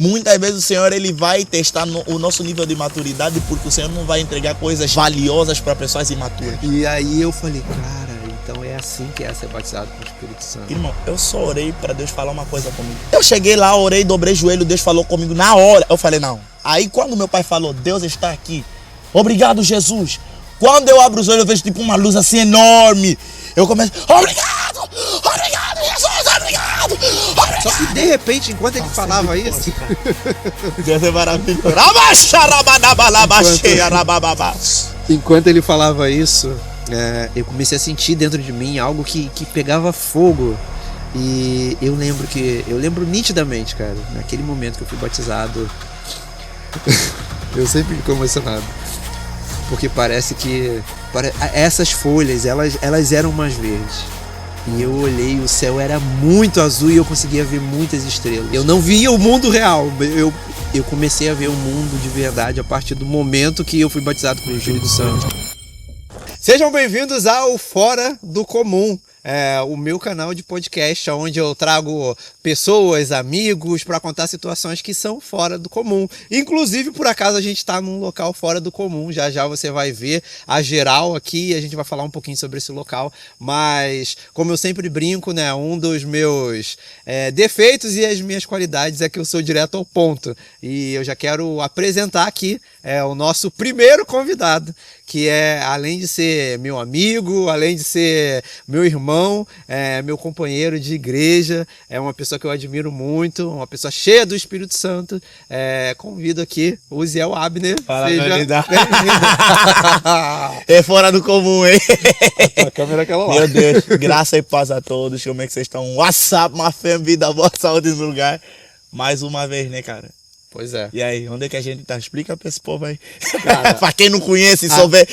Muitas vezes o Senhor ele vai testar o nosso nível de maturidade, porque o Senhor não vai entregar coisas valiosas para pessoas imaturas. E aí eu falei, cara, então é assim que é ser batizado com o Espírito Santo. Irmão, eu só orei para Deus falar uma coisa comigo. Eu cheguei lá, orei, dobrei joelho, Deus falou comigo na hora. Eu falei, não. Aí quando meu pai falou, Deus está aqui. Obrigado, Jesus. Quando eu abro os olhos, eu vejo tipo uma luz assim enorme. Eu começo, obrigado, Jesus, obrigado. Só que de repente, enquanto ele falava isso... Deus é maravilhoso. Enquanto ele falava isso, eu comecei a sentir dentro de mim algo que pegava fogo. E eu lembro nitidamente, cara, naquele momento que eu fui batizado. Eu sempre fico emocionado. Porque parece que essas folhas, elas eram mais verdes. E eu olhei, o céu era muito azul e eu conseguia ver muitas estrelas. Eu não via o mundo real. Eu comecei a ver o mundo de verdade a partir do momento que eu fui batizado com o Espírito Santo. Sejam bem-vindos ao Fora do Comum. O meu canal de podcast, onde eu trago pessoas, amigos, para contar situações que são fora do comum. Inclusive, por acaso, a gente está num local fora do comum. Já já você vai ver a geral aqui e a gente vai falar um pouquinho sobre esse local. Mas, como eu sempre brinco, né, um dos meus defeitos e as minhas qualidades é que eu sou direto ao ponto. E eu já quero apresentar aqui o nosso primeiro convidado, que além de ser meu amigo, além de ser meu irmão, meu companheiro de igreja, é uma pessoa que eu admiro muito, uma pessoa cheia do Espírito Santo. Convido aqui o Uziel Abner. Fala, seja bem-vindo. É fora do comum, hein? A câmera é aquela lá. Meu Deus, graça e paz a todos. Como é que vocês estão? WhatsApp, uma fé, vida, boa saúde no lugar. Mais uma vez, né, cara? Pois é. E aí, onde é que a gente tá? Explica pra esse povo aí. Cara, pra quem não conhece, só vê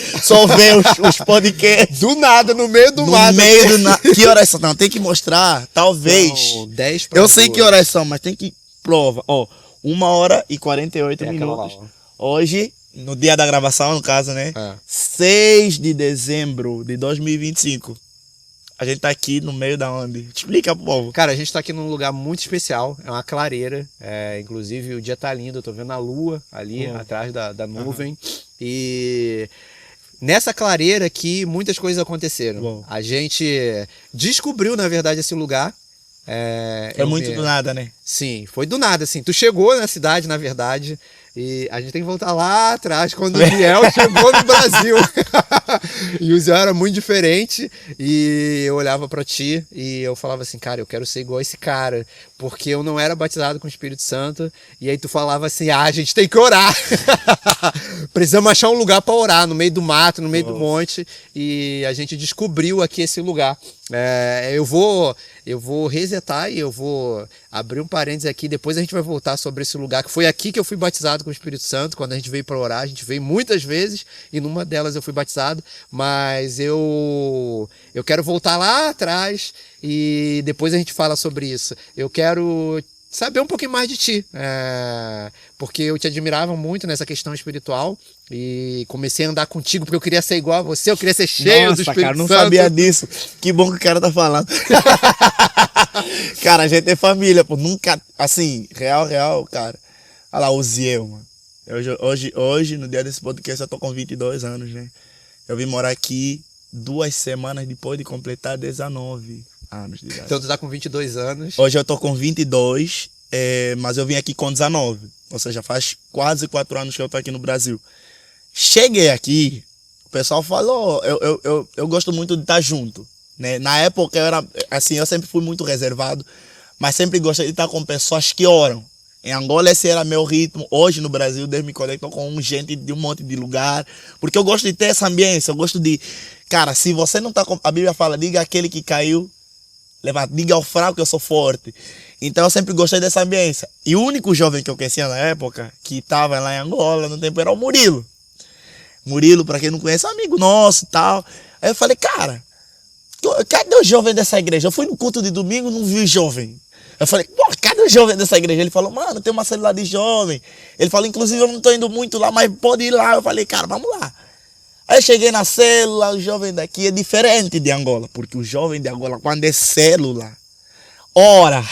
os podcasts. Do nada, no meio do No mato. meio do nada. Que horas são? Não, tem que mostrar. Talvez. São 10 para Eu sei 2. que horas são, mas tem que prova. Ó, 1h48 minutos. Lá, Hoje, no dia da gravação, no caso, né? 6 de dezembro de 2025. A gente tá aqui no meio da onde? Explica pro povo. Cara, a gente tá aqui num lugar muito especial, é uma clareira, inclusive o dia tá lindo, eu tô vendo a lua ali atrás da nuvem, e nessa clareira aqui muitas coisas aconteceram. A gente descobriu, na verdade, esse lugar. É muito do nada, né? Sim, foi do nada, assim, tu chegou na cidade, na verdade, e a gente tem que voltar lá atrás, quando o Ziel chegou no Brasil. E o Ziel era muito diferente, e eu olhava pra ti e eu falava assim, cara, eu quero ser igual a esse cara, porque eu não era batizado com o Espírito Santo, e aí tu falava assim, a gente tem que orar. Precisamos achar um lugar pra orar, no meio do mato, no meio do monte, e a gente descobriu aqui esse lugar. Eu vou resetar e eu vou abrir um parênteses aqui, depois a gente vai voltar sobre esse lugar, que foi aqui que eu fui batizado com o Espírito Santo. Quando a gente veio para orar, a gente veio muitas vezes, e numa delas eu fui batizado, mas eu quero voltar lá atrás e depois a gente fala sobre isso. Eu quero saber um pouquinho mais de ti, porque eu te admirava muito nessa questão espiritual e comecei a andar contigo porque eu queria ser igual a você, eu queria ser cheio do Espírito cara, não Santo. sabia disso. Que bom que o cara tá falando. Cara, a gente é família, pô. Nunca, assim, real, cara. Olha lá, o Ziel, mano. Hoje, no dia desse podcast, eu tô com 22 anos, né? Eu vim morar aqui 2 semanas depois de completar 19 anos de idade. Então tu tá com 22 anos. Hoje eu tô com 22, mas eu vim aqui com 19. Ou seja, faz quase 4 anos que eu tô aqui no Brasil. Cheguei aqui, o pessoal falou, eu gosto muito de estar junto, né? Na época eu era, assim, eu sempre fui muito reservado, mas sempre gostei de estar com pessoas que oram. Em Angola esse era meu ritmo. Hoje no Brasil Deus me conectou com gente de um monte de lugar, porque eu gosto de ter essa ambiência, eu gosto de... Cara, se você não tá com... A Bíblia fala, diga aquele que caiu, levanta, diga ao fraco que eu sou forte. Então eu sempre gostei dessa ambiência. E o único jovem que eu conhecia na época, que estava lá em Angola no tempo, era o Murilo. Murilo, para quem não conhece, é um amigo nosso e tal. Aí eu falei, cara, cadê o jovem dessa igreja? Eu fui no culto de domingo, não vi o jovem. Eu falei, pô, cadê o jovem dessa igreja? Ele falou, mano, tem uma célula de jovem. Ele falou, inclusive eu não tô indo muito lá, mas pode ir lá. Eu falei, cara, vamos lá. Aí eu cheguei na célula, o jovem daqui é diferente de Angola, porque o jovem de Angola, quando é célula, ora,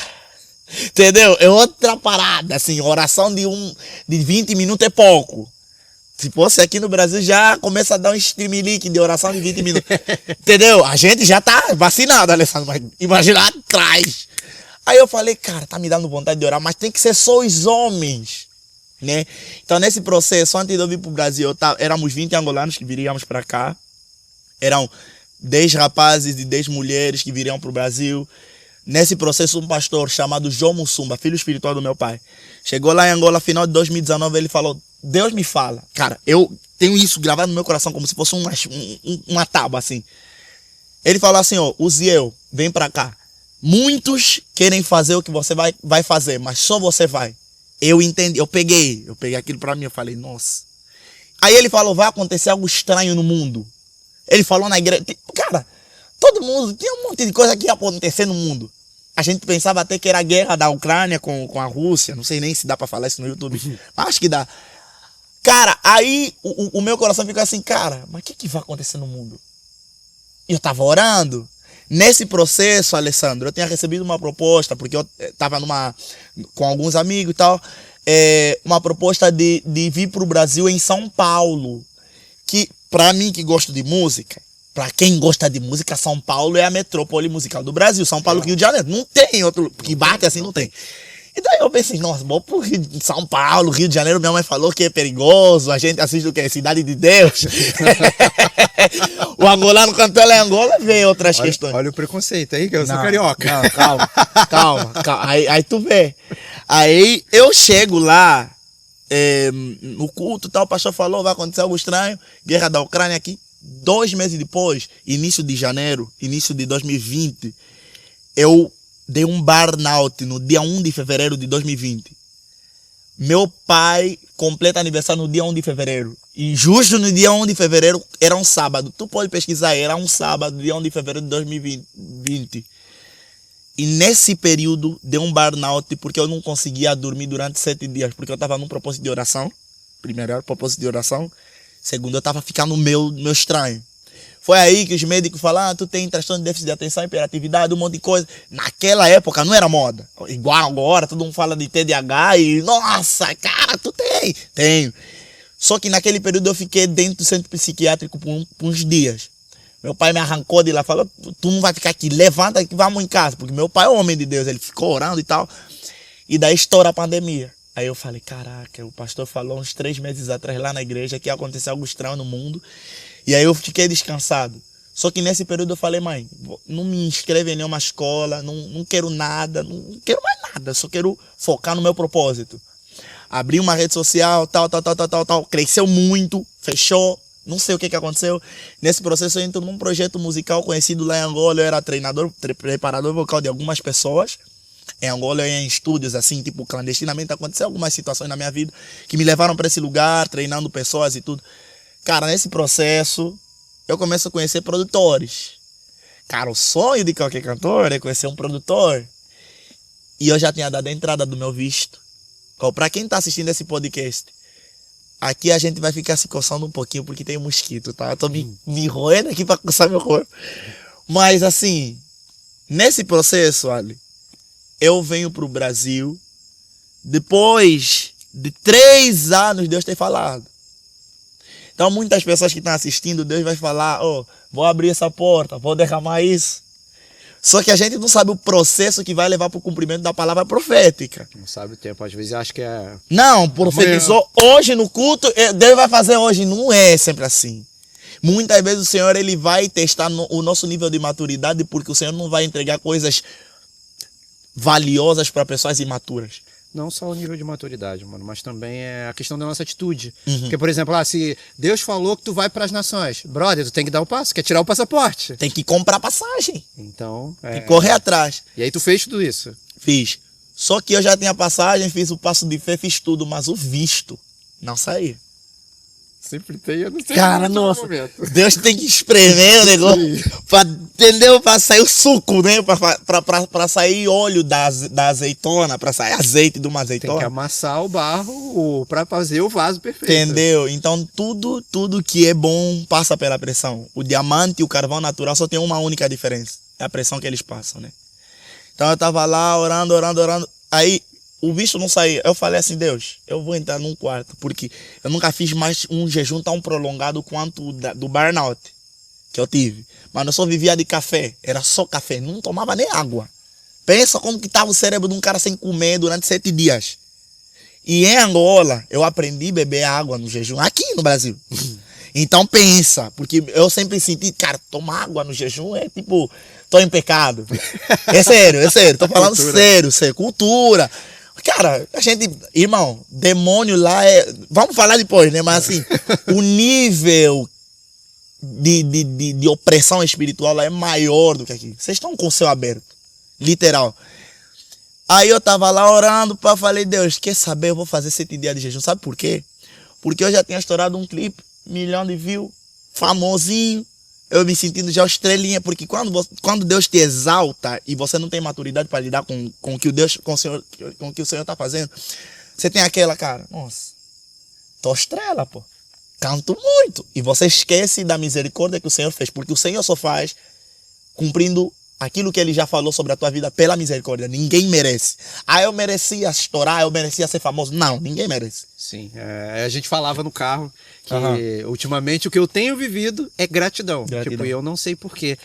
Entendeu? É outra parada, assim, oração de 20 minutos é pouco. Se fosse aqui no Brasil, já começa a dar um streamlink de oração de 20 minutos. Entendeu? A gente já tá vacinado, Alessandro, mas imagina lá atrás. Aí eu falei, cara, tá me dando vontade de orar, mas tem que ser só os homens, né? Então nesse processo, antes de eu vir pro Brasil, éramos 20 angolanos que viríamos para cá. Eram 10 rapazes e 10 mulheres que viriam pro Brasil. Nesse processo, um pastor chamado João Mussumba, filho espiritual do meu pai, chegou lá em Angola, final de 2019, ele falou, Deus me fala. Cara, eu tenho isso gravado no meu coração como se fosse uma tábua, assim. Ele falou assim, ó, Uziel, vem pra cá. Muitos querem fazer o que você vai fazer, mas só você vai. Eu entendi, eu peguei aquilo pra mim, eu falei, nossa. Aí ele falou, vai acontecer algo estranho no mundo. Ele falou na igreja, cara, todo mundo, tinha um monte de coisa que ia acontecer no mundo. A gente pensava até que era a guerra da Ucrânia com a Rússia, não sei nem se dá pra falar isso no YouTube, mas acho que dá. Cara, aí o meu coração ficou assim, cara, mas o que vai acontecer no mundo? E eu tava orando. Nesse processo, Alessandro, eu tinha recebido uma proposta, porque eu tava com alguns amigos e tal, uma proposta de vir pro Brasil em São Paulo. Que, pra mim que gosto de música, pra quem gosta de música, São Paulo é a metrópole musical do Brasil. São Paulo, Rio de Janeiro, não tem outro que bate assim, não tem. E daí eu pensei, nossa, vou pro São Paulo, Rio de Janeiro, minha mãe falou que é perigoso, a gente assiste o que? Cidade de Deus. O angolano, quando ela é Angola, vê outras questões. Olha o preconceito aí, que eu sou carioca. Não, calma. Aí tu vê. Aí eu chego lá, no culto, tal, o pastor falou, vai acontecer algo estranho, guerra da Ucrânia aqui. 2 meses depois, início de janeiro, início de 2020, eu dei um burnout no dia 1 de fevereiro de 2020. Meu pai completa aniversário no dia 1 de fevereiro. E justo no dia 1 de fevereiro, era um sábado. Tu pode pesquisar, era um sábado, dia 1 de fevereiro de 2020. E nesse período, deu um burnout porque eu não conseguia dormir durante 7 dias. Porque eu estava num propósito de oração. Primeiro era propósito de oração. Segundo, eu estava ficando meu estranho. Foi aí que os médicos falaram, tu tem transtorno de déficit de atenção, hiperatividade, um monte de coisa. Naquela época não era moda. Igual agora, todo mundo fala de TDAH e, nossa, cara, tu tem. Tenho. Só que naquele período eu fiquei dentro do centro psiquiátrico por uns dias. Meu pai me arrancou de lá, falou, tu não vai ficar aqui, levanta que vamos em casa. Porque meu pai é homem de Deus, ele ficou orando e tal. E daí estoura a pandemia. Aí eu falei, caraca, o pastor falou uns 3 meses atrás lá na igreja que ia acontecer algo estranho no mundo. E aí eu fiquei descansado. Só que nesse período eu falei, mãe, não me inscreve em nenhuma escola, não quero nada, não quero mais nada, só quero focar no meu propósito. Abri uma rede social, tal, cresceu muito, fechou, não sei o que aconteceu. Nesse processo eu entro num projeto musical conhecido lá em Angola, eu era treinador, preparador vocal de algumas pessoas. Em Angola eu ia em estúdios assim, tipo, clandestinamente, aconteceu algumas situações na minha vida que me levaram para esse lugar, treinando pessoas e tudo. Cara, nesse processo, eu começo a conhecer produtores. Cara, o sonho de qualquer cantor é conhecer um produtor. E eu já tinha dado a entrada do meu visto. Pra quem tá assistindo esse podcast, aqui a gente vai ficar se coçando um pouquinho porque tem um mosquito, tá? Eu tô me roendo aqui pra coçar meu corpo. Mas assim, nesse processo, Ali, eu venho pro Brasil depois de 3 anos Deus ter falado. Então muitas pessoas que estão assistindo, Deus vai falar, vou abrir essa porta, vou derramar isso. Só que a gente não sabe o processo que vai levar para o cumprimento da palavra profética. Não sabe o tempo, às vezes acha que é... Não, profetizou hoje no culto, Deus vai fazer hoje. Não é sempre assim. Muitas vezes o Senhor ele vai testar o nosso nível de maturidade, porque o Senhor não vai entregar coisas valiosas para pessoas imaturas. Não só o nível de maturidade, mano, mas também é a questão da nossa atitude. Porque, por exemplo, se Deus falou que tu vai para as nações, brother, tu tem que dar o passo, quer tirar o passaporte. Tem que comprar passagem. Então, tem que correr atrás. E aí tu fez tudo isso? Fiz. Só que eu já tinha passagem, fiz o passo de fé, fiz tudo, mas o visto não saía. Sempre tem, eu não sei. Cara, nossa, Deus tem que espremer o negócio, entendeu? Pra sair o suco, né? Pra sair óleo da azeitona, pra sair azeite de uma azeitona. Tem que amassar o barro pra fazer o vaso perfeito. Entendeu? Então tudo que é bom passa pela pressão. O diamante e o carvão natural só tem uma única diferença. É a pressão que eles passam, né? Então eu tava lá orando. Aí o bicho não saía. Eu falei assim, Deus, eu vou entrar num quarto, porque eu nunca fiz mais um jejum tão prolongado quanto do burnout que eu tive. Mas eu só vivia de café, era só café, não tomava nem água. Pensa como que estava o cérebro de um cara sem comer durante 7 dias. E em Angola, eu aprendi a beber água no jejum, aqui no Brasil. Então pensa, porque eu sempre senti, cara, tomar água no jejum é tipo, tô em pecado. É sério, tô falando sério, cultura. Cara, a gente, irmão, demônio lá é, vamos falar depois, né, mas assim, o nível de opressão espiritual lá é maior do que aqui. Vocês estão com o céu aberto, literal. Aí eu tava lá orando, falei, Deus, quer saber, eu vou fazer 7 dias de jejum, sabe por quê? Porque eu já tinha estourado um clipe, 1 milhão de views, famosinho, eu me sentindo já estrelinha, porque quando Deus te exalta e você não tem maturidade para lidar com o que o Senhor tá fazendo, você tem aquela, cara, nossa, tô estrela, pô, canto muito, e você esquece da misericórdia que o Senhor fez, porque o Senhor só faz cumprindo aquilo que ele já falou sobre a tua vida pela misericórdia. Ninguém merece. Ah, eu merecia estourar, eu merecia ser famoso. Não, ninguém merece. Sim, a gente falava no carro que ultimamente o que eu tenho vivido é gratidão. Tipo, eu não sei porquê,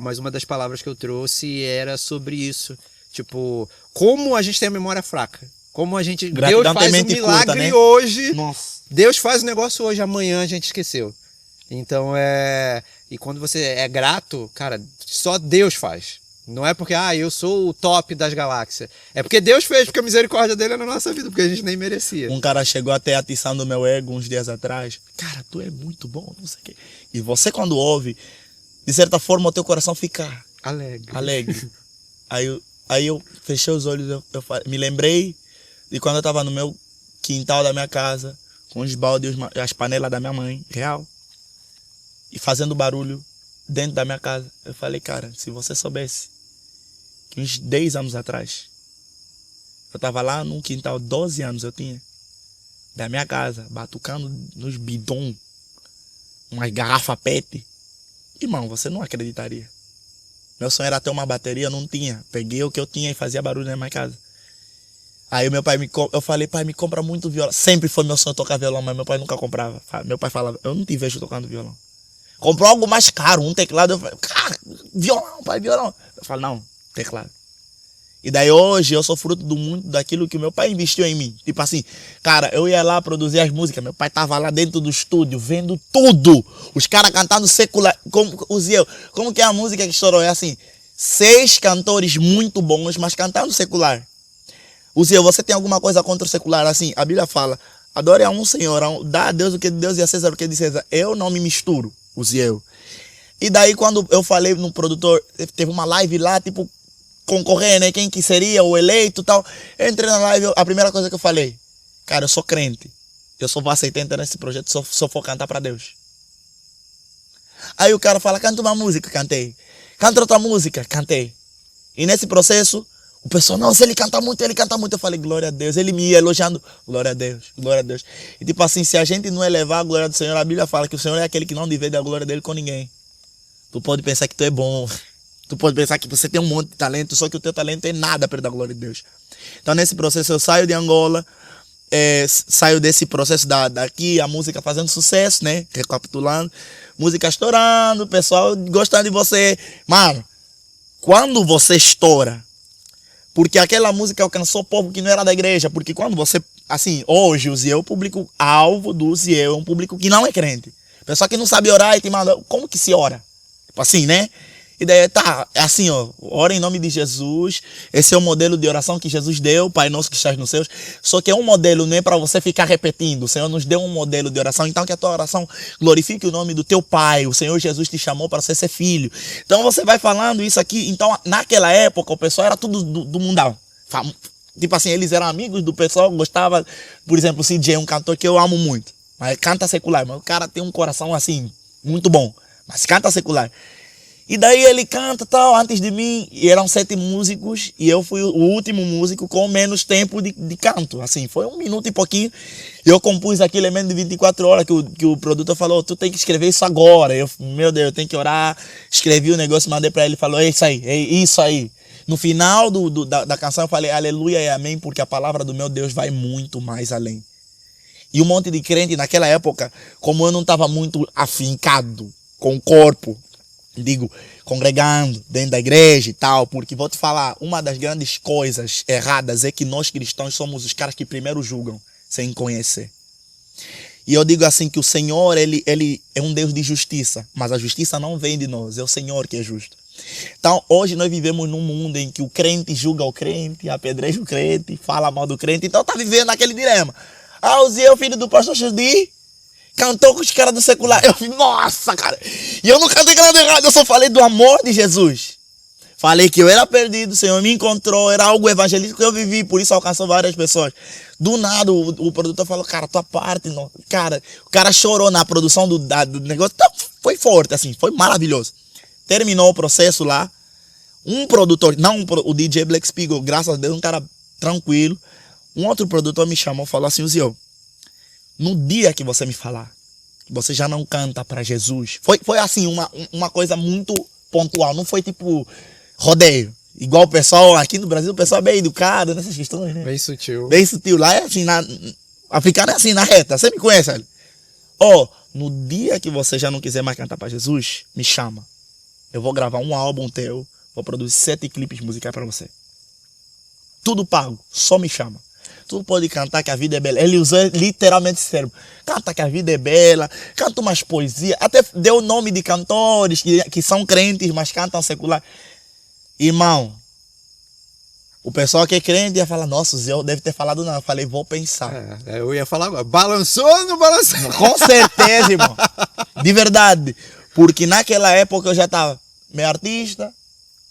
mas uma das palavras que eu trouxe era sobre isso. Tipo, como a gente tem a memória fraca. Como a gente... Gratidão Deus faz um milagre curta, né? Hoje. Nossa. Deus faz um negócio hoje, amanhã a gente esqueceu. Então e quando você é grato, cara, só Deus faz. Não é porque, eu sou o top das galáxias. É porque Deus fez, porque a misericórdia dele é na nossa vida, porque a gente nem merecia. Um cara chegou até atiçando o meu ego uns dias atrás. Cara, tu é muito bom, não sei o quê. E você quando ouve, de certa forma o teu coração fica alegre. Aí eu fechei os olhos, eu me lembrei de quando eu tava no meu quintal da minha casa, com os baldes, as panelas da minha mãe, real. E fazendo barulho dentro da minha casa. Eu falei, cara, se você soubesse que uns 10 anos atrás, eu tava lá num quintal, 12 anos eu tinha, da minha casa, batucando nos bidons, umas garrafas PET. Irmão, você não acreditaria. Meu sonho era ter uma bateria, eu não tinha. Peguei o que eu tinha e fazia barulho na minha casa. Aí meu pai eu falei, pai, me compra muito violão. Sempre foi meu sonho tocar violão, mas meu pai nunca comprava. Meu pai falava, eu não te vejo tocando violão. Comprou algo mais caro, um teclado. Eu falei, cara, violão, pai, violão. Eu falei, não, teclado. E daí hoje eu sou fruto do muito daquilo que o meu pai investiu em mim. Tipo assim, cara, eu ia lá produzir as músicas. Meu pai tava lá dentro do estúdio, vendo tudo. Os caras cantando secular. Como que é a música que estourou? É assim, 6 cantores muito bons, mas cantando secular. Uziel, você tem alguma coisa contra o secular? Assim, a Bíblia fala, adore a um Senhor, dá a Deus o que é de Deus e a César o que é de César. Eu não me misturo. Uziel. E daí quando eu falei no produtor, teve uma live lá, tipo, concorrer, né? Quem que seria o eleito e tal. Eu entrei na live, a primeira coisa que eu falei, cara, eu sou crente. Eu só vou aceitar entrar nesse projeto só for cantar pra Deus. Aí o cara fala, canta uma música, cantei. Canta outra música, cantei. E nesse processo, o pessoal, nossa, ele canta muito. Eu falei, glória a Deus. Ele me ia elogiando, glória a Deus, glória a Deus. E tipo assim, se a gente não elevar a glória do Senhor, a Bíblia fala que o Senhor é aquele que não divide a glória dele com ninguém. Tu pode pensar que tu é bom. Tu pode pensar que você tem um monte de talento, só que o teu talento é nada perto da glória de Deus. Então nesse processo eu saio de Angola, saio desse processo daqui, a música fazendo sucesso, né? Recapitulando, música estourando, o pessoal gostando de você. Mano, quando você estoura, porque aquela música alcançou o povo que não era da igreja. Porque quando você, assim, hoje o Ziel, o público-alvo do Ziel é um público que não é crente. Pessoal que não sabe orar e te manda, como que se ora? Tipo assim, né? E daí tá, é assim, ó, ora em nome de Jesus. Esse é o modelo de oração que Jesus deu, Pai nosso que estás nos céus. Só que é um modelo, não é para você ficar repetindo. O Senhor nos deu um modelo de oração, então que a tua oração glorifique o nome do teu Pai. O Senhor Jesus te chamou para você ser filho. Então você vai falando isso aqui. Então naquela época o pessoal era tudo do mundão. Tipo assim, eles eram amigos do pessoal, gostava, por exemplo, o CJ, um cantor que eu amo muito, mas canta secular, mas o cara tem um coração assim, muito bom, mas canta secular. E daí ele canta tal, antes de mim, e eram 7 músicos, e eu fui o último músico com menos tempo de canto. Assim, foi 1 minuto e pouquinho. Eu compus aquele elemento de 24 horas que o produtor falou, tu tem que escrever isso agora. Eu, meu Deus, eu tenho que orar. Escrevi o negócio, mandei pra ele, falou, é isso aí. No final da canção eu falei aleluia e amém, porque a palavra do meu Deus vai muito mais além. E um monte de crente naquela época, como eu não estava muito afincado com o corpo, digo, congregando dentro da igreja e tal, porque vou te falar, uma das grandes coisas erradas é que nós cristãos somos os caras que primeiro julgam, sem conhecer. E eu digo assim que o Senhor, ele é um Deus de justiça, mas a justiça não vem de nós, é o Senhor que é justo. Então, hoje nós vivemos num mundo em que o crente julga o crente, apedreja o crente, fala mal do crente, então tá vivendo aquele dilema. Ah, o Zé, o filho do pastor Xudi, cantou com os caras do secular. Eu falei, nossa, cara, e eu não cantei nada errado, eu só falei do amor de Jesus. Falei que eu era perdido, o Senhor me encontrou, era algo evangelístico que eu vivi, por isso alcançou várias pessoas. Do nada, o produtor falou, cara, tua parte, não. Cara, o cara chorou na produção do negócio, então, foi forte, assim, foi maravilhoso. Terminou o processo lá, um produtor, não o DJ Black Spiegel, graças a Deus, um cara tranquilo, um outro produtor me chamou e falou assim, Zio, no dia que você me falar, que você já não canta para Jesus, foi assim, uma coisa muito pontual, não foi tipo rodeio. Igual o pessoal aqui no Brasil, o pessoal é bem educado nessas questões, né? Bem sutil. Bem sutil. Lá é assim, africano é assim, na reta. Você me conhece, velho? No dia que você já não quiser mais cantar para Jesus, me chama. Eu vou gravar um álbum teu, vou produzir 7 clipes musicais para você. Tudo pago, só me chama. Tu pode cantar que a vida é bela. Ele usou literalmente esse termo. Canta que a vida é bela, canta umas poesias. Até deu o nome de cantores que são crentes, mas cantam secular. Irmão, o pessoal que é crente ia falar, nossa, o Zé deve ter falado não. Eu falei, vou pensar. Eu ia falar agora, balançou ou não balançou? Com certeza, irmão. De verdade. Porque naquela época eu já estava meio artista.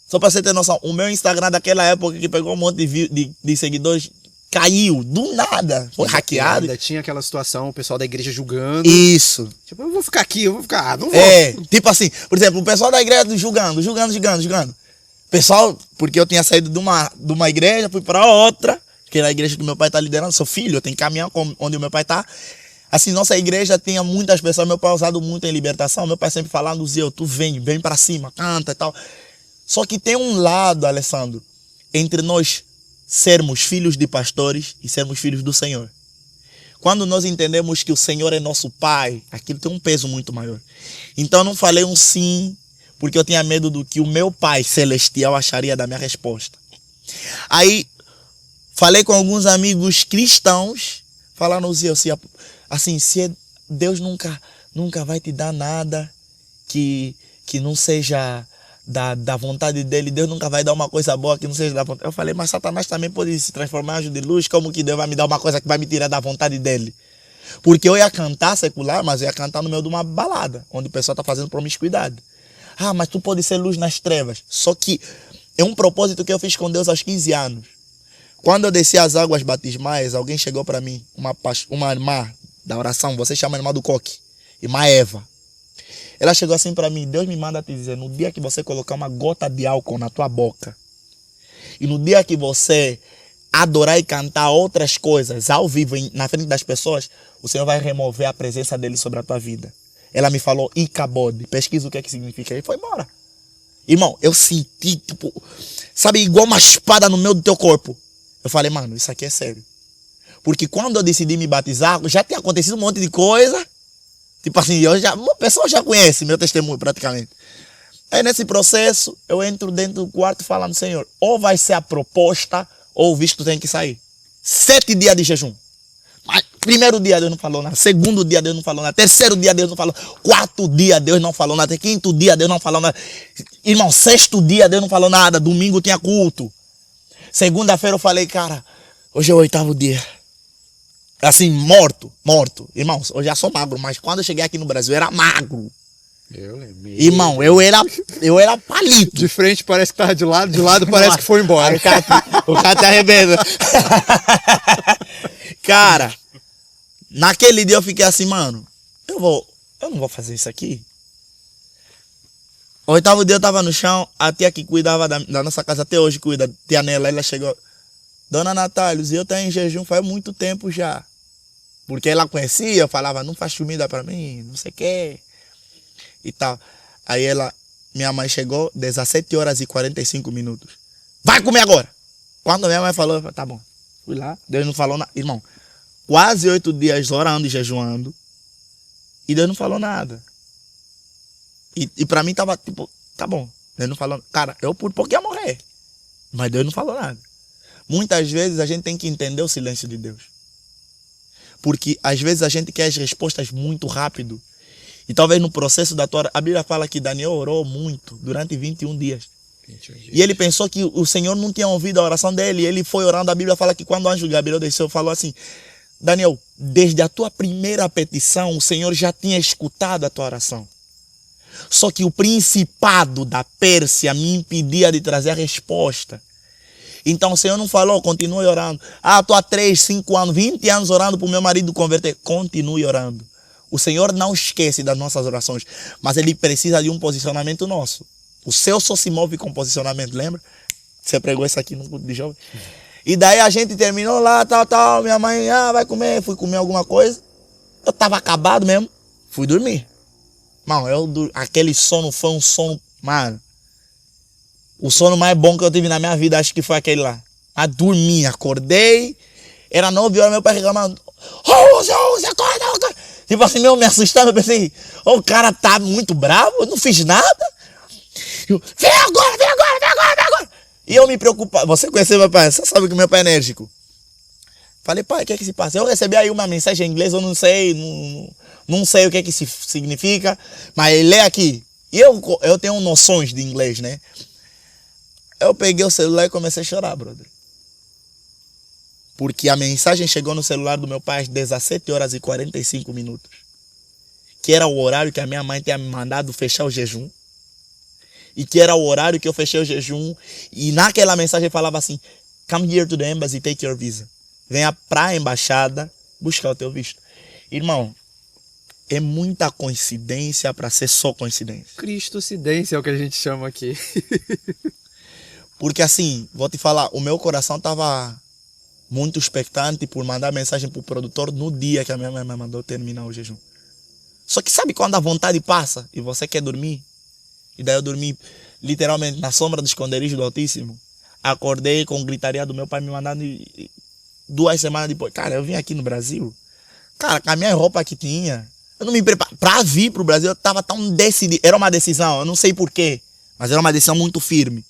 Só para você ter noção, o meu Instagram daquela época que pegou um monte de seguidores, caiu do nada. Foi hackeado. Ainda tinha aquela situação, o pessoal da igreja julgando. Isso. Tipo, eu vou ficar aqui, não vou. Tipo assim, por exemplo, o pessoal da igreja julgando. Pessoal, porque eu tinha saído de uma igreja, fui para outra, que era a igreja que meu pai está liderando, sou filho, eu tenho que caminhar onde o meu pai está. Assim, nossa igreja tinha muitas pessoas, meu pai é usado muito em libertação, meu pai sempre falando, Zé, tu vem para cima, canta e tal. Só que tem um lado, Alessandro, entre nós sermos filhos de pastores e sermos filhos do Senhor. Quando nós entendemos que o Senhor é nosso Pai, aquilo tem um peso muito maior. Então eu não falei um sim, porque eu tinha medo do que o meu Pai Celestial acharia da minha resposta. Aí, falei com alguns amigos cristãos, falando assim, se Deus nunca vai te dar nada que não seja da vontade dele, Deus nunca vai dar uma coisa boa que não seja da vontade. Eu falei, mas Satanás também pode se transformar em anjo de luz, como que Deus vai me dar uma coisa que vai me tirar da vontade dele? Porque eu ia cantar secular, mas eu ia cantar no meio de uma balada, onde o pessoal está fazendo promiscuidade. Ah, mas tu pode ser luz nas trevas. Só que é um propósito que eu fiz com Deus aos 15 anos. Quando eu desci as águas batismais, alguém chegou para mim, uma irmã da oração, você chama a irmã do coque, irmã Eva. Ela chegou assim para mim, Deus me manda te dizer, no dia que você colocar uma gota de álcool na tua boca, e no dia que você adorar e cantar outras coisas ao vivo, na frente das pessoas, o Senhor vai remover a presença dele sobre a tua vida. Ela me falou, Icabod, pesquisa o que é que significa. E foi embora. Irmão, eu senti, tipo, sabe, igual uma espada no meio do teu corpo. Eu falei, mano, isso aqui é sério. Porque quando eu decidi me batizar, já tinha acontecido um monte de coisa. Tipo assim, uma pessoa já conhece meu testemunho praticamente. Aí nesse processo, eu entro dentro do quarto falando, Senhor, ou vai ser a proposta, ou o visto tem que sair. 7 dias de jejum. Primeiro dia Deus não falou nada, segundo dia Deus não falou nada, terceiro dia Deus não falou, quarto dia Deus não falou nada, quinto dia Deus não falou nada, irmão, sexto dia Deus não falou nada, domingo tinha culto, segunda-feira eu falei, cara, hoje é o 8º dia, assim, morto, irmãos, eu já sou magro, mas quando eu cheguei aqui no Brasil eu era magro, irmão, eu era palito. De frente parece que tava de lado parece que foi embora. O cara te arrebenta. Cara, naquele dia eu fiquei assim, mano, eu não vou fazer isso aqui. O 8º dia eu tava no chão, a tia que cuidava da nossa casa, até hoje cuida, tia Nela, ela chegou, Dona Natália, eu tô em jejum faz muito tempo já. Porque ela conhecia, eu falava, não faz comida pra mim, não sei o que. E tal. Aí minha mãe chegou, 17 horas e 45 minutos. vai comer agora. Quando minha mãe falou, eu falei, tá bom. Fui lá, Deus não falou nada. Irmão, quase 8 dias orando e jejuando. E Deus não falou nada. E pra mim tava tipo, tá bom. Deus não falou. Cara, eu por pouco ia morrer. Mas Deus não falou nada. Muitas vezes a gente tem que entender o silêncio de Deus. Porque às vezes a gente quer as respostas muito rápido. E talvez no processo da tua... A Bíblia fala que Daniel orou muito durante 21 dias. 21 dias. E ele pensou que o Senhor não tinha ouvido a oração dele. E ele foi orando. A Bíblia fala que quando o anjo Gabriel desceu, falou assim: Daniel, desde a tua primeira petição, o Senhor já tinha escutado a tua oração. Só que o principado da Pérsia me impedia de trazer a resposta. Então o Senhor não falou, continue orando. Estou há 3, 5 anos, 20 anos orando para o meu marido converter. Continue orando. O Senhor não esquece das nossas orações, mas Ele precisa de um posicionamento nosso. O céu só se move com posicionamento, lembra? Você pregou isso aqui no culto de jovem. E daí a gente terminou lá, tal, minha mãe, vai comer, fui comer alguma coisa. Eu estava acabado mesmo, fui dormir. Mano, aquele sono foi um sono, mano, o sono mais bom que eu tive na minha vida, acho que foi aquele lá. Mas dormi, acordei, era 9 horas, meu pai reclamando, você acorda. Tipo assim, me assustando, eu pensei, o cara tá muito bravo, eu não fiz nada. Eu, vem agora. E eu me preocupava, você conheceu meu pai, você sabe que meu pai é enérgico. Falei, pai, o que é que se passa? Eu recebi aí uma mensagem em inglês, eu não sei, não sei o que é que significa, mas lê aqui. E eu tenho noções de inglês, né? Eu peguei o celular e comecei a chorar, brother. Porque a mensagem chegou no celular do meu pai às 17 horas e 45 minutos. Que era o horário que a minha mãe tinha me mandado fechar o jejum. E que era o horário que eu fechei o jejum. E naquela mensagem falava assim: come here to the embassy, take your visa. Venha para a embaixada buscar o teu visto. Irmão, é muita coincidência para ser só coincidência. Cristocidência é o que a gente chama aqui. Porque assim, vou te falar, o meu coração estava muito expectante por mandar mensagem pro produtor no dia que a minha mãe me mandou terminar o jejum. Só que sabe quando a vontade passa e você quer dormir? E daí eu dormi literalmente na sombra do esconderijo do Altíssimo. Acordei com gritaria do meu pai me mandando 2 semanas depois. Cara, eu vim aqui no Brasil, cara, com a minha roupa que tinha, eu não me preparei. Pra vir pro Brasil eu tava tão decidido. Era uma decisão, eu não sei porquê, mas era uma decisão muito firme.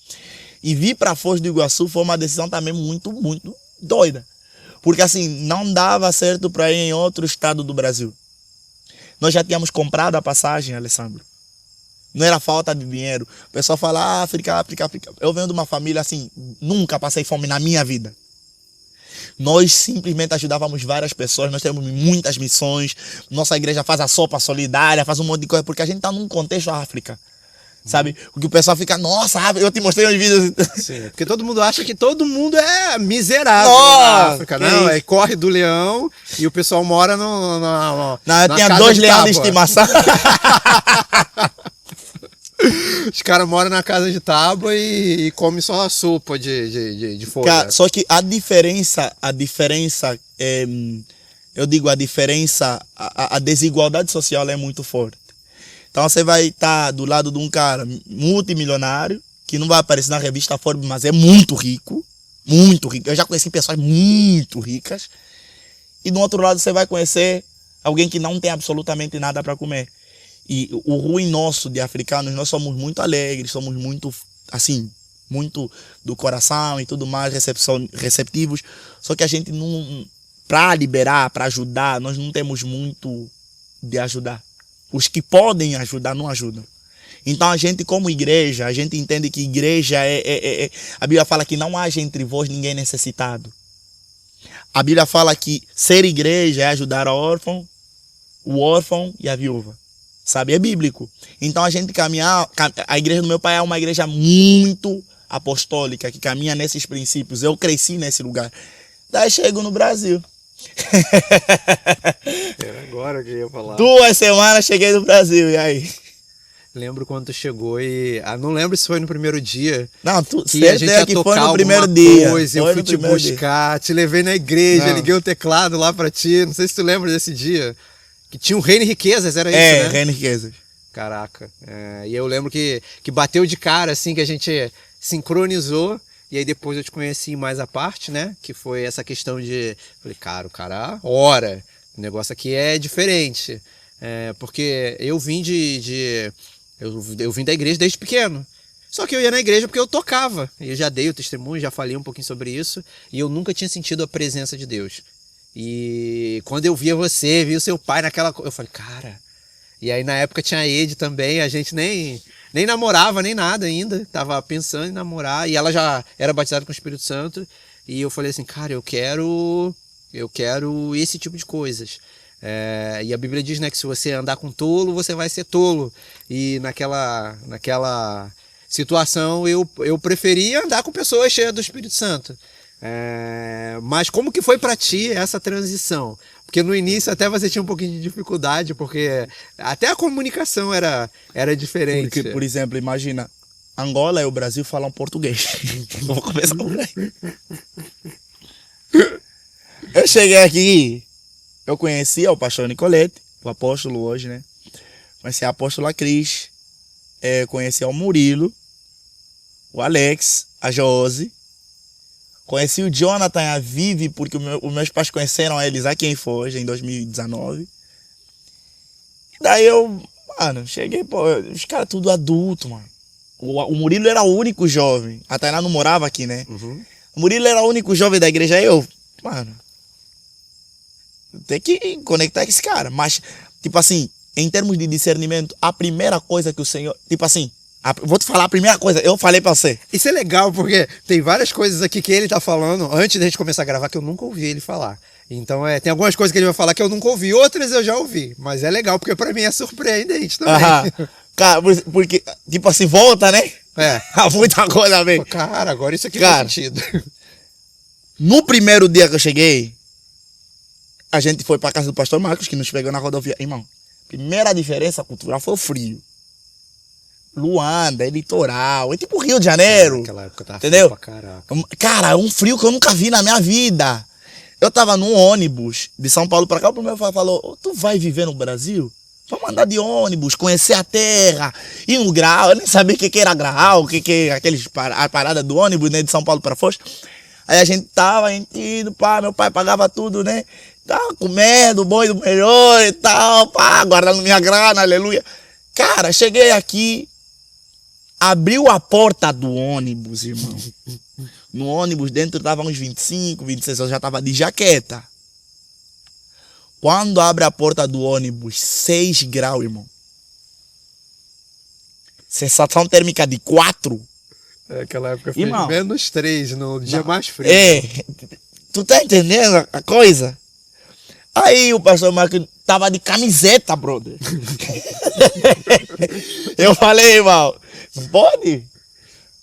E vir pra Foz do Iguaçu foi uma decisão também muito, muito doida. Porque assim, não dava certo pra ir em outro estado do Brasil. Nós já tínhamos comprado a passagem, Alessandro. Não era falta de dinheiro. O pessoal fala, África. Eu venho de uma família assim, nunca passei fome na minha vida. Nós simplesmente ajudávamos várias pessoas, nós temos muitas missões. Nossa igreja faz a sopa solidária, faz um monte de coisa, porque a gente está num contexto África. Sabe? Porque o pessoal fica, nossa, eu te mostrei uns vídeos. Sim, porque todo mundo acha que todo mundo é miserável na África. Não, é corre do leão e o pessoal mora Não, eu tinha 2 leões de estimação. Os caras moram na casa de tábua e comem só a sopa de folha. Cara, só que a diferença, eu digo a diferença, a desigualdade social é muito forte. Então você vai estar do lado de um cara multimilionário, que não vai aparecer na revista Forbes, mas é muito rico. Muito rico. Eu já conheci pessoas muito ricas. E do outro lado você vai conhecer alguém que não tem absolutamente nada para comer. E o ruim nosso de africanos, nós somos muito alegres, somos muito, assim, muito do coração e tudo mais, receptivos. Só que a gente não, para liberar, para ajudar, nós não temos muito de ajudar. Os que podem ajudar, não ajudam. Então a gente, como igreja, a gente entende que igreja a Bíblia fala que não haja entre vós ninguém necessitado. A Bíblia fala que ser igreja é ajudar o órfão e a viúva. Sabe, é bíblico. Então a gente a igreja do meu pai é uma igreja muito apostólica, que caminha nesses princípios. Eu cresci nesse lugar. Daí chego no Brasil. Era agora que eu ia falar. 2 semanas cheguei no Brasil, e aí? Lembro quando tu chegou e... não lembro se foi no primeiro dia. Não, que a gente ia tocar foi no primeiro alguma dia. Coisa, eu fui te buscar, te levei na igreja, liguei o teclado lá pra ti. Não sei se tu lembra desse dia. Que tinha um Reino e Riquezas, era isso, né? Reino e Riquezas. Caraca. E eu lembro que bateu de cara, assim, que a gente sincronizou. E aí depois eu te conheci mais à parte, né? Que foi essa questão de... Falei, cara, o cara ora. O negócio aqui é diferente. Porque eu vim eu vim da igreja desde pequeno. Só que eu ia na igreja porque eu tocava. Eu já dei o testemunho, já falei um pouquinho sobre isso. E eu nunca tinha sentido a presença de Deus. E quando eu via você, via o seu pai naquela... Eu falei, cara... E aí na época tinha a Ed também, a gente nem namorava, nem nada ainda. Tava pensando em namorar. E ela já era batizada com o Espírito Santo. E eu falei assim, cara, eu quero esse tipo de coisas. E a Bíblia diz, né, que se você andar com tolo, você vai ser tolo. E naquela situação eu preferia andar com pessoas cheias do Espírito Santo. Mas como que foi para ti essa transição? Porque no início até você tinha um pouquinho de dificuldade, porque até a comunicação era diferente. Porque, por exemplo, imagina, Angola e o Brasil falam português. Eu vou começar por aí. Eu cheguei aqui, eu conhecia o pastor Nicolete, o apóstolo hoje, né? Conheci a apóstola Cris, conheci o Murilo, o Alex, a Josi. Conheci o Jonathan, a Vivi, porque os meus pais conheceram eles aqui em Foz, em 2019. E daí mano, cheguei, pô, os caras tudo adulto, mano. O Murilo era o único jovem. A Tainá não morava aqui, né? Uhum. O Murilo era o único jovem da igreja. Aí mano, tem que conectar com esse cara. Mas, tipo assim, em termos de discernimento, a primeira coisa que o Senhor... Tipo assim, vou te falar a primeira coisa, eu falei pra você. Isso é legal, porque tem várias coisas aqui que ele tá falando, antes da gente começar a gravar, que eu nunca ouvi ele falar. Então, tem algumas coisas que ele vai falar que eu nunca ouvi, outras eu já ouvi. Mas é legal, porque pra mim é surpreendente também. Cara, porque, tipo assim, volta, né? Muita coisa, velho. Cara, agora isso aqui faz sentido. No primeiro dia que eu cheguei, a gente foi pra casa do pastor Marcos, que nos pegou na rodovia. Irmão, primeira diferença cultural foi o frio. Luanda, é litoral, é tipo Rio de Janeiro. Naquela época tava entendeu? Frio pra caraca. Cara, um frio que eu nunca vi na minha vida. Eu tava num ônibus de São Paulo pra cá, o primeiro falou, tu vai viver no Brasil? Vamos andar de ônibus, conhecer a terra, ir no grau. Eu nem sabia o que era grau, o que a parada do ônibus, né, de São Paulo pra Foz. Aí a gente indo, meu pai pagava tudo, né? Tava comendo, bom e do melhor e tal, guardando minha grana, aleluia. Cara, cheguei aqui, abriu a porta do ônibus, irmão. No ônibus dentro tava uns 25, 26, eu já tava de jaqueta. Quando abre a porta do ônibus, 6 graus, irmão. Sensação térmica de 4. Aquela época foi -3 no dia mais frio. Tu tá entendendo a coisa? Aí o pastor Marcos tava de camiseta, brother. Eu falei, irmão, não pode?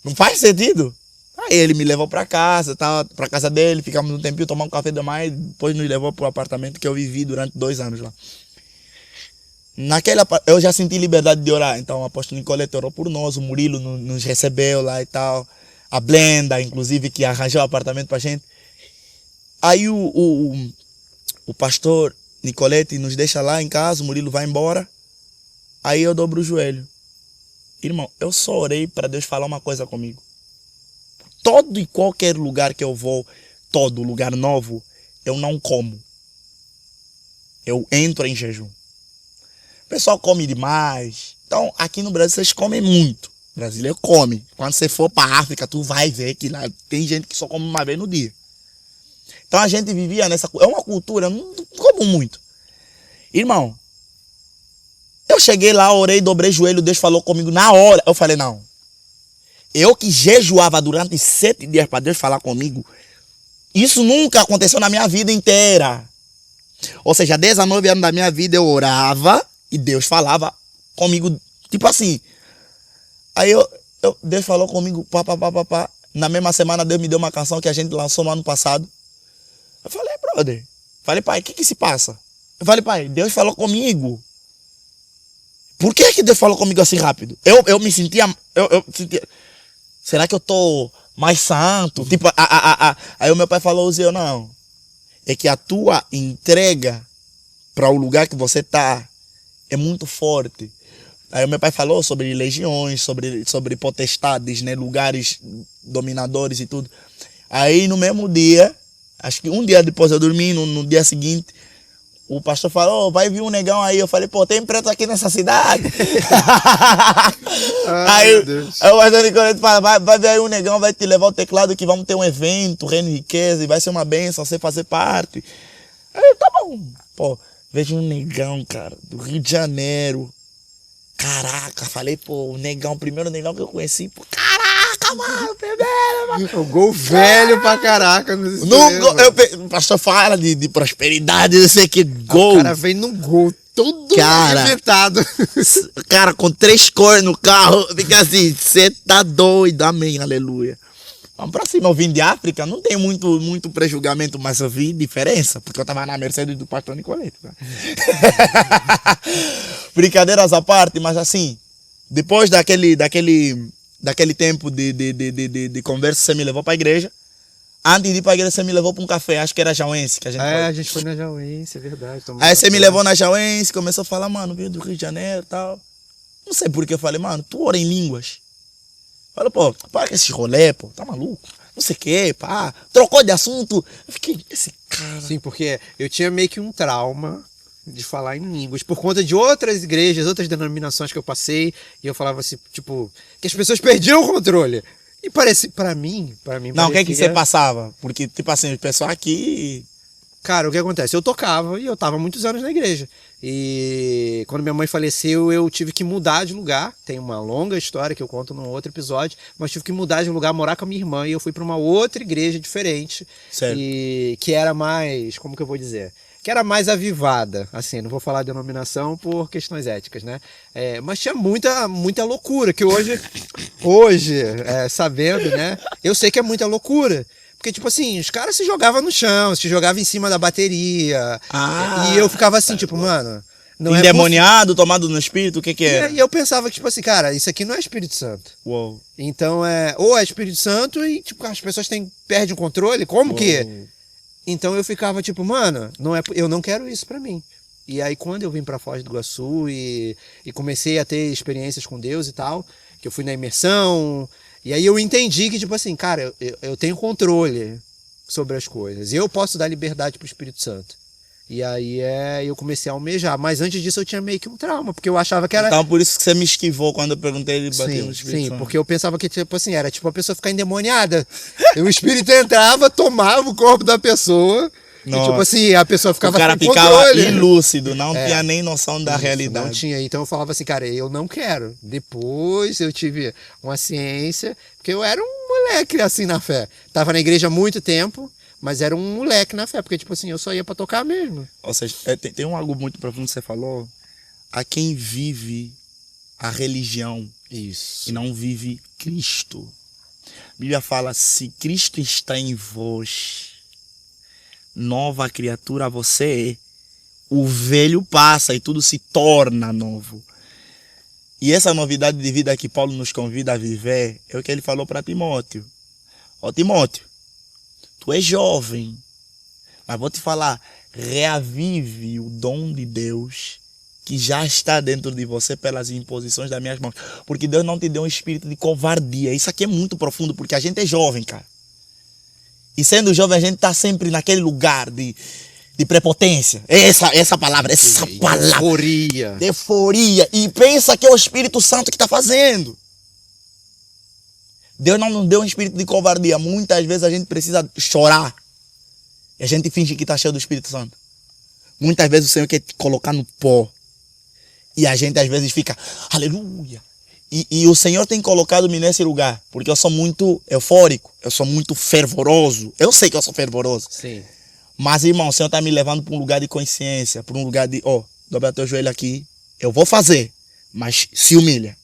Não faz sentido? Aí ele me levou pra casa, pra casa dele, ficamos um tempinho, tomamos um café da manhã, depois nos levou pro apartamento que eu vivi durante 2 anos lá. Eu já senti liberdade de orar, então o apóstolo Nicolete orou por nós, o Murilo nos recebeu lá e tal, a Blenda, inclusive, que arranjou o apartamento pra gente. Aí o pastor Nicolete nos deixa lá em casa, o Murilo vai embora, aí eu dobro o joelho. Irmão, eu só orei para Deus falar uma coisa comigo. Todo e qualquer lugar que eu vou, todo lugar novo, eu não como. Eu entro em jejum. O pessoal come demais. Então, aqui no Brasil, vocês comem muito. O brasileiro come. Quando você for para a África, tu vai ver que lá tem gente que só come uma vez no dia. Então, a gente vivia nessa... É uma cultura, não como muito. Irmão, eu cheguei lá, orei, dobrei o joelho, Deus falou comigo na hora. Eu falei, não. Eu que jejuava durante 7 dias para Deus falar comigo, isso nunca aconteceu na minha vida inteira. Ou seja, 19 anos da minha vida eu orava e Deus falava comigo, tipo assim. Aí Deus falou comigo, pá. Na mesma semana Deus me deu uma canção que a gente lançou no ano passado. Eu falei, brother. Falei, pai, o que se passa? Eu falei, pai, Deus falou comigo. Por que Deus falou comigo assim rápido? Eu me sentia... Eu sentia... Será que eu tô mais santo? Tipo, aí o meu pai falou, Zé, não. É que a tua entrega para o lugar que você tá é muito forte. Aí o meu pai falou sobre legiões, sobre potestades, né? Lugares dominadores e tudo. Aí no mesmo dia, acho que um dia depois eu dormi, no dia seguinte, o pastor falou, vai vir um negão aí. Eu falei, pô, tem preto aqui nessa cidade? Aí o pastor Nicolete fala, vai vir aí um negão, vai te levar o teclado que vamos ter um evento, Reino e Riqueza, e vai ser uma bênção você fazer parte. Aí eu, tá bom. Pô, vejo um negão, cara, do Rio de Janeiro. Caraca, falei, pô, o negão, o primeiro negão que eu conheci, pô, caraca, mano, primeiro, mano. O gol velho pra caraca. O pastor fala de prosperidade, eu sei que gol. O cara vem no gol, todo arrebentado. Cara, com 3 cores no carro, fica assim, você tá doido, amém, aleluia. Vamos pra cima, eu vim de África, não tem muito prejulgamento, mas eu vi diferença, porque eu tava na Mercedes do pastor Nicolete. Tá? Brincadeiras à parte, mas assim, depois daquele tempo de conversa, você me levou pra igreja. Antes de ir pra igreja, você me levou pra um café, acho que era Jauense que a gente foi. A gente foi na Jauense, é verdade. Aí você me levou na Jauense, começou a falar, mano, veio do Rio de Janeiro e tal. Não sei por que eu falei, mano, tu ora em línguas. Falei, pô, para com esse rolê, pô, tá maluco? Não sei o que, pá. Trocou de assunto. Eu fiquei, esse cara. Sim, porque eu tinha meio que um trauma de falar em línguas, por conta de outras igrejas, outras denominações que eu passei, e eu falava assim, tipo, que as pessoas perdiam o controle. E parece, pra mim não, o que é que parecia... você passava? Porque, tipo assim, o pessoal aqui... Cara, o que acontece? Eu tocava e eu tava muitos anos na igreja. E quando minha mãe faleceu, eu tive que mudar de lugar. Tem uma longa história que eu conto num outro episódio, mas tive que mudar de lugar, morar com a minha irmã, e eu fui para uma outra igreja diferente. Certo. E que era mais, como que eu vou dizer? Que era mais avivada, assim, não vou falar de denominação por questões éticas, né? Mas tinha muita loucura, que hoje sabendo, né? Eu sei que é muita loucura. Porque, tipo assim, os caras se jogavam no chão, se jogavam em cima da bateria. E eu ficava assim, tipo, mano... Não endemoniado, tomado no espírito, o que é? E eu pensava que, tipo assim, cara, isso aqui não é Espírito Santo. Uou. Então, ou é Espírito Santo e, tipo, as pessoas perdem o controle, como que... Então eu ficava tipo, mano, eu não quero isso pra mim. E aí quando eu vim pra Foz do Iguaçu e comecei a ter experiências com Deus e tal, que eu fui na imersão, e aí eu entendi que, tipo assim, cara, eu tenho controle sobre as coisas. E eu posso dar liberdade pro Espírito Santo. E aí eu comecei a almejar. Mas antes disso eu tinha meio que um trauma, porque eu achava que era... Então por isso que você me esquivou quando eu perguntei ele bater no Espírito Santo. Sim, porque eu pensava que, tipo assim, era tipo a pessoa ficar endemoniada. O Espírito entrava, tomava o corpo da pessoa... Nossa. E tipo assim, a pessoa ficava sem controle. O cara ficava ilúcido, não tinha nem noção da realidade. Não tinha, então eu falava assim, cara, eu não quero. Depois eu tive uma ciência, porque eu era um moleque assim na fé. Tava na igreja há muito tempo, mas era um moleque na fé, porque tipo assim, eu só ia pra tocar mesmo. Ou seja, tem algo muito profundo que você falou, a quem vive a religião. Isso. E não vive Cristo. A Bíblia fala, se Cristo está em vós, nova criatura você é. O velho passa e tudo se torna novo. E essa novidade de vida que Paulo nos convida a viver é o que ele falou para Timóteo. Ó Timóteo, tu és jovem, mas vou te falar, reavive o dom de Deus que já está dentro de você pelas imposições das minhas mãos. Porque Deus não te deu um espírito de covardia. Isso aqui é muito profundo, porque a gente é jovem, cara. E sendo jovem, a gente está sempre naquele lugar de prepotência. Essa palavra. Euforia. De euforia. E pensa que é o Espírito Santo que está fazendo. Deus não nos deu um espírito de covardia. Muitas vezes a gente precisa chorar. E a gente finge que está cheio do Espírito Santo. Muitas vezes o Senhor quer te colocar no pó. E a gente às vezes fica, aleluia. E o Senhor tem colocado-me nesse lugar, porque eu sou muito eufórico, eu sou muito fervoroso. Eu sei que eu sou fervoroso. Sim. Mas, irmão, o Senhor está me levando para um lugar de consciência, para um lugar de, dobra teu joelho aqui, eu vou fazer, mas se humilha.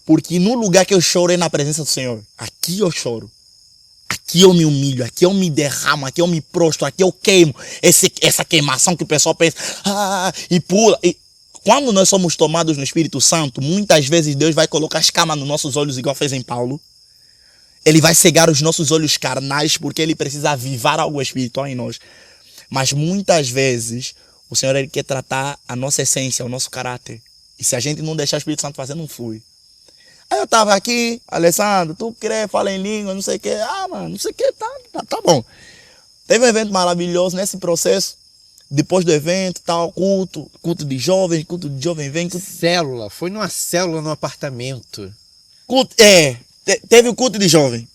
Porque no lugar que eu choro é na presença do Senhor. Aqui eu choro. Aqui eu me humilho, aqui eu me derramo, aqui eu me prostro, aqui eu queimo. Essa queimação que o pessoal pensa, e pula. Quando nós somos tomados no Espírito Santo, muitas vezes Deus vai colocar escama nos nossos olhos, igual fez em Paulo. Ele vai cegar os nossos olhos carnais, porque ele precisa avivar algo espiritual em nós. Mas muitas vezes, o Senhor ele quer tratar a nossa essência, o nosso caráter. E se a gente não deixar o Espírito Santo fazer, não flui. Aí eu tava aqui, Alessandro, tu crê, fala em língua, não sei o que. Ah, mano, não sei o que, tá bom. Teve um evento maravilhoso nesse processo. Depois do evento, tal, culto de jovem vem. Célula, foi numa célula no apartamento. Teve o culto de jovem.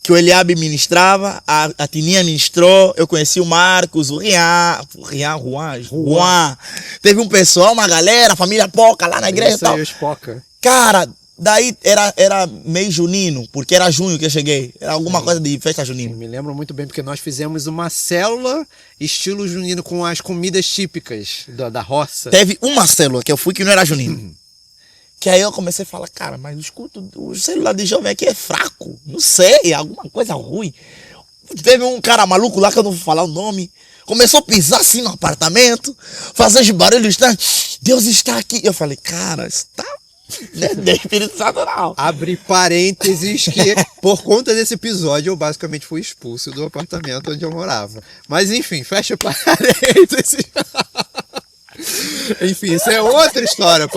Que o Eliabe ministrava, a Tininha ministrou, eu conheci o Marcos, o Juan. Teve um pessoal, uma galera, família Poca lá na igreja e tal. Os Poca. Cara, daí era meio junino, porque era junho que eu cheguei. Era alguma coisa de festa junina. Me lembro muito bem, porque nós fizemos uma célula estilo junino com as comidas típicas da roça. Teve uma célula que eu fui que não era junino. Que aí eu comecei a falar, cara, mas o celular de jovem aqui é fraco. Não sei, alguma coisa ruim. Teve um cara maluco lá, que eu não vou falar o nome. Começou a pisar assim no apartamento, fazer os barulhos, tá? Deus está aqui. Eu falei, cara, está... Não é Espírito Santo, não. Abre parênteses que, por conta desse episódio, eu basicamente fui expulso do apartamento onde eu morava. Mas enfim, fecha parênteses. Enfim, isso é outra história,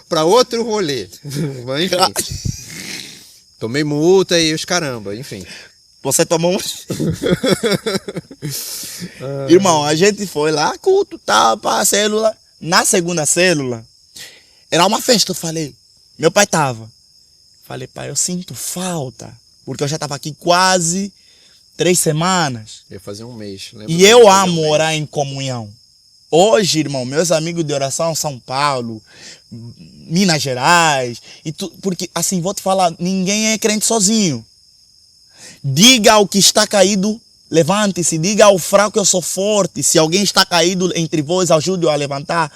para outro rolê. Mas, enfim. Tomei multa e os caramba, enfim. Você tomou um... Irmão, a gente foi lá, culto, tal, pra célula. Na segunda célula, era uma festa, eu falei. Meu pai tava. Falei, pai, eu sinto falta. Porque eu já tava aqui quase 3 semanas. Ia fazer um mês. E eu amo orar em comunhão. Hoje, irmão, meus amigos de oração, São Paulo, Minas Gerais, porque assim, vou te falar, ninguém é crente sozinho. Diga ao que está caído, levante-se. Diga ao fraco, eu sou forte. Se alguém está caído entre vós, ajude-o a levantar.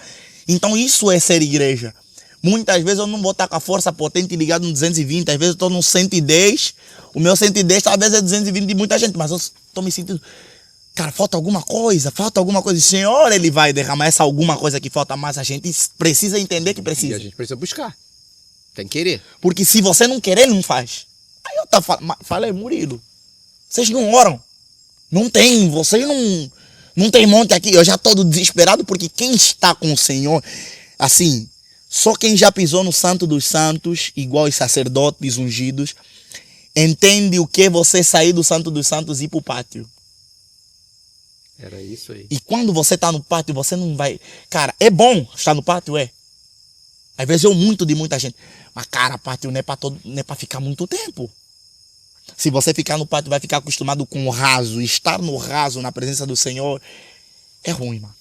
Então isso é ser igreja. Muitas vezes eu não vou estar com a força potente ligado no 220, às vezes eu estou no 110, o meu 110 talvez é 220 de muita gente, mas eu estou me sentindo... Cara, falta alguma coisa. O Senhor, Ele vai derramar essa alguma coisa que falta, mas a gente precisa entender que precisa. E a gente precisa buscar. Tem que querer. Porque se você não querer, não faz. Aí eu falei, Murilo, vocês não oram. Não tem, vocês não tem monte aqui. Eu já estou desesperado porque quem está com o Senhor, assim, só quem já pisou no Santo dos Santos, igual os sacerdotes ungidos, entende o que é você sair do Santo dos Santos e ir para o pátio. Era isso aí. E quando você está no pátio, você não vai... Cara, é bom estar no pátio, é. Às vezes eu muito de muita gente. Mas, cara, pátio não é para ficar muito tempo. Se você ficar no pátio, vai ficar acostumado com o raso. Estar no raso, na presença do Senhor, é ruim, mano.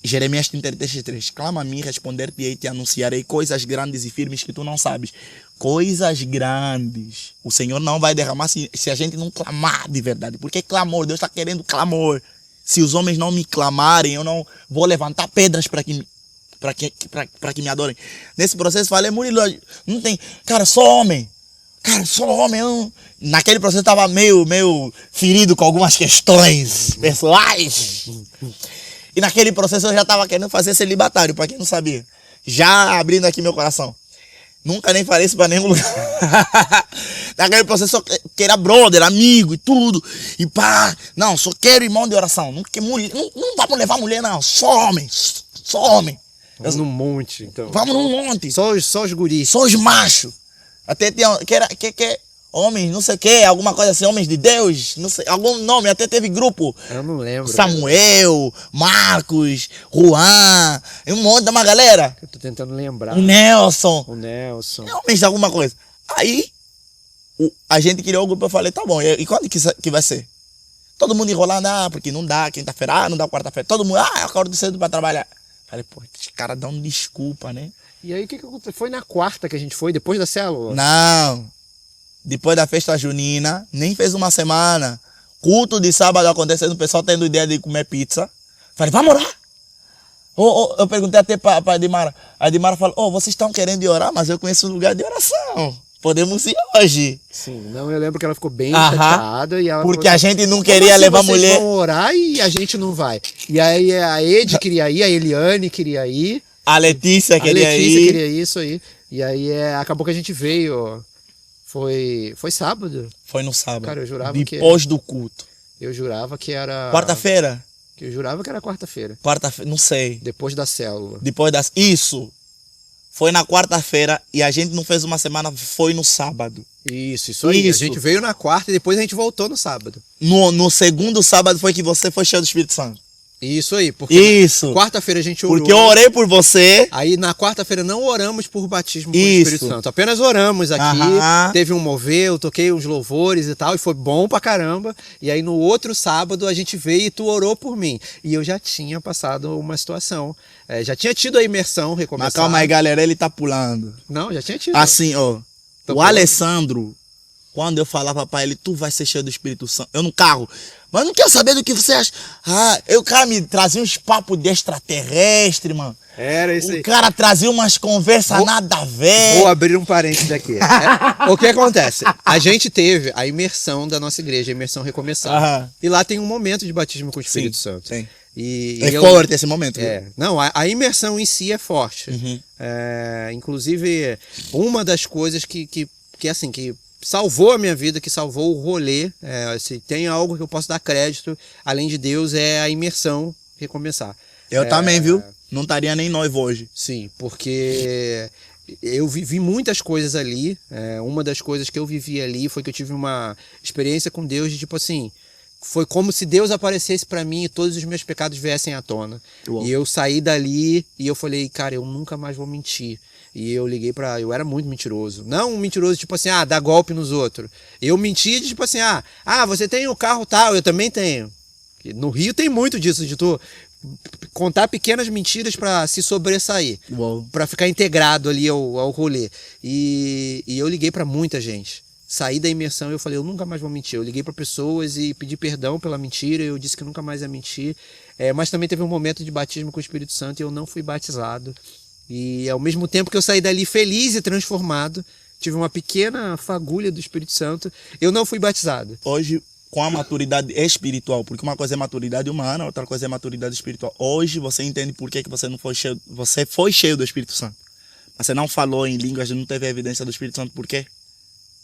Jeremias 33:3. Clama a mim, responder-te-ei e te anunciarei coisas grandes e firmes que tu não sabes. Coisas grandes. O Senhor não vai derramar se a gente não clamar de verdade. Porque clamor, Deus está querendo clamor. Se os homens não me clamarem, eu não vou levantar pedras para que me adorem. Nesse processo, falei, Murilo, não tem... Cara, só homem. Eu... Naquele processo eu estava meio ferido com algumas questões pessoais. E naquele processo eu já estava querendo fazer celibatário, para quem não sabia. Já abrindo aqui meu coração. Nunca nem falei isso para nenhum lugar. Naquele processo eu que era brother, amigo e tudo. E pá, não, só quero irmão de oração. Não vamos levar mulher não, só homem. Vamos num monte, então. Vamos num monte. Só os guris. Só os machos. Até tem homens, não sei o que, alguma coisa assim, homens de Deus, não sei, algum nome, até teve grupo. Eu não lembro. Samuel, Marcos, Juan, um monte de uma galera. Eu tô tentando lembrar. O Nelson. Homens de alguma coisa. Aí, a gente criou o grupo, eu falei, tá bom, e quando que vai ser? Todo mundo enrolando, porque não dá quinta-feira, não dá quarta-feira. Todo mundo, eu acordo cedo pra trabalhar. Falei, pô, os caras dão desculpa, né? E aí, o que aconteceu? Foi na quarta que a gente foi, depois da célula? Não. Depois da festa junina, nem fez uma semana. Culto de sábado acontecendo, o pessoal tendo ideia de comer pizza. Falei, vamos orar? Eu perguntei até para a Edmara. A Edmara falou, vocês estão querendo ir orar, mas eu conheço um lugar de oração. Podemos ir hoje. Sim, não, eu lembro que ela ficou bem chateada. E ela porque a gente não queria levar mulher. Vocês vão orar e a gente não vai. E aí a Ed queria ir, a Eliane queria ir. A Letícia queria ir, isso aí. E aí acabou que a gente veio. Foi sábado. Foi no sábado. Cara, eu jurava depois do culto. Eu jurava que era... Quarta-feira. Que eu jurava que era quarta-feira. Quarta-feira, não sei. Depois da célula. Depois das. Isso! Foi na quarta-feira e a gente não fez uma semana, foi no sábado. Isso aí. Isso. A gente veio na quarta e depois a gente voltou no sábado. No segundo sábado foi que você foi cheio do Espírito Santo. Isso aí, porque Isso! quarta-feira a gente orou. Porque eu orei por você. Aí na quarta-feira não oramos por batismo com o Isso. Espírito Santo. Apenas oramos aqui, Aham. teve um mover, eu toquei uns louvores e tal, e foi bom pra caramba. E aí no outro sábado a gente veio e tu orou por mim. E eu já tinha passado uma situação. Já tinha tido a imersão recomeçar. Mas calma aí, galera, ele tá pulando. Não, já tinha tido. Assim, ó. Tô O pulando. Alessandro, quando eu falava pra ele, tu vai ser cheio do Espírito Santo. Eu no carro. Mas não quero saber do que você acha. O cara me trazia uns papos de extraterrestre, mano. Era isso aí. O cara trazia umas conversas nada a ver. Vou abrir um parênteses aqui. O que acontece? A gente teve a imersão da nossa igreja, a imersão recomeçar. Aham. E lá tem um momento de batismo com o Espírito Santo. Tem. E É eu- forte esse momento. viu? Não, a imersão em si é forte. Uhum. Inclusive, uma das coisas que salvou a minha vida, que salvou o rolê, se tem algo que eu posso dar crédito, além de Deus, é a imersão recomeçar. Eu também, viu? Não estaria nem noivo hoje. Sim, porque eu vivi muitas coisas ali. Uma das coisas que eu vivi ali foi que eu tive uma experiência com Deus de tipo assim, foi como se Deus aparecesse pra mim e todos os meus pecados viessem à tona. Uau. E eu saí dali e eu falei, cara, eu nunca mais vou mentir. E eu liguei eu era muito mentiroso. Não um mentiroso tipo assim, dar golpe nos outros. Eu menti de tipo assim, você tem o carro tal, eu também tenho. No Rio tem muito disso, de tu contar pequenas mentiras pra se sobressair. Uau. Pra ficar integrado ali ao rolê. E eu liguei pra muita gente. Saí da imersão e eu falei, eu nunca mais vou mentir. Eu liguei pra pessoas e pedi perdão pela mentira. Eu disse que nunca mais ia mentir. Mas também teve um momento de batismo com o Espírito Santo e eu não fui batizado. E ao mesmo tempo que eu saí dali feliz e transformado, tive uma pequena fagulha do Espírito Santo, eu não fui batizado. Hoje, com a maturidade espiritual, porque uma coisa é maturidade humana, outra coisa é maturidade espiritual. Hoje você entende por que você não foi cheio, você foi cheio do Espírito Santo. Mas você não falou em línguas, não teve evidência do Espírito Santo, por quê?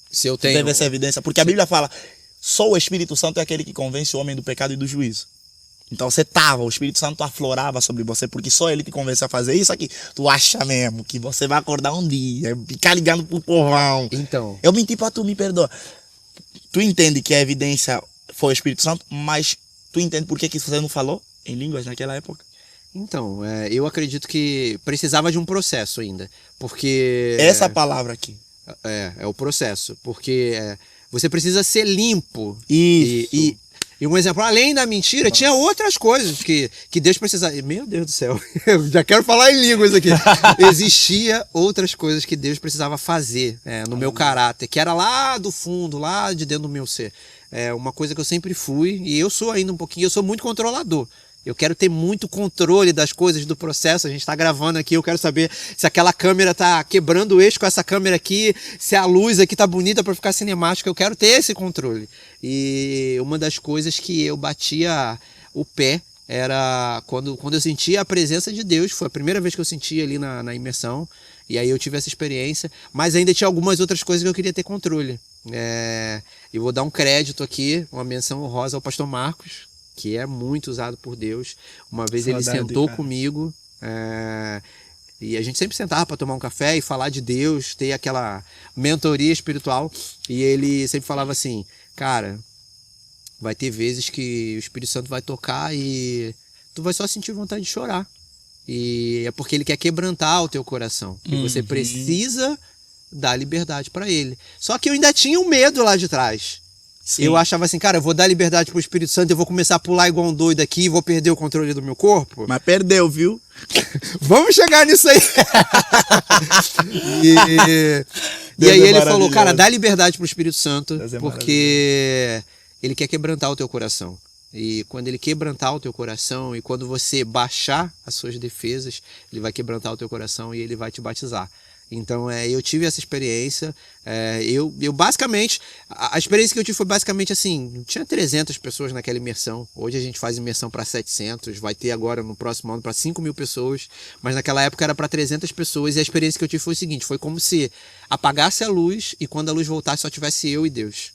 Se eu Não tenho... teve essa evidência, porque a Bíblia fala, só o Espírito Santo é aquele que convence o homem do pecado e do juízo. Então o Espírito Santo aflorava sobre você, porque só ele te convence a fazer isso aqui. Tu acha mesmo que você vai acordar um dia, ficar ligando pro povão. Então, Eu menti pra tu, me perdoa. Tu entende que a evidência foi o Espírito Santo, mas tu entende por que você não falou em línguas naquela época? eu acredito que precisava de um processo ainda, porque... Essa palavra aqui. É o processo, porque você precisa ser limpo. Isso. E um exemplo, além da mentira, tinha outras coisas que Deus precisava... Meu Deus do céu, eu já quero falar em línguas aqui. Existia outras coisas que Deus precisava fazer no meu caráter, que era lá do fundo, lá de dentro do meu ser. Uma coisa que eu sempre fui, e eu sou ainda um pouquinho, eu sou muito controlador. Eu quero ter muito controle das coisas, do processo. A gente está gravando aqui, eu quero saber se aquela câmera tá quebrando o eixo com essa câmera aqui, se a luz aqui tá bonita para ficar cinemática. Eu quero ter esse controle. E uma das coisas que eu batia o pé era quando eu sentia a presença de Deus. Foi a primeira vez que eu senti ali na imersão. E aí eu tive essa experiência. Mas ainda tinha algumas outras coisas que eu queria ter controle. E vou dar um crédito aqui, uma menção honrosa ao pastor Marcos, que é muito usado por Deus. Uma vez Saudade, ele sentou cara. comigo e a gente sempre sentava para tomar um café e falar de Deus, ter aquela mentoria espiritual. E ele sempre falava assim, cara, vai ter vezes que o Espírito Santo vai tocar e tu vai só sentir vontade de chorar. E é porque ele quer quebrantar o teu coração. E você precisa dar liberdade para ele. Só que eu ainda tinha um medo lá de trás. Sim. Eu achava assim, cara, eu vou dar liberdade pro Espírito Santo, eu vou começar a pular igual um doido aqui e vou perder o controle do meu corpo. Mas perdeu, viu? Vamos chegar nisso aí. E Deus aí é ele falou, maravilhoso. cara, dá liberdade pro Espírito Santo, Deus é porque ele quer quebrantar o teu coração. E quando ele quebrantar o teu coração e quando você baixar as suas defesas, ele vai quebrantar o teu coração e ele vai te batizar. Então, eu tive essa experiência, eu basicamente, a experiência que eu tive foi basicamente assim, tinha 300 pessoas naquela imersão, hoje a gente faz imersão para 700, vai ter agora no próximo ano para 5.000 pessoas, mas naquela época era para 300 pessoas e a experiência que eu tive foi o seguinte, foi como se apagasse a luz e quando a luz voltasse só tivesse eu e Deus.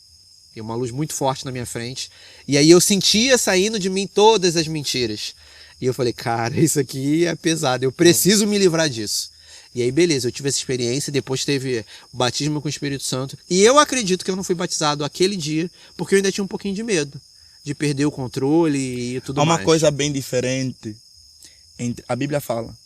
E uma luz muito forte na minha frente. E aí eu sentia saindo de mim todas as mentiras. E eu falei, cara, isso aqui é pesado, eu preciso me livrar disso. E aí, beleza, eu tive essa experiência, depois teve o batismo com o Espírito Santo. E eu acredito que eu não fui batizado aquele dia, porque eu ainda tinha um pouquinho de medo de perder o controle e tudo mais. Há uma coisa bem diferente. A Bíblia fala,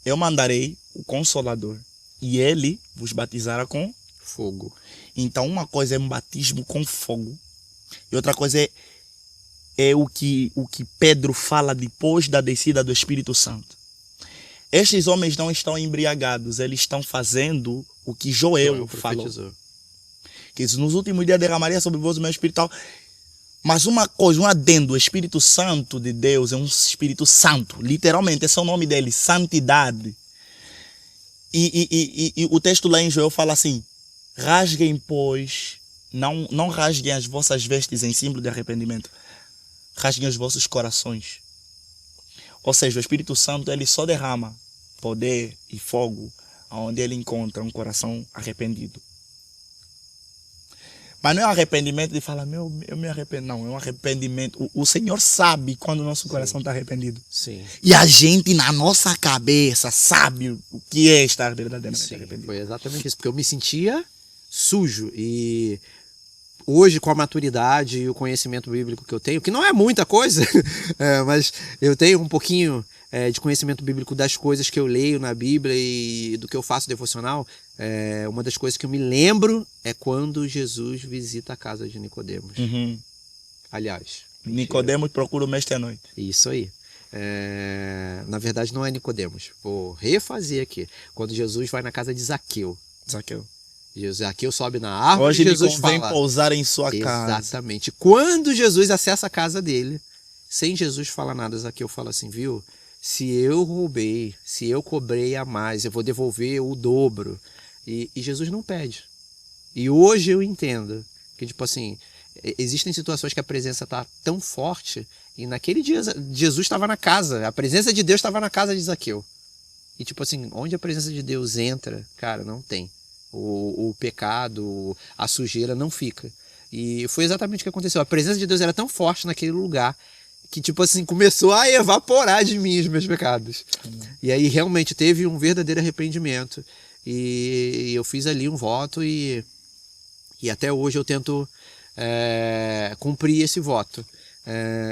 eu mandarei o Consolador, e ele vos batizará com fogo. Então, uma coisa é um batismo com fogo, e outra coisa é o que Pedro fala depois da descida do Espírito Santo. Estes homens não estão embriagados, eles estão fazendo o que Joel falou. Que nos últimos dias derramaria sobre vós o meu Espírito tal. Mas uma coisa, um adendo, o Espírito Santo de Deus é um Espírito Santo, literalmente, esse é o nome dele, santidade. E o texto lá em Joel fala assim, rasguem, pois, não rasguem as vossas vestes em símbolo de arrependimento, rasguem os vossos corações. Ou seja, o Espírito Santo ele só derrama poder e fogo onde ele encontra um coração arrependido. Mas não é um arrependimento de falar, eu me arrependo. Não, é um arrependimento. O Senhor sabe quando o nosso coração está arrependido. Sim. E a gente, na nossa cabeça, sabe o que é estar verdadeiramente arrependido. Foi exatamente isso, porque eu me sentia sujo. E hoje, com a maturidade e o conhecimento bíblico que eu tenho, que não é muita coisa, mas eu tenho um pouquinho de conhecimento bíblico das coisas que eu leio na Bíblia e do que eu faço devocional. Uma das coisas que eu me lembro é quando Jesus visita a casa de Nicodemos. Uhum. Aliás, Nicodemos procura o mestre à noite. Isso aí. Na verdade, não é Nicodemos. Vou refazer aqui. Quando Jesus vai na casa de Zaqueu. Zaqueu sobe na árvore. Hoje Jesus ele convém fala, pousar em sua casa. Exatamente. Quando Jesus acessa a casa dele, sem Jesus falar nada, Zaqueu fala assim, viu? Se eu roubei, se eu cobrei a mais, eu vou devolver o dobro. E Jesus não pede. E hoje eu entendo que, tipo assim, existem situações que a presença está tão forte, e naquele dia Jesus estava na casa, a presença de Deus estava na casa de Zaqueu. E tipo assim, onde a presença de Deus entra, cara, não tem. O pecado, a sujeira não fica. E foi exatamente o que aconteceu. A presença de Deus era tão forte naquele lugar que, tipo assim, começou a evaporar de mim os meus pecados. E aí realmente teve um verdadeiro arrependimento. E eu fiz ali um voto e até hoje eu tento cumprir esse voto.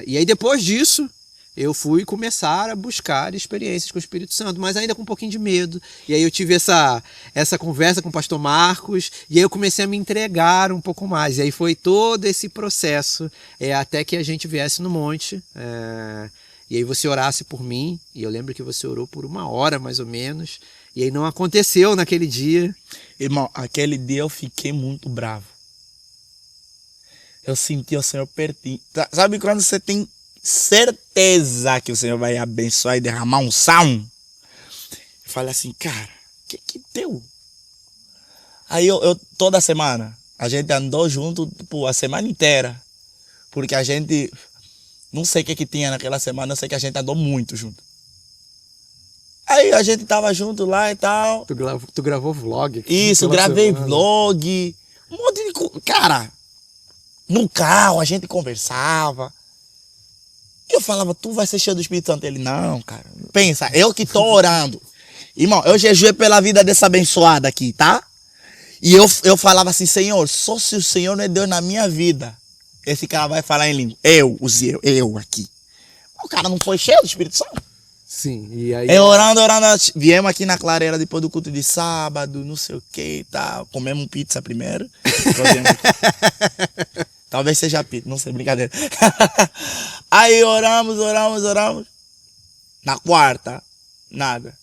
E aí depois disso, eu fui começar a buscar experiências com o Espírito Santo, mas ainda com um pouquinho de medo. E aí eu tive essa conversa com o pastor Marcos, e aí eu comecei a me entregar um pouco mais. E aí foi todo esse processo, até que a gente viesse no monte, e aí você orasse por mim, e eu lembro que você orou por 1 hora mais ou menos, e aí não aconteceu naquele dia. Irmão, aquele dia eu fiquei muito bravo. Eu senti o Senhor pertinho. Sabe quando você tem certeza que o Senhor vai abençoar e derramar um sal? Eu falei assim, cara, que deu? Aí eu toda semana, a gente andou junto, tipo, a semana inteira. Porque a gente, não sei o que tinha naquela semana, eu sei que a gente andou muito junto. Aí a gente tava junto lá e tal. Tu gravou vlog? Isso, gravei vlog. Um monte de coisa. Cara, no carro a gente conversava. E eu falava, tu vai ser cheio do Espírito Santo? Ele, não, cara. Pensa, eu que tô orando. Irmão, eu jejuei pela vida dessa abençoada aqui, tá? E eu falava assim, Senhor, só se o Senhor não é Deus na minha vida, esse cara vai falar em língua. Eu aqui. O cara não foi cheio do Espírito Santo? Sim, e aí... Orando, viemos aqui na clareira depois do culto de sábado, não sei o que e tal. Comemos pizza primeiro. Talvez seja pizza, não sei, brincadeira. Aí oramos. Na quarta, nada.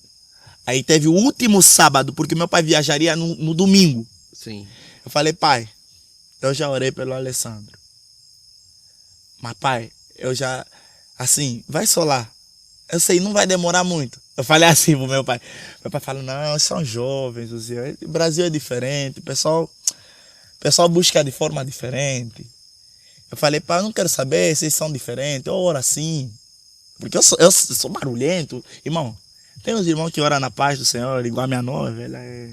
Aí teve o último sábado, porque meu pai viajaria no domingo. Sim. Eu falei, pai, eu já orei pelo Alessandro. Mas pai, eu já, assim, vai só lá. Eu sei, não vai demorar muito. Eu falei assim pro meu pai. Meu pai falou, não, são jovens, o Brasil é diferente, o pessoal busca de forma diferente. Eu falei, pai, eu não quero saber se eles são diferentes, eu oro assim. Porque eu sou barulhento. Irmão, tem uns irmãos que oram na paz do Senhor, igual a minha noiva, ela é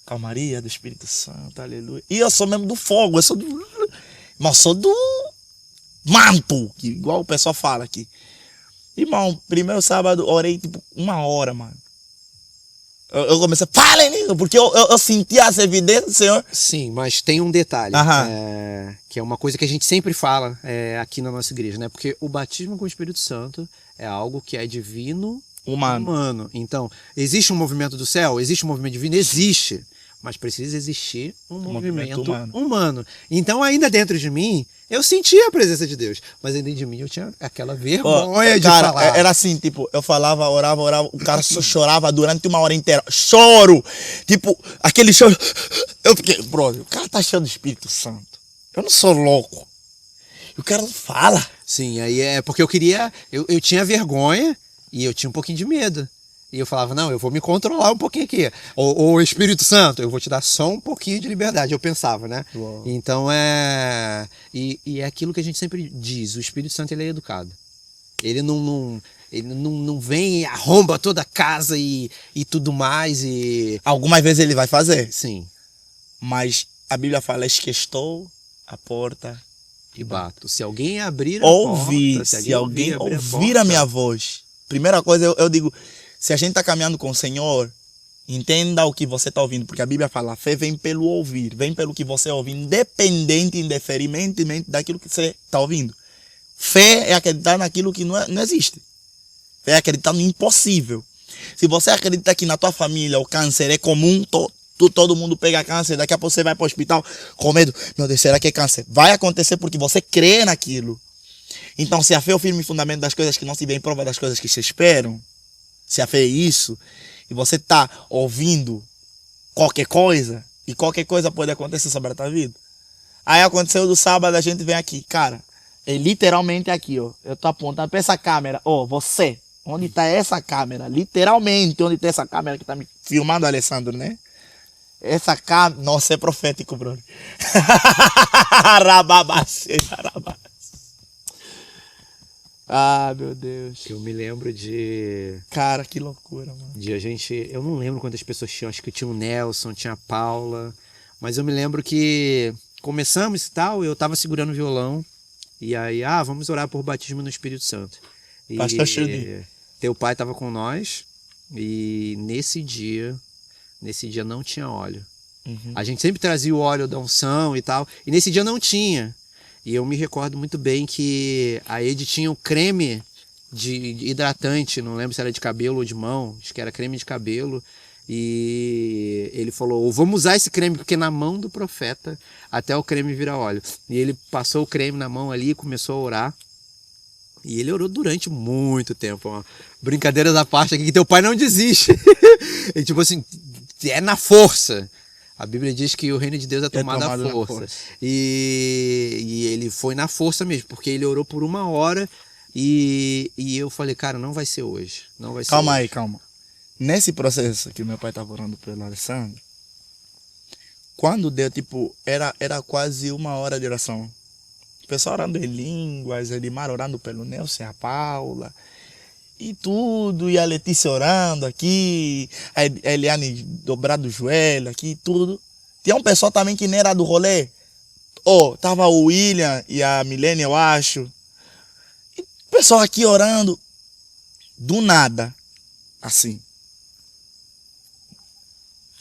calmaria do Espírito Santo, aleluia. E eu sou mesmo do fogo, eu sou do... Irmão, sou do manto, que igual o pessoal fala aqui. Irmão, primeiro sábado, orei tipo 1 hora, mano. Eu comecei, falem nisso, porque eu senti as evidências do Senhor. Sim, mas tem um detalhe, Aham. que é uma coisa que a gente sempre fala aqui na nossa igreja, né? Porque o batismo com o Espírito Santo é algo que é divino, humano. Então, existe um movimento do céu? Existe um movimento divino? Existe. Mas precisa existir um movimento humano. Então, ainda dentro de mim, eu sentia a presença de Deus. Mas ainda de mim eu tinha aquela vergonha de cara, falar. era assim, tipo, eu falava, orava, o cara só chorava durante 1 hora inteira. Choro! Tipo, aquele choro. Eu fiquei, brother, o cara tá cheio do Espírito Santo. Eu não sou louco. E o cara não fala. Sim, aí é porque eu tinha vergonha e eu tinha um pouquinho de medo. E eu falava, não, eu vou me controlar um pouquinho aqui. Ou Espírito Santo, eu vou te dar só um pouquinho de liberdade. Eu pensava, né? Uau. Então E é aquilo que a gente sempre diz: o Espírito Santo, ele é educado. Ele não vem e arromba toda a casa e tudo mais. Algumas vezes ele vai fazer. Sim. Mas a Bíblia fala, esquestou a porta. E bato. Se alguém abrir a Ouvir, porta, se alguém abrir ouvir a minha voz. Primeira coisa, eu digo, se a gente está caminhando com o Senhor, entenda o que você está ouvindo, porque a Bíblia fala, a fé vem pelo ouvir, vem pelo que você ouve, independentemente daquilo que você está ouvindo. Fé é acreditar naquilo que não existe. Fé é acreditar no impossível. Se você acredita que na tua família o câncer é comum, todo mundo pega câncer, daqui a pouco você vai para o hospital com medo, meu Deus, será que é câncer? Vai acontecer porque você crê naquilo. Então, se a fé é o firme fundamento das coisas que não se vê em prova das coisas que se esperam, se a fé é isso, e você está ouvindo qualquer coisa, e qualquer coisa pode acontecer sobre a tua vida. Aí aconteceu do sábado, a gente vem aqui, cara, é literalmente aqui, ó. Eu tô apontando para essa câmera, ó, você, onde tá essa câmera? Literalmente, onde tá essa câmera que tá me filmando, Alessandro, né? Essa câmera, nossa, é profético, brother. Ah, meu Deus. Eu me lembro de... Cara, que loucura, mano. De a gente... Eu não lembro quantas pessoas tinham. Acho que tinha o Nelson, tinha a Paula. Mas eu me lembro que começamos e tal, eu tava segurando o violão. E aí, vamos orar por batismo no Espírito Santo. E Pastor Chudi. Teu pai tava com nós. E nesse dia não tinha óleo. Uhum. A gente sempre trazia o óleo da unção e tal. E nesse dia não tinha. E eu me recordo muito bem que a Ed tinha o creme de hidratante, não lembro se era de cabelo ou de mão, acho que era creme de cabelo. E ele falou, vamos usar esse creme, porque na mão do profeta até o creme vira óleo. E ele passou o creme na mão ali e começou a orar. E ele orou durante muito tempo. Ó. Brincadeira da parte aqui, que teu pai não desiste. E tipo assim, é na força. A Bíblia diz que o reino de Deus é tomado à força. E ele foi na força mesmo, porque ele orou por 1 hora e eu falei, cara, não vai ser hoje. Não vai ser Calma hoje. aí, calma. Nesse processo que meu pai estava orando pelo Alessandro, quando deu, tipo, era quase 1 hora de oração. O pessoal orando em línguas, Edmar orando pelo Nelson, a Paula, e tudo, e a Letícia orando aqui, a Eliane dobrado o joelho aqui, tudo. Tinha um pessoal também que nem era do rolê. Tava o William e a Milene, eu acho. E o pessoal aqui orando. Do nada, assim.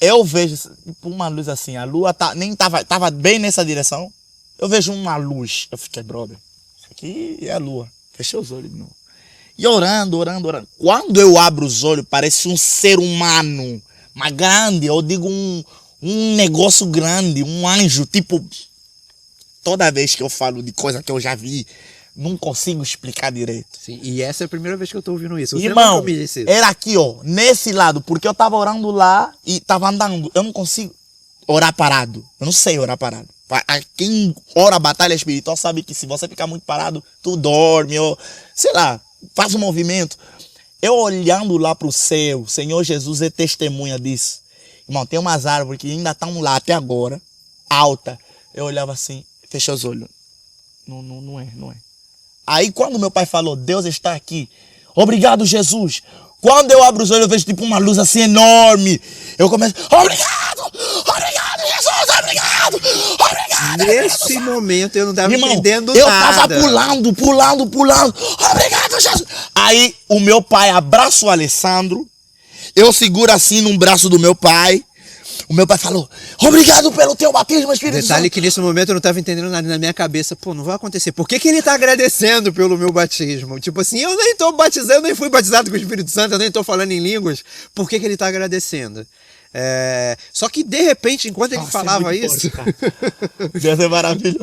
Eu vejo tipo, uma luz assim, a lua nem tava bem nessa direção. Eu vejo uma luz. Eu fiquei, brother, isso aqui é a lua. Fechei os olhos de novo. E orando. Quando eu abro os olhos, parece um ser humano. Mas grande, eu digo um negócio grande, um anjo. Tipo, toda vez que eu falo de coisa que eu já vi, não consigo explicar direito. Sim, e essa é a primeira vez que eu tô ouvindo isso. Você Irmão, nunca me disse isso. era aqui, ó, nesse lado, porque eu tava orando lá e tava andando. Eu não consigo orar parado. Eu não sei orar parado. Quem ora a batalha espiritual sabe que se você ficar muito parado, tu dorme, ou sei lá, faz um movimento. Eu olhando lá pro céu, o Senhor Jesus é testemunha disso. Irmão, tem umas árvores que ainda estão lá até agora, alta. Eu olhava assim, fechei os olhos. Não é. Aí quando meu pai falou, Deus está aqui. Obrigado, Jesus. Quando eu abro os olhos, eu vejo tipo uma luz assim enorme. Eu começo, obrigado, Jesus, obrigado, obrigado. Nesse momento eu não tava Irmão, entendendo eu nada. tava pulando. Obrigado, Jesus. Aí o meu pai abraça o Alessandro. Eu seguro assim num braço do meu pai. O meu pai falou, obrigado pelo teu batismo, Espírito Detalhe Santo. que nesse momento eu não tava entendendo nada na minha cabeça. Pô, não vai acontecer. Por que ele tá agradecendo pelo meu batismo? Tipo assim, eu nem tô batizando, eu nem fui batizado com o Espírito Santo, eu nem tô falando em línguas. Por que ele tá agradecendo? Só que de repente, enquanto ele falava isso... Deus é maravilhoso.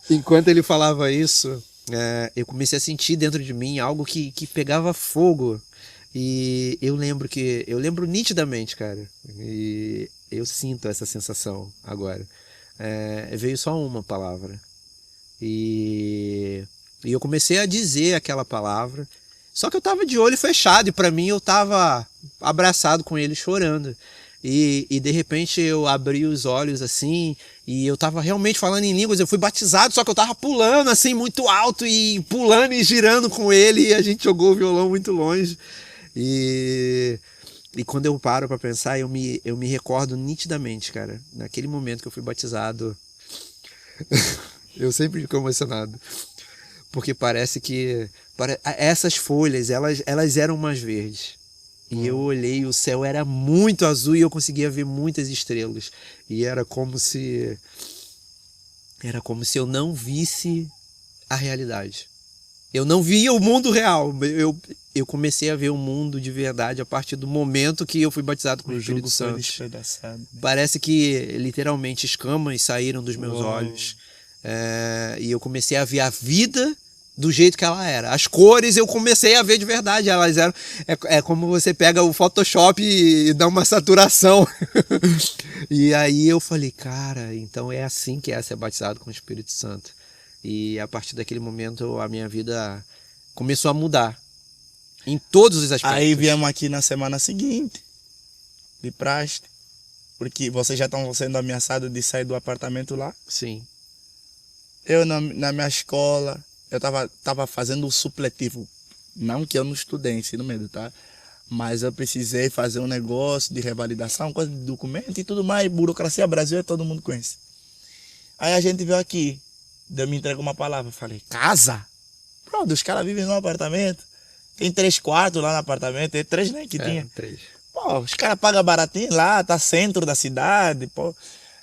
Enquanto ele falava isso, eu comecei a sentir dentro de mim algo que pegava fogo. E eu lembro nitidamente, cara. E eu sinto essa sensação agora. Veio só uma palavra. E eu comecei a dizer aquela palavra. Só que eu tava de olho fechado e pra mim eu tava abraçado com ele chorando. E de repente eu abri os olhos assim e eu tava realmente falando em línguas. Eu fui batizado, só que eu tava pulando assim muito alto e pulando e girando com ele. E a gente jogou o violão muito longe. E quando eu paro pra pensar, eu me recordo nitidamente, cara. Naquele momento que eu fui batizado, eu sempre fico emocionado. Porque parece que essas folhas, elas eram mais verdes. E eu olhei, o céu era muito azul e eu conseguia ver muitas estrelas. E era como se eu não visse a realidade. Eu não via o mundo real. Eu comecei a ver o mundo de verdade a partir do momento que eu fui batizado com o Espírito Santo. Parece que literalmente escamas saíram dos meus olhos. E eu comecei a ver a vida do jeito que ela era. As cores eu comecei a ver de verdade. Elas eram. É como você pega o Photoshop e dá uma saturação. E aí eu falei, cara, então é assim que é ser batizado com o Espírito Santo. E a partir daquele momento a minha vida começou a mudar. Em todos os aspectos. Aí viemos aqui na semana seguinte, de praxe, porque vocês já estão sendo ameaçados de sair do apartamento lá. Sim. Eu na minha escola, eu tava fazendo o supletivo. Não que eu não estudei ensino médio, tá? Mas eu precisei fazer um negócio de revalidação, coisa de documento e tudo mais. Burocracia Brasil, todo mundo conhece. Aí a gente veio aqui, Deus me entregou uma palavra. Eu falei, casa? Pronto, os caras vivem num apartamento. Tem 3 quartos lá no apartamento, tem 3, né, que tinha. 3. Pô, os caras pagam baratinho lá, tá centro da cidade, pô.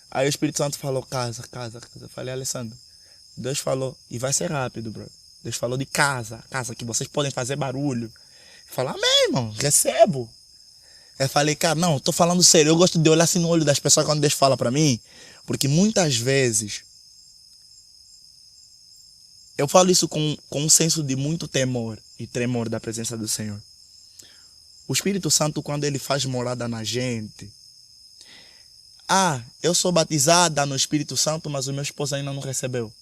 Aí o Espírito Santo falou, casa. Eu falei, Alessandro, Deus falou, e vai ser rápido, bro. Deus falou de casa que vocês podem fazer barulho. Eu falei, amém, irmão, recebo. Eu falei, cara, não, tô falando sério, eu gosto de olhar assim no olho das pessoas quando Deus fala pra mim, porque muitas vezes eu falo isso com um senso de muito temor e tremor da presença do Senhor. O Espírito Santo, quando ele faz morada na gente, eu sou batizada no Espírito Santo, mas o meu esposo ainda não recebeu.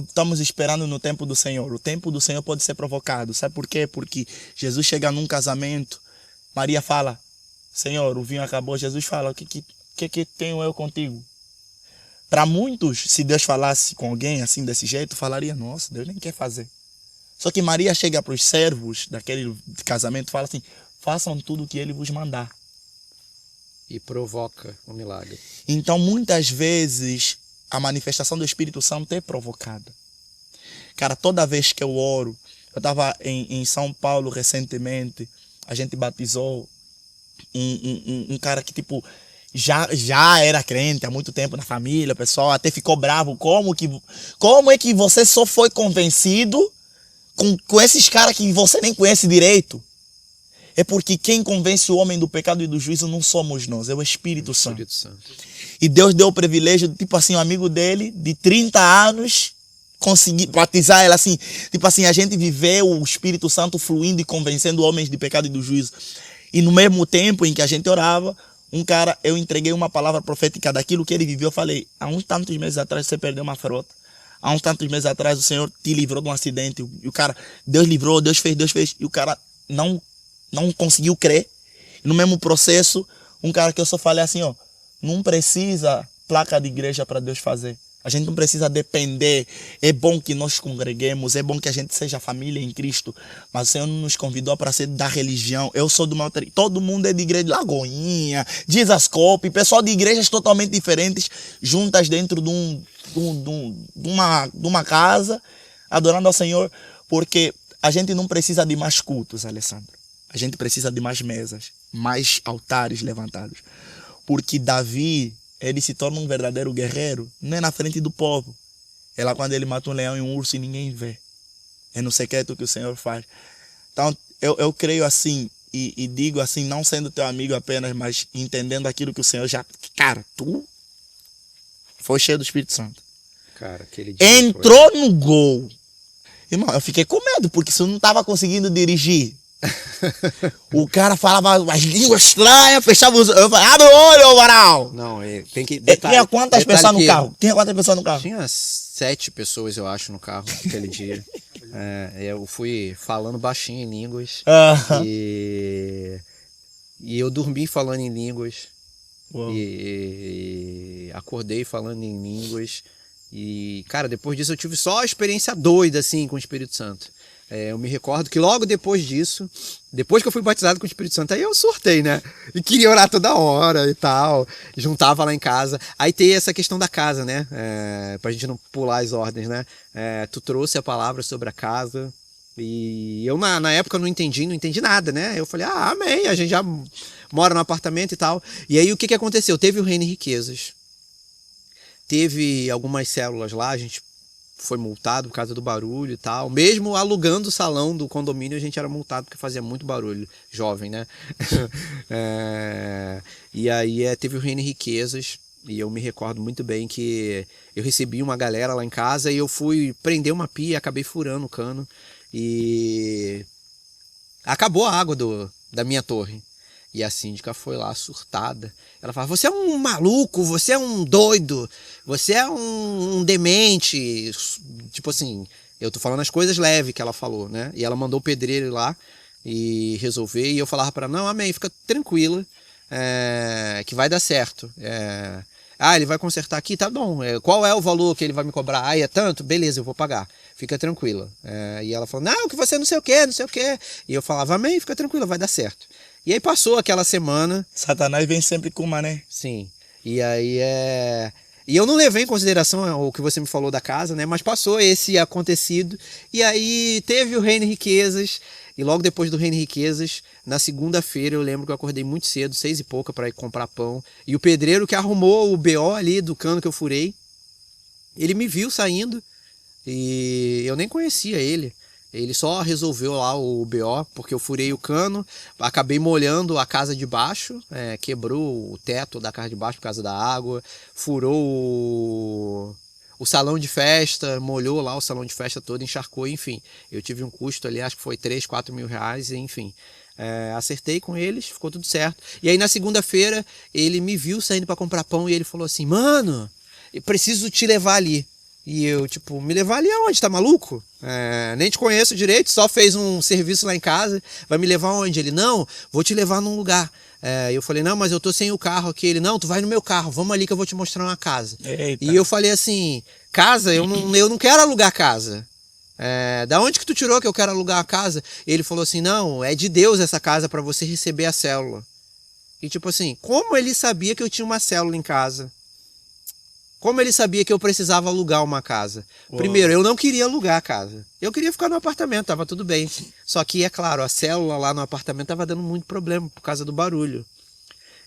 Estamos esperando no tempo do Senhor. O tempo do Senhor pode ser provocado. Sabe por quê? Porque Jesus chega num casamento, Maria fala, Senhor, o vinho acabou. Jesus fala, o que tenho eu contigo? Para muitos, se Deus falasse com alguém assim, desse jeito, falaria, nossa, Deus nem quer fazer. Só que Maria chega para os servos daquele casamento e fala assim, façam tudo o que ele vos mandar. E provoca um milagre. Então, muitas vezes, a manifestação do Espírito Santo é provocada. Cara, toda vez que eu oro, eu estava em São Paulo recentemente, a gente batizou um cara que, tipo, já era crente há muito tempo na família, o pessoal até ficou bravo. Como é que você só foi convencido com esses caras que você nem conhece direito? É porque quem convence o homem do pecado e do juízo não somos nós, é o Espírito Santo. E Deus deu o privilégio, tipo assim, um amigo dele, de 30 anos, conseguir batizar ela assim. Tipo assim, a gente viveu o Espírito Santo fluindo e convencendo homens de pecado e do juízo. E no mesmo tempo em que a gente orava, eu entreguei uma palavra profética daquilo que ele viveu. Eu falei, há uns tantos meses atrás você perdeu uma frota. Há uns tantos meses atrás o Senhor te livrou de um acidente. E o cara, Deus livrou, Deus fez. E o cara não conseguiu crer. E no mesmo processo, um cara que eu só falei assim, não precisa placa de igreja para Deus fazer. A gente não precisa depender. É bom que nós congreguemos, é bom que a gente seja família em Cristo, mas o Senhor não nos convidou para ser da religião. Eu sou do Maltari. Todo mundo é de igreja de Lagoinha, Jesus Cop, pessoal de igrejas totalmente diferentes, juntas dentro de uma casa, adorando ao Senhor, porque a gente não precisa de mais cultos, Alessandro. A gente precisa de mais mesas, mais altares levantados. Porque Davi, ele se torna um verdadeiro guerreiro, não é na frente do povo. É lá quando ele mata um leão e um urso e ninguém vê. É no secreto que o Senhor faz. Então, eu creio assim, e digo assim, não sendo teu amigo apenas, mas entendendo aquilo que o Senhor já... Cara, tu foi cheio do Espírito Santo. Cara, aquele dia entrou no gol. Irmão, eu fiquei com medo, porque se eu não estava conseguindo dirigir, o cara falava umas línguas estranhas, fechava os... Eu falei, abre o olho, Varal! Não, tem que... Tinha quantas pessoas no carro? Tinha quantas pessoas no carro? Tinha 7 pessoas, eu acho, no carro aquele dia. Eu fui falando baixinho em línguas. E eu dormi falando em línguas. E acordei falando em línguas. E, cara, depois disso eu tive só a experiência doida, assim, com o Espírito Santo. Eu me recordo que logo depois disso, depois que eu fui batizado com o Espírito Santo, aí eu surtei, né? E queria orar toda hora e tal. Juntava lá em casa. Aí tem essa questão da casa, né? Pra gente não pular as ordens, né? Tu trouxe a palavra sobre a casa. E eu na época não entendi nada, né? Eu falei, amém, a gente já mora no apartamento e tal. E aí o que aconteceu? Teve o Reino e Riquezas. Teve algumas células lá, a gente foi multado por causa do barulho e tal. Mesmo alugando o salão do condomínio, a gente era multado porque fazia muito barulho. Jovem, né? E aí teve o Reino e Riquezas. E eu me recordo muito bem que eu recebi uma galera lá em casa e eu fui prender uma pia e acabei furando o cano. E acabou a água da minha torre. E a síndica foi lá surtada. Ela falava, você é um maluco, você é um doido, você é um demente. Tipo assim, eu tô falando as coisas leves que ela falou, né? E ela mandou o pedreiro ir lá e resolver. E eu falava para ela, não, amém, fica tranquila, que vai dar certo. Ele vai consertar aqui, tá bom. Qual é o valor que ele vai me cobrar? É tanto? Beleza, eu vou pagar. Fica tranquila. E ela falou, não, que você não sei o quê, não sei o quê. E eu falava, amém, fica tranquila, vai dar certo. E aí passou aquela semana. Satanás vem sempre com uma, né? Sim. E aí E eu não levei em consideração o que você me falou da casa, né? Mas passou esse acontecido. E aí teve o Reino e Riquezas. E logo depois do Reino e Riquezas, na segunda-feira, eu lembro que eu acordei muito cedo, 6 e pouca, para ir comprar pão. E o pedreiro que arrumou o BO ali do cano que eu furei, ele me viu saindo. E eu nem conhecia ele. Ele só resolveu lá o BO, porque eu furei o cano, acabei molhando a casa de baixo, quebrou o teto da casa de baixo por causa da água, furou o salão de festa, molhou lá o salão de festa todo, encharcou, enfim. Eu tive um custo ali, acho que foi 3, 4 mil reais, enfim. Acertei com eles, ficou tudo certo. E aí na segunda-feira ele me viu saindo para comprar pão e ele falou assim, mano, eu preciso te levar ali. E eu, tipo, me levar ali aonde? Tá maluco? Nem te conheço direito, só fez um serviço lá em casa. Vai me levar aonde? Ele, não, vou te levar num lugar. Eu falei, não, mas eu tô sem o carro aqui. Ele, não, tu vai no meu carro, vamos ali que eu vou te mostrar uma casa. Eita. E eu falei assim, casa? Eu não quero alugar casa. Da onde que tu tirou que eu quero alugar a casa? Ele falou assim, não, é de Deus essa casa para você receber a célula. E tipo assim, como ele sabia que eu tinha uma célula em casa? Como ele sabia que eu precisava alugar uma casa? Uou. Primeiro, eu não queria alugar a casa. Eu queria ficar no apartamento, tava tudo bem. Só que, é claro, a célula lá no apartamento tava dando muito problema por causa do barulho.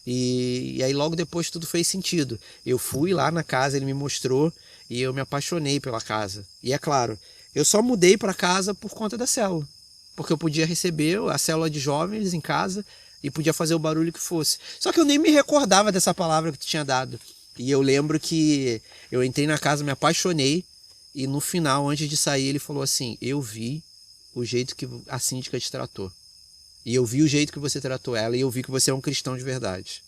E aí logo depois tudo fez sentido. Eu fui lá na casa, ele me mostrou e eu me apaixonei pela casa. E é claro, eu só mudei para casa por conta da célula. Porque eu podia receber a célula de jovens em casa e podia fazer o barulho que fosse. Só que eu nem me recordava dessa palavra que tu tinha dado. E eu lembro que eu entrei na casa, me apaixonei, e no final, antes de sair, ele falou assim, eu vi o jeito que a síndica te tratou. E eu vi o jeito que você tratou ela, e eu vi que você é um cristão de verdade.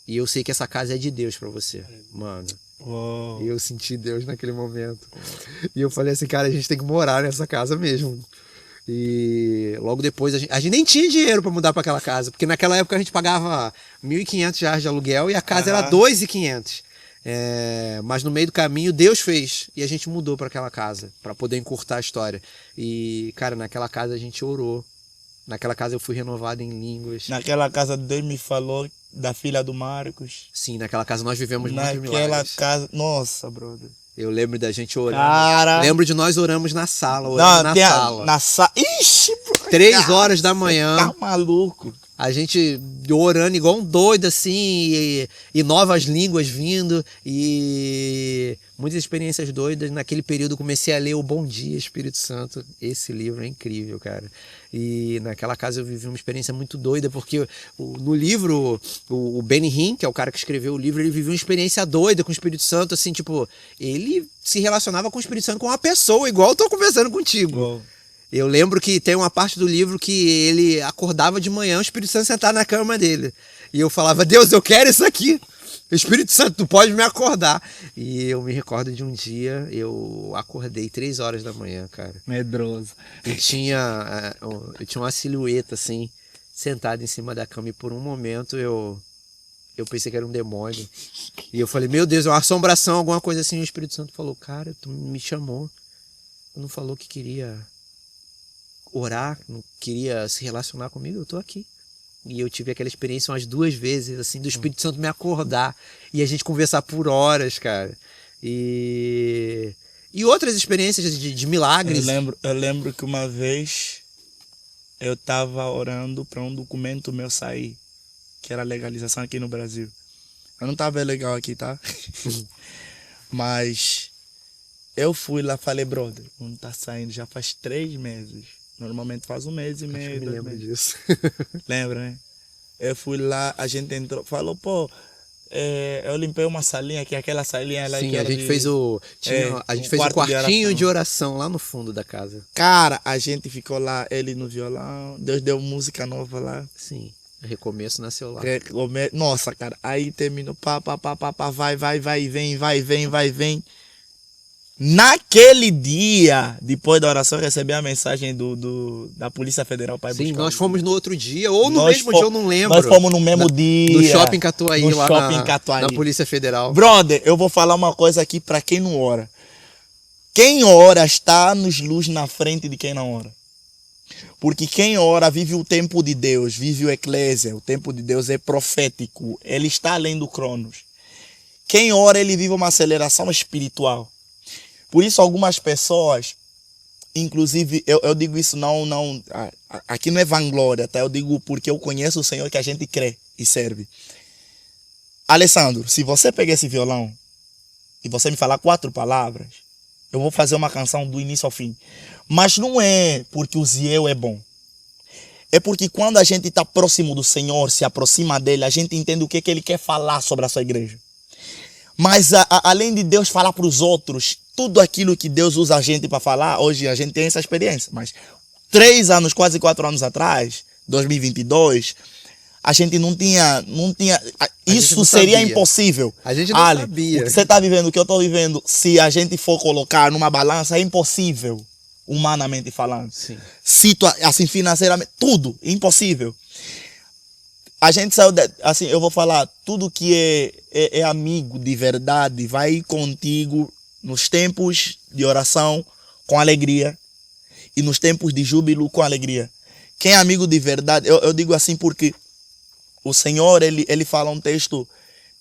E eu sei que essa casa é de Deus pra você. Mano, E eu senti Deus naquele momento. E eu falei assim, cara, a gente tem que morar nessa casa mesmo. E logo depois a gente nem tinha dinheiro para mudar para aquela casa, porque naquela época a gente pagava R$ 1.500 de aluguel e a casa era R$ 2.500. Mas no meio do caminho Deus fez e a gente mudou para aquela casa para poder encurtar a história. E cara, naquela casa a gente orou. Naquela casa eu fui renovado em línguas. Naquela casa Deus me falou da filha do Marcos. Sim, naquela casa nós vivemos muitos Naquela milagres. casa, nossa, brother. Eu lembro da gente orando. Cara. Lembro de nós oramos na sala, Na sala. Ixi, bro. 3 horas da manhã. Tá maluco. A gente orando igual um doido, assim, e novas línguas vindo, e muitas experiências doidas. Naquele período eu comecei a ler o Bom Dia, Espírito Santo. Esse livro é incrível, cara. E naquela casa eu vivi uma experiência muito doida, porque no livro, o Benny Hinn, que é o cara que escreveu o livro, ele viveu uma experiência doida com o Espírito Santo, assim, tipo, ele se relacionava com o Espírito Santo com uma pessoa, igual eu tô conversando contigo. Uou. Eu lembro que tem uma parte do livro que ele acordava de manhã, o Espírito Santo sentado na cama dele. E eu falava, Deus, eu quero isso aqui. Espírito Santo, tu pode me acordar. E eu me recordo de um dia, eu acordei 3 horas da manhã, cara. Medroso. Eu tinha uma silhueta, assim, sentada em cima da cama. E por um momento eu pensei que era um demônio. E eu falei, meu Deus, é uma assombração, alguma coisa assim. E o Espírito Santo falou, cara, tu me chamou. Tu não falou que queria orar, não queria se relacionar comigo, eu tô aqui. E eu tive aquela experiência umas 2 vezes, assim, do Espírito Santo me acordar e a gente conversar por horas, cara. E outras experiências de milagres. Eu lembro que uma vez eu tava orando para um documento meu sair, que era a legalização aqui no Brasil. Eu não tava legal aqui, tá? Mas eu fui lá, falei, brother, não tá saindo já faz 3 meses. Normalmente faz 1 mês e meio. Eu me lembro disso. Lembra, né? Eu fui lá, a gente entrou, falou, pô, eu limpei uma salinha aqui, aquela salinha lá. Sim, que a gente fez o quartinho de oração lá no fundo da casa. Cara, a gente ficou lá, ele no violão, Deus deu música nova lá. Sim, recomeço nasceu lá. Nossa, cara, aí terminou, pá, vai, vem. Naquele dia, depois da oração, recebi a mensagem da Polícia Federal para ir buscar. Sim, nós fomos no outro dia, ou no mesmo dia, eu não lembro. Nós fomos no mesmo dia. No Shopping Catuaí, no lá shopping Catuaí. na Polícia Federal. Brother, eu vou falar uma coisa aqui para quem não ora. Quem ora está nos luz na frente de quem não ora. Porque quem ora vive o tempo de Deus, vive o eclésia. O tempo de Deus é profético, ele está além do Cronos. Quem ora, ele vive uma aceleração espiritual. Por isso algumas pessoas, inclusive, eu digo isso aqui não é vanglória, tá? Eu digo porque eu conheço o Senhor que a gente crê e serve. Alessandro, se você pegar esse violão e você me falar 4 palavras, eu vou fazer uma canção do início ao fim. Mas não é porque o Ziel é bom. É porque quando a gente está próximo do Senhor, se aproxima dele, a gente entende o que ele quer falar sobre a sua igreja. Mas além de Deus falar para os outros, tudo aquilo que Deus usa a gente para falar, hoje a gente tem essa experiência. Mas 3 anos, quase 4 anos atrás, 2022, a gente não tinha isso seria impossível. A gente não sabia. O que você está vivendo, o que eu estou vivendo, se a gente for colocar numa balança, é impossível, humanamente falando. Sim. Assim, financeiramente, tudo, impossível. A gente saiu, assim, eu vou falar, tudo que é amigo de verdade vai contigo nos tempos de oração com alegria e nos tempos de júbilo com alegria. Quem é amigo de verdade, eu digo assim porque o Senhor, ele fala um texto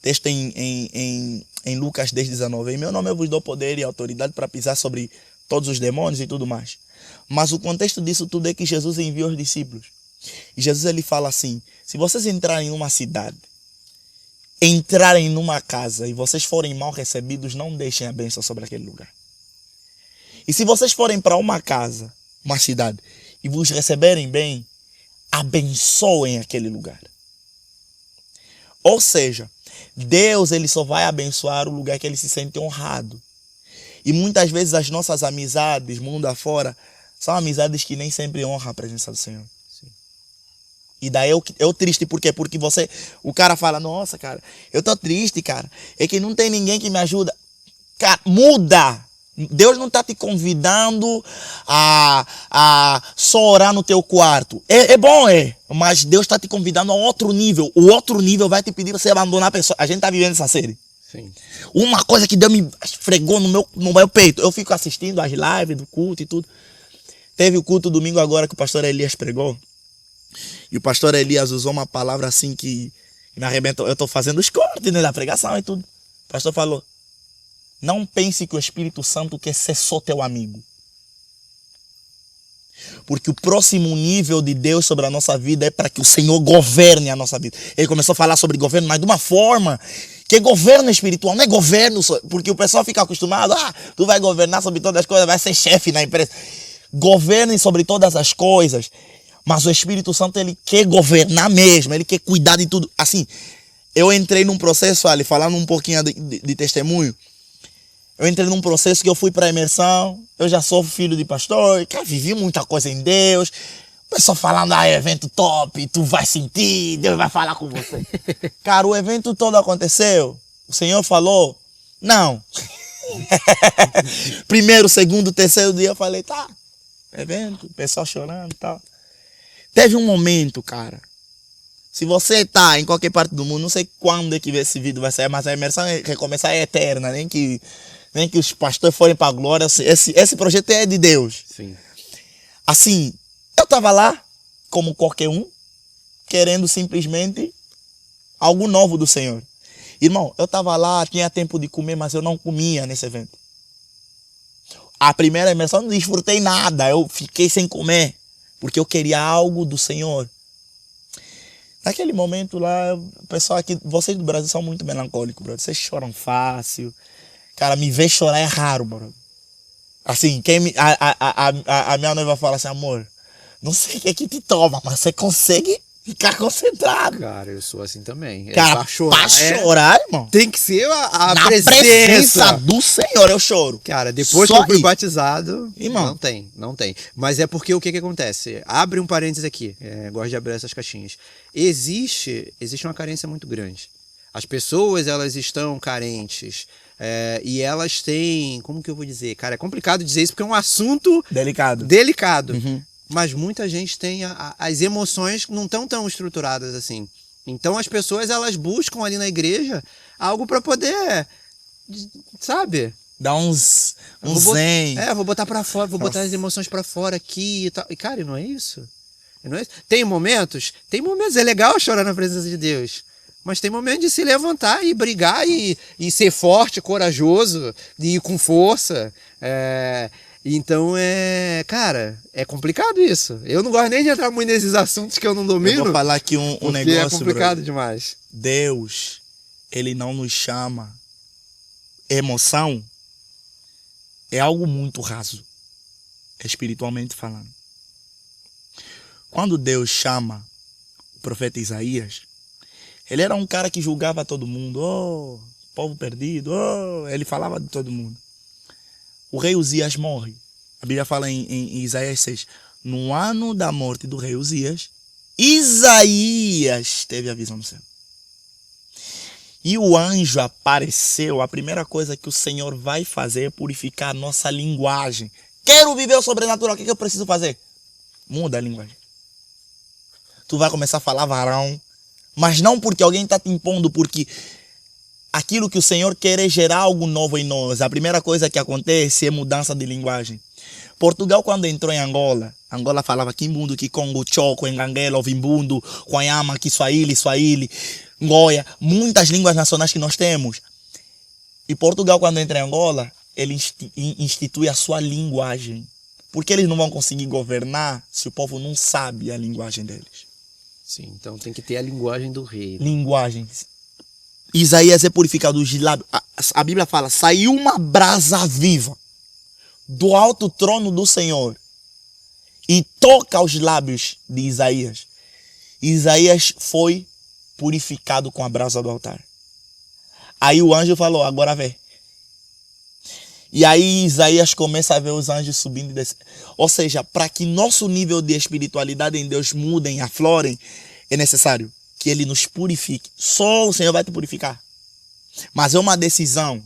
em Lucas 10:19. Em meu nome eu vos dou poder e autoridade para pisar sobre todos os demônios e tudo mais. Mas o contexto disso tudo é que Jesus enviou os discípulos. E Jesus ele fala assim, se vocês entrarem numa cidade, entrarem numa casa e vocês forem mal recebidos, não deixem a bênção sobre aquele lugar. E se vocês forem para uma casa, uma cidade, e vos receberem bem, abençoem aquele lugar. Ou seja, Deus ele só vai abençoar o lugar que ele se sente honrado. E muitas vezes as nossas amizades, mundo afora, são amizades que nem sempre honram a presença do Senhor. E daí eu triste, por quê? Porque o cara fala, nossa, cara, eu tô triste, cara. É que não tem ninguém que me ajuda. Cara, muda. Deus não está te convidando a só orar no teu quarto. É bom, mas Deus está te convidando a outro nível. O outro nível vai te pedir para você abandonar a pessoa. A gente está vivendo essa série. Sim. Uma coisa que Deus me esfregou no meu peito. Eu fico assistindo as lives do culto e tudo. Teve o culto domingo agora que o pastor Elias pregou. E o pastor Elias usou uma palavra assim que me arrebentou. Eu estou fazendo os cortes, né, da pregação e tudo. O pastor falou: não pense que o Espírito Santo quer ser só teu amigo. Porque o próximo nível de Deus sobre a nossa vida é para que o Senhor governe a nossa vida. Ele começou a falar sobre governo, mas de uma forma que é governo espiritual, não é governo só. Porque o pessoal fica acostumado: tu vai governar sobre todas as coisas, vai ser chefe na empresa. Governe sobre todas as coisas. Mas o Espírito Santo, ele quer governar mesmo, ele quer cuidar de tudo. Assim, eu entrei num processo, ali, falando um pouquinho de testemunho. Eu entrei num processo que eu fui para a imersão. Eu já sou filho de pastor, vivi muita coisa em Deus. O pessoal falando: evento top, tu vai sentir, Deus vai falar com você. Cara, o evento todo aconteceu. O Senhor falou: não. Primeiro, segundo, terceiro dia eu falei: tá, evento, o pessoal chorando e tal. Teve um momento, cara. Se você tá em qualquer parte do mundo, não sei quando é que esse vídeo vai sair, mas a imersão recomeçar é eterna, nem que os pastores forem para a glória. Esse projeto é de Deus. Sim. Assim, eu tava lá, como qualquer um, querendo simplesmente algo novo do Senhor. Irmão, eu tava lá, tinha tempo de comer, mas eu não comia nesse evento. A primeira imersão eu não desfrutei nada, eu fiquei sem comer, porque eu queria algo do Senhor. Naquele momento lá, o pessoal aqui, vocês do Brasil são muito melancólicos, brother. Vocês choram fácil. Cara, me ver chorar é raro, brother. Assim, a minha noiva fala assim: amor, não sei o que é que te toma, mas você consegue ficar concentrado. Cara, eu sou assim também. Cara, pra chorar, irmão, tem que ser a na presença do Senhor eu choro. Cara, depois Só que eu fui aí. batizado, Irmão. não tem. Mas é porque o que acontece? Abre um parênteses aqui, gosto de abrir essas caixinhas. Existe uma carência muito grande. As pessoas, elas estão carentes, e elas têm, como que eu vou dizer? Cara, é complicado dizer isso porque é um assunto delicado. Uhum. Mas muita gente tem as emoções não estão tão estruturadas assim. Então as pessoas, elas buscam ali na igreja algo para poder, sabe? Dá uns zen. Vou botar para fora, vou botar as emoções para fora aqui e tal. E cara, não é isso. Não é isso. Tem momentos, é legal chorar na presença de Deus. Mas tem momentos de se levantar e brigar e ser forte, corajoso, e ir com força. Então, cara, é complicado isso. Eu não gosto nem de entrar muito nesses assuntos que eu não domino. Eu vou falar aqui um negócio, é complicado, bro. demais. Deus, ele não nos chama. Emoção é algo muito raso, espiritualmente falando. Quando Deus chama o profeta Isaías, ele era um cara que julgava todo mundo. Povo perdido. Ele falava de todo mundo. O rei Uzias morre. A Bíblia fala em Isaías 6. No ano da morte do rei Uzias, Isaías teve a visão do céu. E o anjo apareceu. A primeira coisa que o Senhor vai fazer é purificar a nossa linguagem. Quero viver o sobrenatural. O que eu preciso fazer? Muda a linguagem. Tu vai começar a falar varão. Mas não porque alguém está te impondo, porque aquilo que o Senhor quer é gerar algo novo em nós. A primeira coisa que acontece é mudança de linguagem. Portugal, quando entrou em Angola falava Kimbundo, Kikongo, Choco, Enganguela, Ovimbundo, Kwanyama, Kiswahili, Ngoia, muitas línguas nacionais que nós temos. E Portugal, quando entra em Angola, ele institui a sua linguagem. Porque eles não vão conseguir governar se o povo não sabe a linguagem deles. Sim, então tem que ter a linguagem do rei. Linguagem. Isaías é purificado dos lábios. A Bíblia fala: saiu uma brasa viva do alto trono do Senhor e toca os lábios de Isaías. Isaías foi purificado com a brasa do altar. Aí o anjo falou: agora vê. E aí Isaías começa a ver os anjos subindo e descendo. Ou seja, para que nosso nível de espiritualidade em Deus mudem, aflorem, é necessário que Ele nos purifique. Só o Senhor vai te purificar. Mas é uma decisão.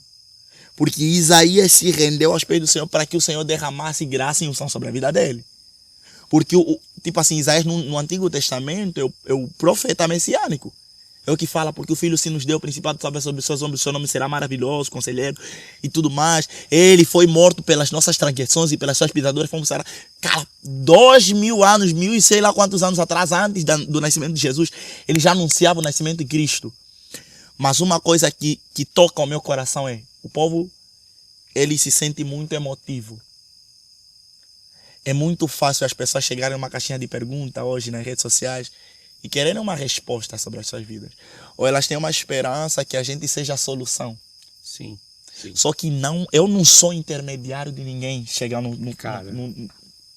Porque Isaías se rendeu aos pés do Senhor para que o Senhor derramasse graça e unção sobre a vida dele. Porque, tipo assim, Isaías no Antigo Testamento é o profeta messiânico. É o que fala, porque o Filho se nos deu o principado sobre os seus ombros, o seu nome será maravilhoso, conselheiro e tudo mais. Ele foi morto pelas nossas transgressões e pelas suas pisaduras. Fomos, cara, 2000 anos, 1000 e sei lá quantos anos atrás, antes do nascimento de Jesus, ele já anunciava o nascimento de Cristo. Mas uma coisa que toca o meu coração é, o povo, ele se sente muito emotivo. É muito fácil as pessoas chegarem numa caixinha de pergunta hoje nas redes sociais e quererem uma resposta sobre as suas vidas. Ou elas têm uma esperança que a gente seja a solução. Sim. Só que eu não sou intermediário de ninguém chegar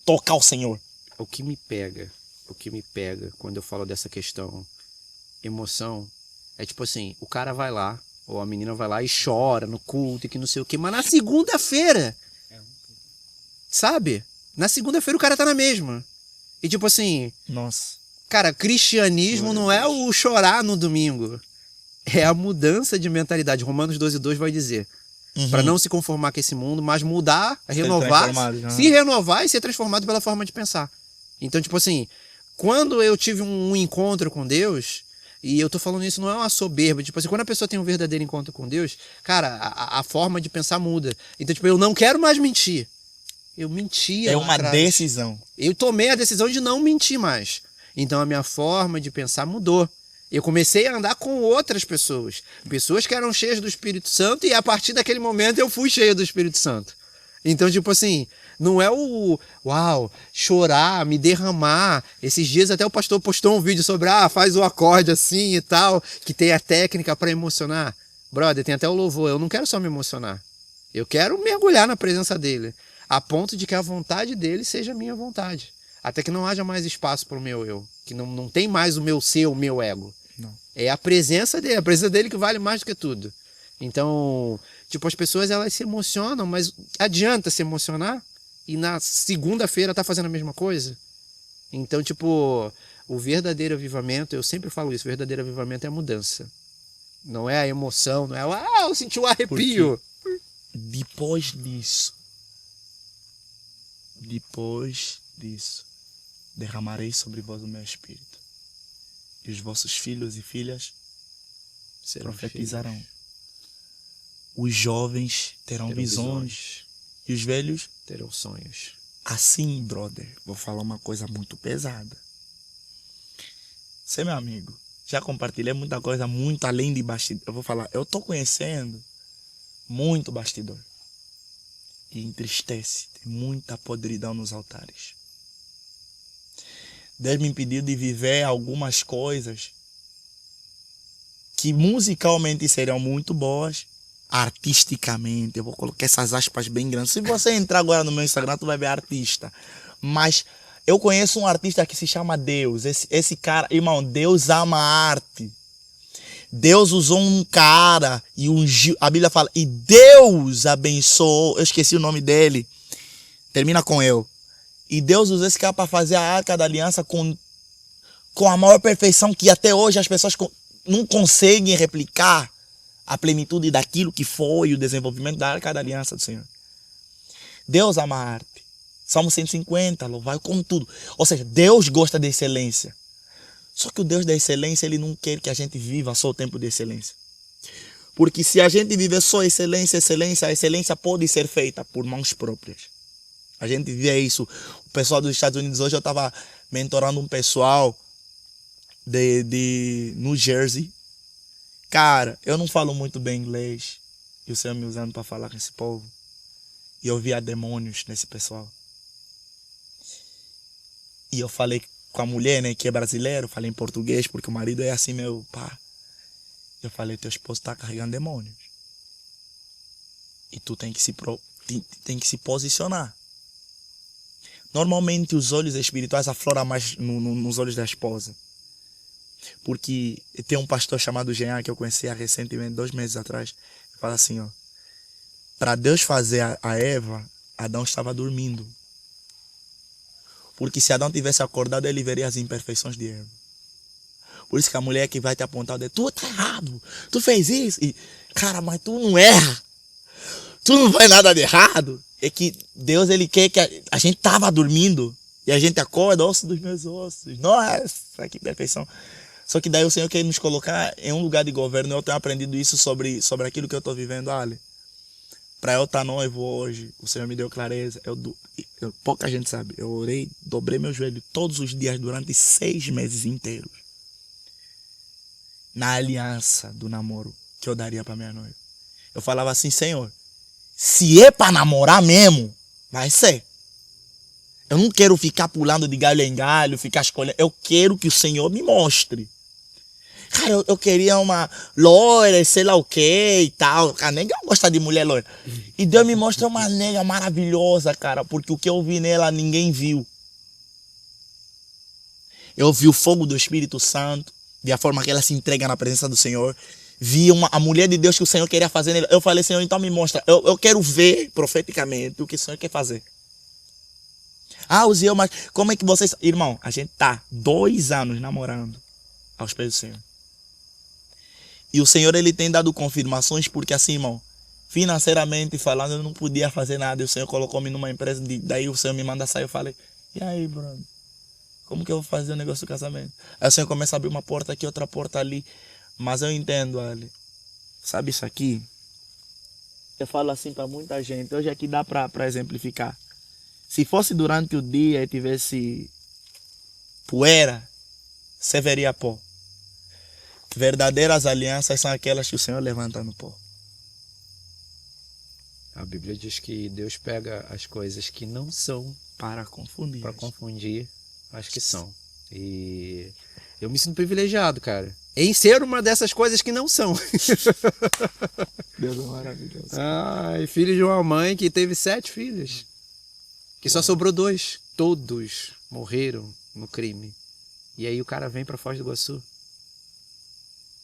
tocar o Senhor. O que me pega quando eu falo dessa questão emoção, é tipo assim, o cara vai lá, ou a menina vai lá e chora no culto e que não sei o que, mas na segunda-feira, sabe? Na segunda-feira o cara tá na mesma. E tipo assim... Nossa. Cara, cristianismo não é o chorar no domingo. É a mudança de mentalidade. Romanos 12:2 vai dizer. Para não se conformar com esse mundo, mas mudar, renovar, se renovar e ser transformado pela forma de pensar. Então, tipo assim, quando eu tive um encontro com Deus, e eu tô falando isso não é uma soberba, tipo assim, quando a pessoa tem um verdadeiro encontro com Deus, cara, a forma de pensar muda. Então, tipo, eu não quero mais mentir. Eu mentia. É uma decisão. Eu tomei a decisão de não mentir mais. Então a minha forma de pensar mudou. Eu comecei a andar com outras pessoas. Pessoas que eram cheias do Espírito Santo e a partir daquele momento eu fui cheio do Espírito Santo. Então, tipo assim, não é chorar, me derramar. Esses dias até o pastor postou um vídeo sobre, faz o acorde assim e tal, que tem a técnica para emocionar. Brother, tem até o louvor. Eu não quero só me emocionar. Eu quero mergulhar na presença dele. A ponto de que a vontade dele seja a minha vontade. Até que não haja mais espaço para o meu eu. Que não tem mais o meu ser, o meu ego. Não. É a presença dele que vale mais do que tudo. Então, tipo, as pessoas elas se emocionam, mas adianta se emocionar e na segunda-feira tá fazendo a mesma coisa? Então, tipo, o verdadeiro avivamento, eu sempre falo isso, o verdadeiro avivamento é a mudança. Não é a emoção, não é eu senti um arrepio. Porque depois disso, derramarei sobre vós o meu espírito, e os vossos filhos e filhas profetizarão. Os jovens terão visões, e os velhos terão sonhos. Assim, brother, vou falar uma coisa muito pesada. Você, meu amigo, já compartilhei muita coisa muito além de bastidor. Eu vou falar, eu tô conhecendo muito bastidor. E entristece, tem muita podridão nos altares. Deus me impediu de viver algumas coisas que musicalmente seriam muito boas, artisticamente, eu vou colocar essas aspas bem grandes. Se você entrar agora no meu Instagram, tu vai ver artista. Mas eu conheço um artista que se chama Deus. Esse cara, irmão, Deus ama a arte. Deus usou um cara e ungiu. A Bíblia fala, e Deus abençoou. Eu esqueci o nome dele. Termina com eu. E Deus usou esse cara para fazer a Arca da Aliança com a maior perfeição que até hoje as pessoas não conseguem replicar a plenitude daquilo que foi o desenvolvimento da Arca da Aliança do Senhor. Deus ama a arte. Salmo 150, louvai com tudo. Ou seja, Deus gosta de excelência. Só que o Deus da excelência, ele não quer que a gente viva só o tempo de excelência. Porque se a gente viver só excelência, a excelência pode ser feita por mãos próprias. A gente vê isso. O pessoal dos Estados Unidos, hoje eu estava mentorando um pessoal de New Jersey. Cara, eu não falo muito bem inglês. E o Senhor me usando para falar com esse povo. E eu via demônios nesse pessoal. E eu falei com a mulher, né, que é brasileira, eu falei em português, porque o marido é assim, meu pá. Eu falei, teu esposo está carregando demônios. E tu tem que se posicionar. Normalmente os olhos espirituais afloram mais nos olhos da esposa. Porque tem um pastor chamado Jean, que eu conheci recentemente, 2 meses atrás, que fala assim, ó. Para Deus fazer a Eva, Adão estava dormindo. Porque se Adão tivesse acordado, ele veria as imperfeições de Eva. Por isso que a mulher que vai te apontar o dedo, tu tá errado, tu fez isso. E, cara, mas tu não erra. Tu não faz nada de errado. É que Deus, ele quer que a gente tava dormindo. E a gente acorda, osso dos meus ossos. Nossa, que perfeição. Só que daí o Senhor quer nos colocar em um lugar de governo. Eu tenho aprendido isso sobre aquilo que eu estou vivendo. Olha, para eu estar noivo hoje, o Senhor me deu clareza. Pouca gente sabe. Eu orei, dobrei meu joelho todos os dias durante 6 meses inteiros. Na aliança do namoro que eu daria para minha noiva. Eu falava assim, Senhor, se é para namorar mesmo, vai ser. Eu não quero ficar pulando de galho em galho, ficar escolhendo. Eu quero que o Senhor me mostre. Cara, eu queria uma loira, sei lá o que e tal. A nega gosta de mulher loira. E Deus me mostra uma nega maravilhosa, cara, porque o que eu vi nela ninguém viu. Eu vi o fogo do Espírito Santo, vi a forma que ela se entrega na presença do Senhor. Vi a mulher de Deus que o Senhor queria fazer nele. Eu falei, Senhor, então me mostra. Eu quero ver profeticamente o que o Senhor quer fazer. Uziel, mas como é que vocês... Irmão, a gente tá 2 anos namorando aos pés do Senhor. E o Senhor, ele tem dado confirmações, porque assim, irmão, financeiramente falando, eu não podia fazer nada. E o Senhor colocou-me numa empresa, daí o Senhor me manda sair. Eu falei, e aí, Bruno? Como que eu vou fazer o negócio do casamento? Aí o Senhor começa a abrir uma porta aqui, outra porta ali. Mas eu entendo, Ali. Sabe isso aqui? Eu falo assim para muita gente. Hoje aqui dá para exemplificar. Se fosse durante o dia e tivesse poeira, você veria pó. Verdadeiras alianças são aquelas que o Senhor levanta no pó. A Bíblia diz que Deus pega as coisas que não são Para confundir. As que são. E eu me sinto privilegiado, cara, em ser uma dessas coisas que não são. Deus é maravilhoso. Ai, filho de uma mãe que teve 7 filhos. Que só sobrou 2. Todos morreram no crime. E aí o cara vem pra Foz do Iguaçu.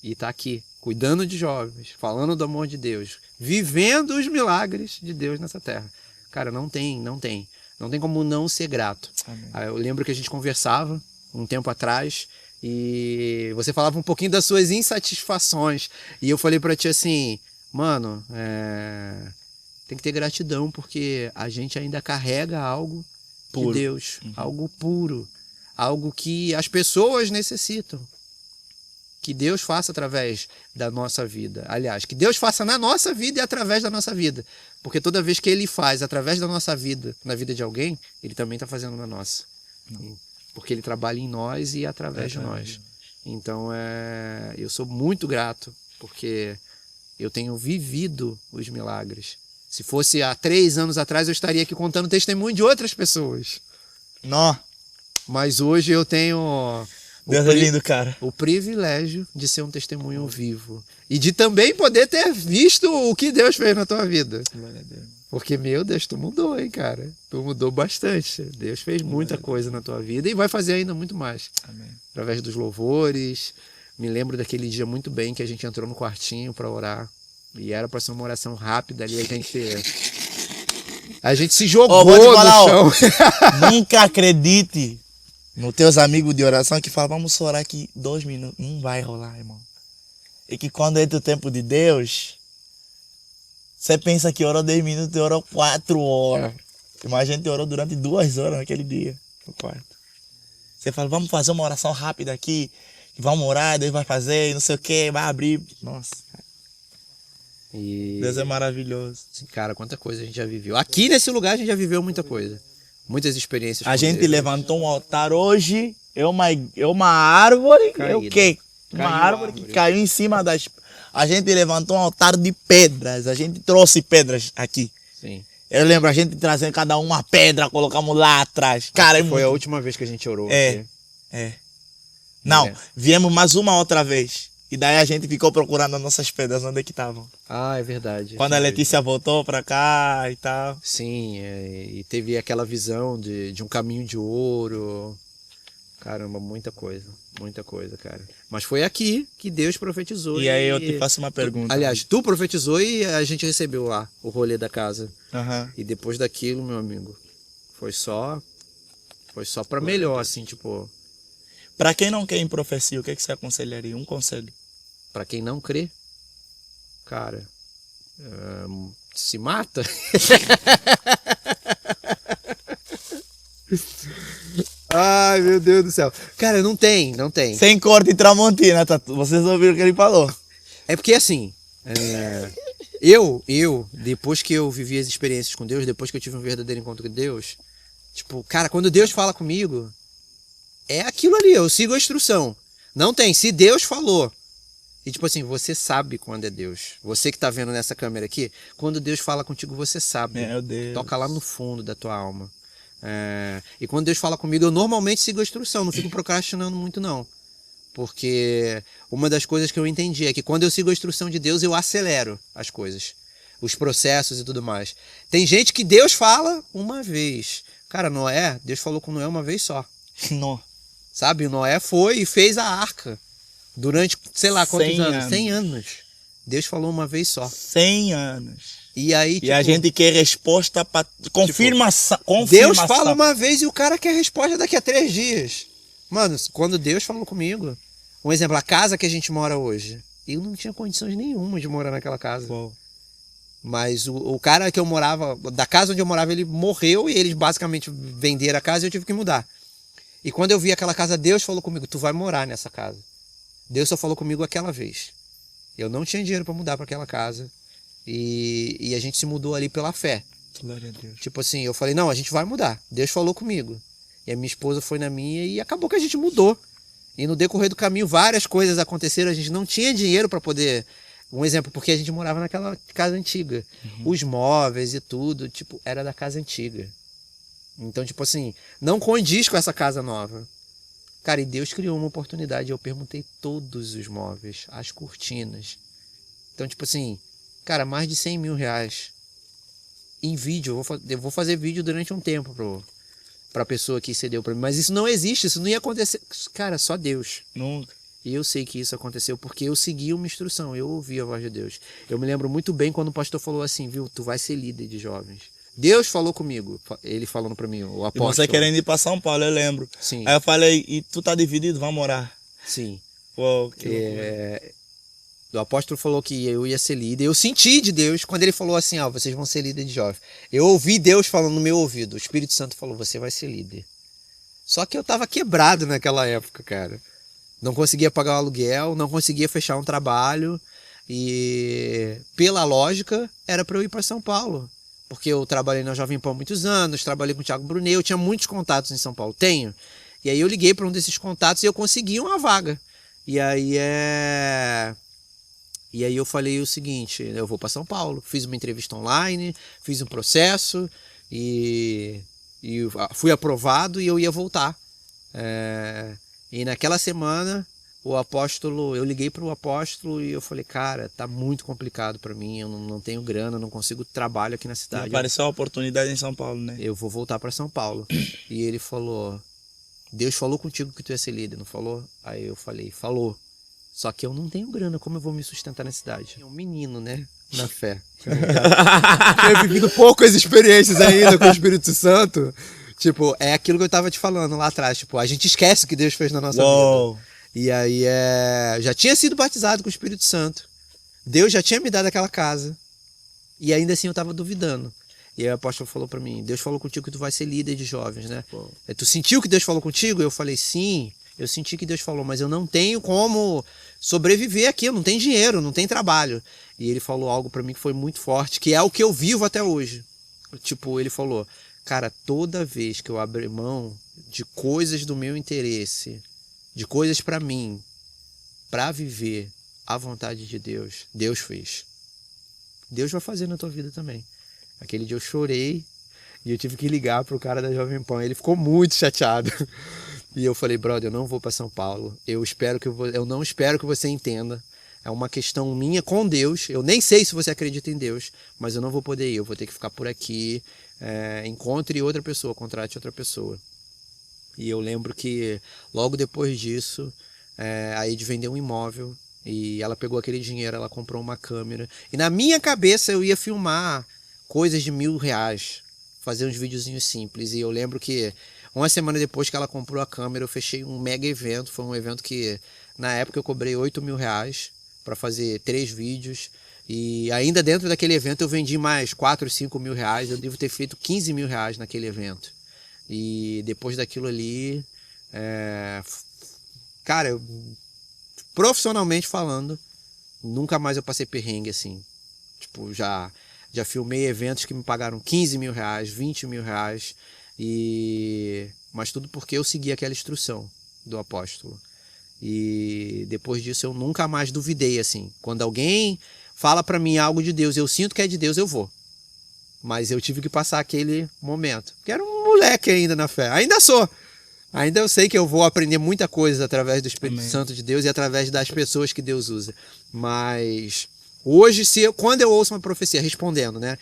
E tá aqui, cuidando de jovens, falando do amor de Deus, vivendo os milagres de Deus nessa terra. Cara, não tem como não ser grato. Amém. Eu lembro que a gente conversava um tempo atrás e você falava um pouquinho das suas insatisfações. E eu falei pra ti assim, mano, tem que ter gratidão porque a gente ainda carrega algo Puro. de Deus, algo puro, algo que as pessoas necessitam. Que Deus faça através da nossa vida. Aliás, que Deus faça na nossa vida e através da nossa vida. Porque toda vez que Ele faz através da nossa vida, na vida de alguém, Ele também está fazendo na nossa. Porque Ele trabalha em nós e através de nós. Então, eu sou muito grato, porque eu tenho vivido os milagres. Se fosse há 3 anos atrás, eu estaria aqui contando testemunho de outras pessoas. Não. Mas hoje eu tenho... Deus é lindo, cara. O privilégio de ser um testemunho vivo. E de também poder ter visto o que Deus fez na tua vida. Glória a Deus. Porque, meu Deus, tu mudou, hein, cara? Tu mudou bastante. Deus fez muita coisa na tua vida e vai fazer ainda muito mais. Amém. Através dos louvores. Me lembro daquele dia muito bem que a gente entrou no quartinho para orar. E era para ser uma oração rápida ali. A gente se jogou vou te no falar, chão. Nunca acredite nos teus amigos de oração que falam, vamos orar aqui 2 minutos. Não vai rolar, irmão. E que quando entra o tempo de Deus, você pensa que orou 10 minutos e orou 4 horas. Mas a gente orou durante 2 horas naquele dia, no quarto. Você fala, vamos fazer uma oração rápida aqui, vamos orar, Deus vai fazer, não sei o que, vai abrir. Nossa, E... Deus é maravilhoso. Cara, quanta coisa a gente já viveu. Aqui nesse lugar a gente já viveu muita coisa. Muitas experiências. A gente Deus. levantou um altar hoje, é uma árvore, Caída. é o quê? Uma Caiu árvore árvore. que caiu em cima das... A gente levantou um altar de pedras, a gente trouxe pedras aqui. Sim. Eu lembro a gente trazendo cada uma pedra, colocamos lá atrás. Cara, Foi a última vez que a gente orou. É. Não, viemos mais uma outra vez. E daí a gente ficou procurando as nossas pedras, onde é que estavam. Ah, é verdade. Quando a Letícia voltou pra cá e tal. Sim, e teve aquela visão de um caminho de ouro. Caramba, muita coisa, cara. Mas foi aqui que Deus profetizou. E aí eu te faço uma pergunta. Aliás, tu profetizou e a gente recebeu lá o rolê da casa. Aham. E depois daquilo, meu amigo, foi só pra melhor, assim, tipo... Pra quem não quer em profecia, o que você aconselharia? Um conselho. Pra quem não crê, cara, se mata. Ai, meu Deus do céu. Cara, não tem. Sem corte e Tramontina, tá? Vocês ouviram o que ele falou. É porque assim, depois que eu vivi as experiências com Deus, depois que eu tive um verdadeiro encontro com Deus, tipo, cara, quando Deus fala comigo, é aquilo ali, eu sigo a instrução. Não tem, se Deus falou. E tipo assim, você sabe quando é Deus. Você que tá vendo nessa câmera aqui, quando Deus fala contigo, você sabe. Meu Deus. Toca lá no fundo da tua alma. E quando Deus fala comigo, eu normalmente sigo a instrução, não fico procrastinando muito não. Porque uma das coisas que eu entendi é que quando eu sigo a instrução de Deus, eu acelero as coisas. Os processos e tudo mais. Tem gente que Deus fala uma vez. Cara, Noé, Deus falou com Noé uma vez só. Não. Sabe, o Noé foi e fez a arca. Durante, sei lá quantos 100 anos? 100 anos. Deus falou uma vez só. 100 anos. E aí, E a gente quer resposta para confirmação. Deus fala uma vez e o cara quer resposta daqui a 3 dias. Mano, quando Deus falou comigo, um exemplo, a casa que a gente mora hoje, eu não tinha condições nenhuma de morar naquela casa. Uou. Mas o cara que eu morava, da casa onde eu morava, ele morreu e eles basicamente venderam a casa e eu tive que mudar. E quando eu vi aquela casa, Deus falou comigo, tu vai morar nessa casa. Deus só falou comigo aquela vez. Eu não tinha dinheiro para mudar para aquela casa. E a gente se mudou ali pela fé. Glória a Deus. Tipo assim, eu falei, não, a gente vai mudar. Deus falou comigo. E a minha esposa foi na minha e acabou que a gente mudou. E no decorrer do caminho várias coisas aconteceram. A gente não tinha dinheiro para poder... Um exemplo, porque a gente morava naquela casa antiga. Uhum. Os móveis e tudo, tipo, era da casa antiga. Então, tipo assim, não condiz com essa casa nova. Cara, e Deus criou uma oportunidade. Eu perguntei todos os móveis, as cortinas. Então, tipo assim, cara, mais de 100 mil reais em vídeo. Eu vou fazer vídeo durante um tempo pra pessoa que cedeu pra mim. Mas isso não existe, isso não ia acontecer. Cara, só Deus. Nunca. E eu sei que isso aconteceu porque eu segui uma instrução, eu ouvi a voz de Deus. Eu me lembro muito bem quando o pastor falou assim, viu, tu vai ser líder de jovens. Deus falou comigo, ele falando pra mim, o apóstolo. E você querendo ir pra São Paulo, eu lembro. Sim. Aí eu falei, e tu tá dividido, vai morar. Sim. Uou, o apóstolo falou que eu ia ser líder. Eu senti de Deus quando ele falou assim, ó, vocês vão ser líder de jovens. Eu ouvi Deus falando no meu ouvido, o Espírito Santo falou, você vai ser líder. Só que eu tava quebrado naquela época, cara. Não conseguia pagar o aluguel, não conseguia fechar um trabalho e, pela lógica, era para eu ir para São Paulo. Porque eu trabalhei na Jovem Pan há muitos anos, trabalhei com o Thiago Brunet, eu tinha muitos contatos em São Paulo, tenho. E aí eu liguei para um desses contatos e eu consegui uma vaga. E aí eu falei o seguinte, eu vou para São Paulo. Fiz uma entrevista online, fiz um processo e fui aprovado e eu ia voltar. E naquela semana, eu liguei para o apóstolo e eu falei, cara, tá muito complicado para mim, eu não tenho grana, não consigo trabalho aqui na cidade. Apareceu a oportunidade em São Paulo, né? Eu vou voltar para São Paulo. E ele falou, Deus falou contigo que tu ia ser líder, não falou? Aí eu falei, falou. Só que eu não tenho grana, como eu vou me sustentar na cidade? É um menino, né? Na fé. Eu vivido poucas experiências ainda com o Espírito Santo. Tipo, é aquilo que eu tava te falando lá atrás. Tipo, a gente esquece o que Deus fez na nossa vida. E aí já tinha sido batizado com o Espírito Santo. Deus já tinha me dado aquela casa. E ainda assim eu tava duvidando. E aí o apóstolo falou pra mim, Deus falou contigo que tu vai ser líder de jovens, né? Tu sentiu que Deus falou contigo? Eu falei, sim, eu senti que Deus falou, mas eu não tenho como sobreviver aqui, eu não tenho dinheiro, não tenho trabalho. E ele falou algo pra mim que foi muito forte, que é o que eu vivo até hoje. Tipo, ele falou, cara, toda vez que eu abrir mão de coisas do meu interesse, de coisas pra mim, pra viver a vontade de Deus, Deus fez. Deus vai fazer na tua vida também. Aquele dia eu chorei e eu tive que ligar pro cara da Jovem Pan. Ele ficou muito chateado. E eu falei, brother, eu não vou para São Paulo. Eu não espero que você entenda. É uma questão minha com Deus. Eu nem sei se você acredita em Deus, mas eu não vou poder ir. Eu vou ter que ficar por aqui. Encontre outra pessoa, contrate outra pessoa. E eu lembro que logo depois disso, a Ed vendeu um imóvel. E ela pegou aquele dinheiro, ela comprou uma câmera. E na minha cabeça eu ia filmar coisas de R$1.000, fazer uns videozinhos simples. E eu lembro que uma semana depois que ela comprou a câmera, eu fechei um mega evento. Foi um evento que na época eu cobrei R$8.000 para fazer 3 vídeos. E ainda dentro daquele evento eu vendi mais 4, 5 mil reais. Eu devo ter feito 15 mil reais naquele evento. E depois daquilo ali, cara, profissionalmente falando, nunca mais eu passei perrengue assim. Tipo, já filmei eventos que me pagaram 15 mil reais, 20 mil reais, mas tudo porque eu segui aquela instrução do apóstolo. E depois disso eu nunca mais duvidei, assim. Quando alguém fala pra mim algo de Deus, eu sinto que é de Deus, eu vou. Mas eu tive que passar aquele momento. Porque era um moleque ainda na fé. Ainda sou. Ainda eu sei que eu vou aprender muita coisa através do Espírito Santo de Deus e através das pessoas que Deus usa. Mas hoje, quando eu ouço uma profecia, respondendo, né?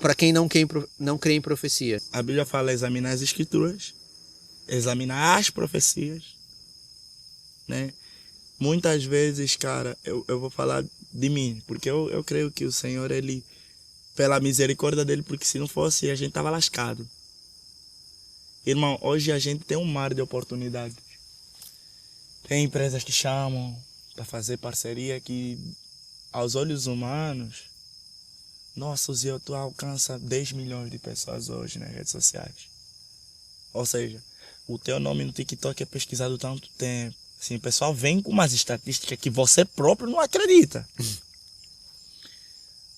Para quem não crê em profecia. A Bíblia fala examinar as escrituras, examinar as profecias, né? Muitas vezes, cara, eu vou falar de mim, porque eu creio que o Senhor, ele, pela misericórdia dele, porque se não fosse, a gente tava lascado. Irmão, hoje a gente tem um mar de oportunidades. Tem empresas que chamam para fazer parceria que, aos olhos humanos, nossa, o Zio, tu alcança 10 milhões de pessoas hoje nas redes sociais. Ou seja, o teu nome no TikTok é pesquisado há tanto tempo. Assim, o pessoal vem com umas estatísticas que você próprio não acredita.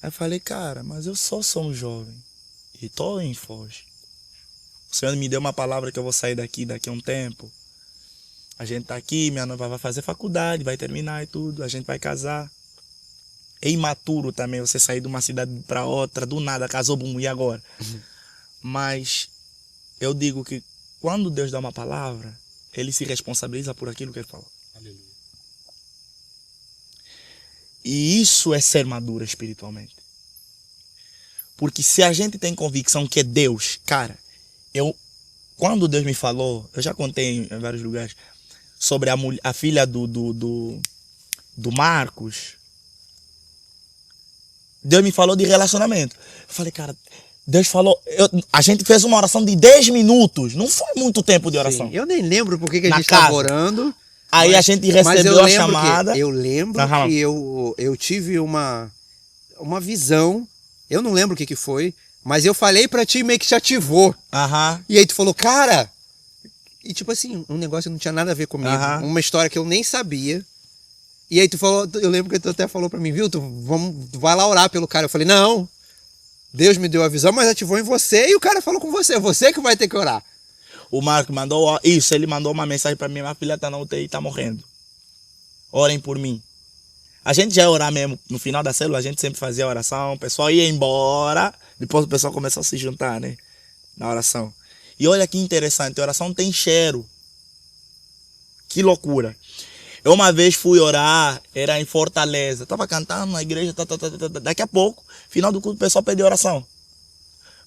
Aí eu falei, cara, mas eu só sou um jovem e tô em Foz. O Senhor me deu uma palavra que eu vou sair daqui a um tempo. A gente tá aqui, minha noiva vai fazer faculdade, vai terminar e tudo, a gente vai casar. É imaturo também você sair de uma cidade para outra, do nada, casou, bum, e agora? Mas eu digo que quando Deus dá uma palavra, ele se responsabiliza por aquilo que ele falou. Aleluia. E isso é ser maduro espiritualmente. Porque se a gente tem convicção que é Deus, cara, quando Deus me falou, eu já contei em vários lugares, sobre a filha do Marcos, Deus me falou de relacionamento. Eu falei, cara, Deus falou, a gente fez uma oração de 10 minutos, não foi muito tempo de oração. Sim, eu nem lembro por que a gente estava orando. Aí a gente recebeu a chamada. Eu lembro que eu tive uma visão, eu não lembro o que foi, mas eu falei pra ti e meio que te ativou. E aí tu falou, cara, e tipo assim, um negócio que não tinha nada a ver comigo, uma história que eu nem sabia. E aí tu falou, eu lembro que tu até falou pra mim, viu, tu vai lá orar pelo cara. Eu falei, não, Deus me deu a visão, mas ativou em você e o cara falou com você que vai ter que orar. O Marco mandou isso, ele mandou uma mensagem pra mim, minha filha tá na UTI, tá morrendo. Orem por mim. A gente já ia orar mesmo, no final da célula a gente sempre fazia oração, o pessoal ia embora, depois o pessoal começou a se juntar, né, na oração. E olha que interessante, a oração tem cheiro. Que loucura. Eu uma vez fui orar, era em Fortaleza, tava cantando na igreja, daqui a pouco, final do culto, o pessoal pediu oração.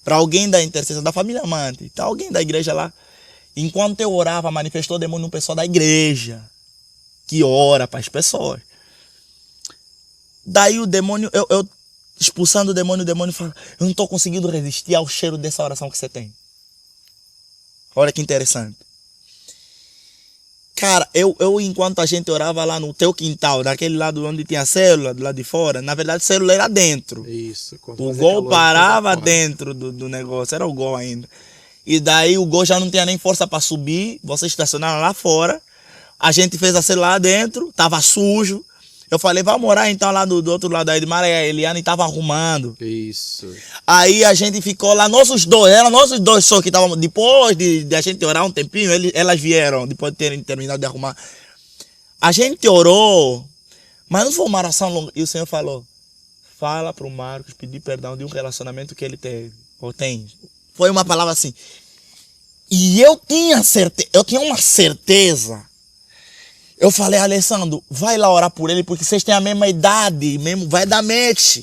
Para alguém da intercessão, da família amante, tá alguém da igreja lá. Enquanto eu orava, manifestou o demônio no pessoal da igreja, que ora para as pessoas. Daí o demônio, eu expulsando o demônio fala, eu não estou conseguindo resistir ao cheiro dessa oração que você tem. Olha que interessante. Cara, eu enquanto a gente orava lá no teu quintal, daquele lado onde tinha a célula, do lado de fora, na verdade a célula era dentro. Isso. O gol parava dentro do negócio, era o gol ainda. E daí o gol já não tinha nem força para subir, vocês estacionaram lá fora. A gente fez a célula lá dentro, tava sujo. Eu falei, vamos orar então lá do outro lado da Edmar e a Eliana, e tava arrumando. Isso. Aí a gente ficou lá, nós dois só que estavam, depois de a gente orar um tempinho, elas vieram, depois de terem terminado de arrumar. A gente orou, mas não foi uma oração longa. E o Senhor falou, fala pro Marcos pedir perdão de um relacionamento que ele teve, ou tem. Foi uma palavra assim. E eu tinha uma certeza. Eu falei, Alessandro, vai lá orar por ele, porque vocês têm a mesma idade, mesmo, vai dar match.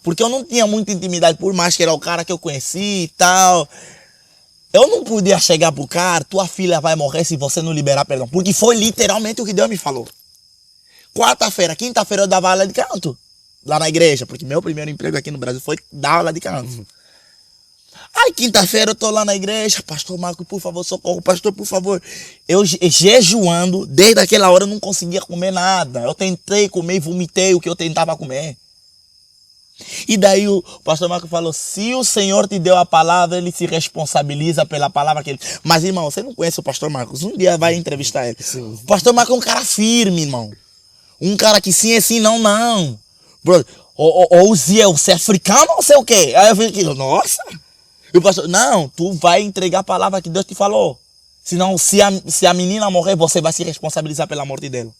Porque eu não tinha muita intimidade, por mais que era o cara que eu conheci e tal. Eu não podia chegar pro cara, tua filha vai morrer se você não liberar perdão. Porque foi literalmente o que Deus me falou. Quinta-feira eu dava aula de canto, lá na igreja, porque meu primeiro emprego aqui no Brasil foi dar aula de canto. Aí quinta-feira eu tô lá na igreja, pastor Marco, por favor, socorro, pastor, por favor. Eu jejuando, desde aquela hora eu não conseguia comer nada. Eu tentei comer e vomitei o que eu tentava comer. E daí o pastor Marco falou, se o Senhor te deu a palavra, ele se responsabiliza pela palavra que ele... Mas, irmão, você não conhece o pastor Marcos, um dia vai entrevistar ele. Sim. O pastor Marcos é um cara firme, irmão. Um cara que sim é sim, não, não. Bro, ou você é africano ou sei o quê? Aí eu fico aqui, nossa. E o pastor, não, tu vai entregar a palavra que Deus te falou. Senão, se a menina morrer, você vai se responsabilizar pela morte dela.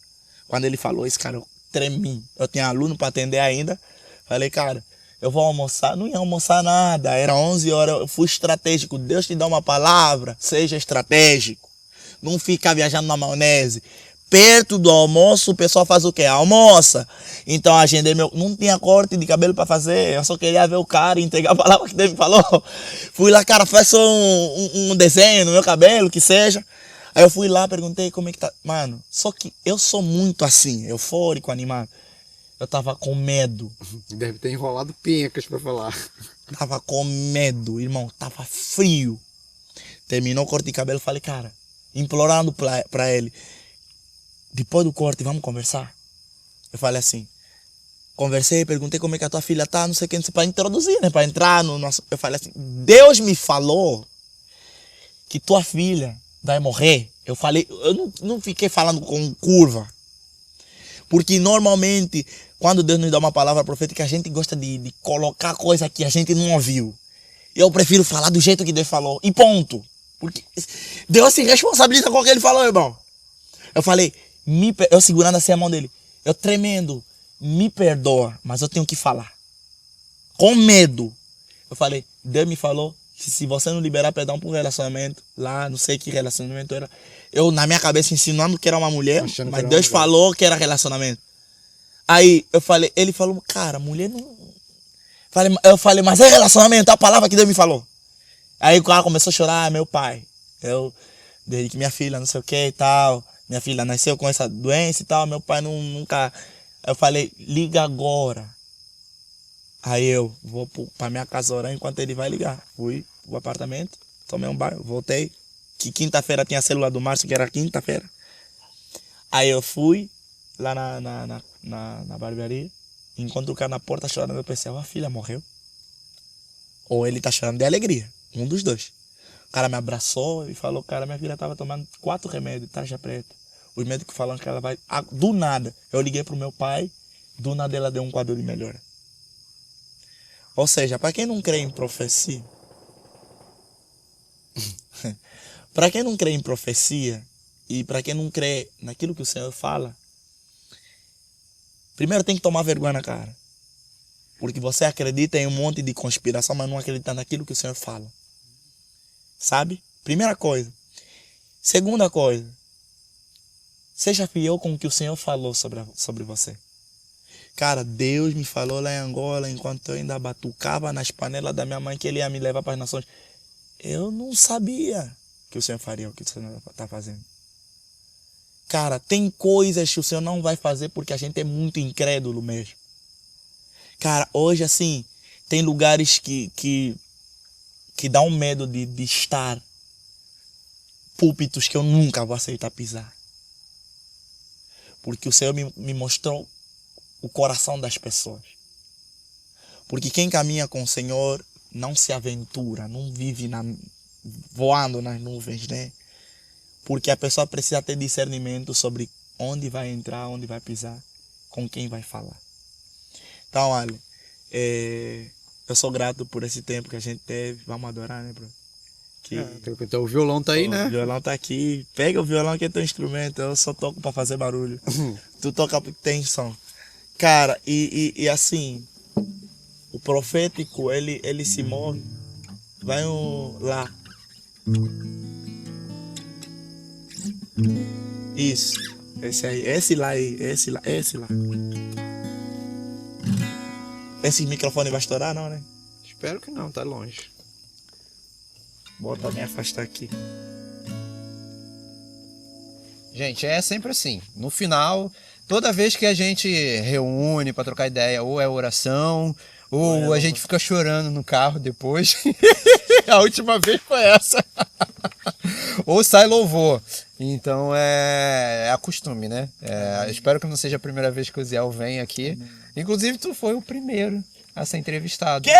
Quando ele falou isso, cara, eu tremi. Eu tinha aluno para atender ainda. Falei, cara, eu vou almoçar. Não ia almoçar nada. Era 11 horas, eu fui estratégico. Deus te dá uma palavra, seja estratégico. Não fica viajando na maionese. Perto do almoço, o pessoal faz o quê? Almoça. Então, agendei meu... Não tinha corte de cabelo para fazer. Eu só queria ver o cara e entregar a palavra que Deus me falou. Fui lá, cara, faz só um desenho no meu cabelo, que seja. Aí eu fui lá, perguntei como é que tá. Mano, só que eu sou muito assim, eufórico, animado. Eu tava com medo. Deve ter enrolado pencas pra falar. Tava com medo, irmão. Tava frio. Terminou o corte de cabelo, falei, cara, implorando pra ele. Depois do corte, vamos conversar? Eu falei assim. Conversei, perguntei como é que a tua filha tá, não sei o que, pra introduzir, né? Pra entrar no nosso... Eu falei assim, Deus me falou que tua filha vai morrer. Eu falei, eu não fiquei falando com curva. Porque normalmente, quando Deus nos dá uma palavra profética, a gente gosta de colocar coisa que a gente não ouviu. Eu prefiro falar do jeito que Deus falou. E ponto. Porque Deus se responsabiliza com o que ele falou, irmão. Eu falei, eu segurando assim a mão dele. Eu tremendo. Me perdoa, mas eu tenho que falar. Com medo. Eu falei, Deus me falou que se você não liberar perdão por relacionamento, lá, não sei que relacionamento era. Eu, na minha cabeça, ensinando que era uma mulher, mas Deus falou que era relacionamento. Aí, eu falei, ele falou, cara, mulher não... Eu falei, mas é relacionamento, é a palavra que Deus me falou. Aí o cara começou a chorar, meu pai. Desde que minha filha não sei o que e tal, minha filha nasceu com essa doença e tal, meu pai nunca... Eu falei, liga agora. Aí eu vou pra minha casa orar enquanto ele vai ligar. Fui pro apartamento, tomei um banho, voltei. Que quinta-feira tinha a célula do Márcio, que era quinta-feira. Aí eu fui lá na barbearia, encontro o cara na porta chorando. Eu pensei, a filha morreu. Ou ele tá chorando de alegria. Um dos dois. O cara me abraçou e falou, cara, minha filha tava tomando 4 remédios, tarja preta. Os médicos falam que ela vai... Do nada, eu liguei pro meu pai, do nada ela deu um quadro de melhora. Ou seja, para quem não crê em profecia... para quem não crê em profecia e para quem não crê naquilo que o Senhor fala, primeiro tem que tomar vergonha na cara. Porque você acredita em um monte de conspiração, mas não acredita naquilo que o Senhor fala. Sabe? Primeira coisa. Segunda coisa. Seja fiel com o que o Senhor falou sobre você. Cara, Deus me falou lá em Angola, enquanto eu ainda batucava nas panelas da minha mãe, que Ele ia me levar para as nações. Eu não sabia que o Senhor faria o que o Senhor está fazendo. Cara, tem coisas que o Senhor não vai fazer porque a gente é muito incrédulo mesmo. Cara, hoje assim, tem lugares que dá um medo de estar. Púlpitos que eu nunca vou aceitar pisar. Porque o Senhor me mostrou o coração das pessoas. Porque quem caminha com o Senhor não se aventura, não vive voando nas nuvens, né? Porque a pessoa precisa ter discernimento sobre onde vai entrar, onde vai pisar, com quem vai falar. Então, olha, eu sou grato por esse tempo que a gente teve. Vamos adorar, né, bro? Então o violão tá aí, né? O violão tá aqui. Pega o violão que é teu instrumento. Eu só toco pra fazer barulho. Tu toca porque tem som. Cara, e assim, o profético, ele se move. Vai lá. Isso. Esse aí. Esse lá aí. Esse lá. Esse microfone vai estourar, não, né? Espero que não, tá longe. Bota me afastar aqui. Gente, é sempre assim. No final, toda vez que a gente reúne para trocar ideia, ou é oração, ou a gente fica chorando no carro depois. A última vez foi essa. Ou sai louvor. Então é a costume, né? Espero que não seja a primeira vez que o Ziel vem aqui. Inclusive, tu foi o primeiro a ser entrevistado. Que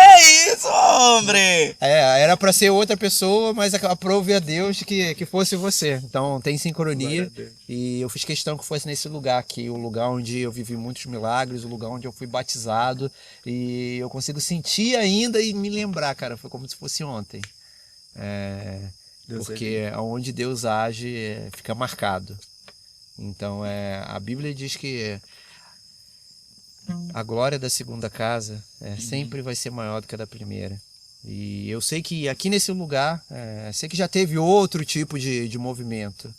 isso, homem? Era pra ser outra pessoa, mas aprove a Deus que fosse você. Então tem sincronia. E eu fiz questão que fosse nesse lugar aqui, o lugar onde eu vivi muitos milagres, o lugar onde eu fui batizado. E eu consigo sentir ainda e me lembrar, cara. Foi como se fosse ontem. Porque onde Deus age fica marcado. Então a Bíblia diz que a glória da segunda casa sempre vai ser maior do que a da primeira. E eu sei que aqui nesse lugar, sei que já teve outro tipo de movimento,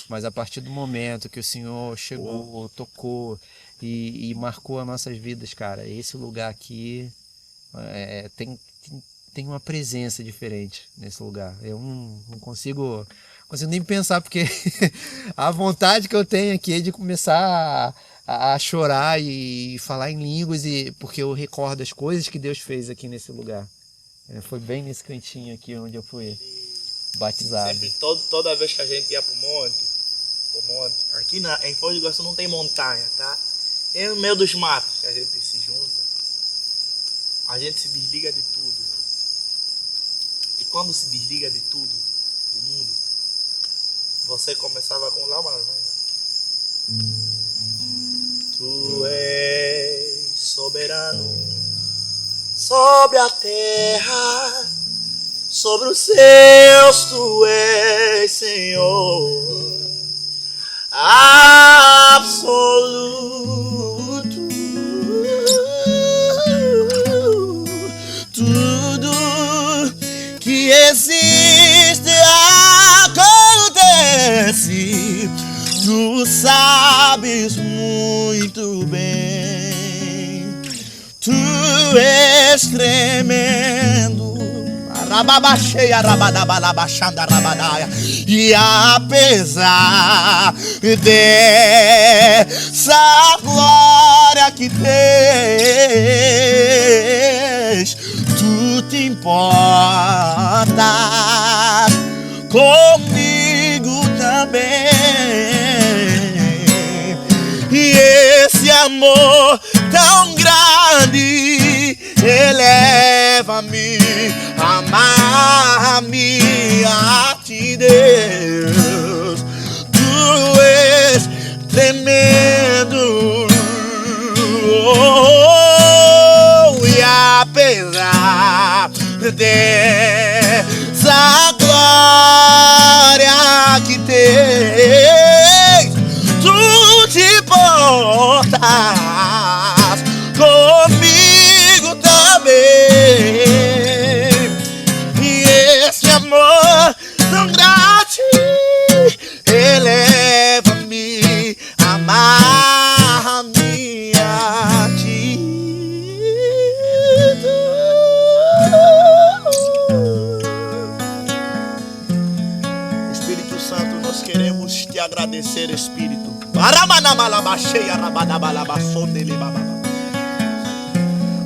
mas a partir do momento que o Senhor chegou, tocou e marcou as nossas vidas, cara, esse lugar aqui tem uma presença diferente nesse lugar. Eu não consigo nem pensar, porque a vontade que eu tenho aqui é de começar a chorar e falar em línguas, porque eu recordo as coisas que Deus fez aqui nesse lugar. Foi bem nesse cantinho aqui onde eu fui batizado. Sempre, toda vez que a gente ia pro monte, aqui em Foz do Iguaçu não tem montanha, tá? É no meio dos matos que a gente se junta, a gente se desliga de tudo. E quando se desliga de tudo do mundo, você começava com lá, mano. Tu és soberano sobre a terra, sobre os céus, tu és Senhor absoluto. Tudo que existe acontece, tu sabes muito bem. Tu és tremendo. E apesar dessa glória que tens, tu te importas comigo também. E esse amor tão grande eleva-me, amar-me a ti, Deus. Tu és tremendo, e apesar dessa glória que tens, tu te importas comigo também. E esse amor tão grande eleva-me, amar-me a ti. Espírito Santo, nós queremos te agradecer, Espírito.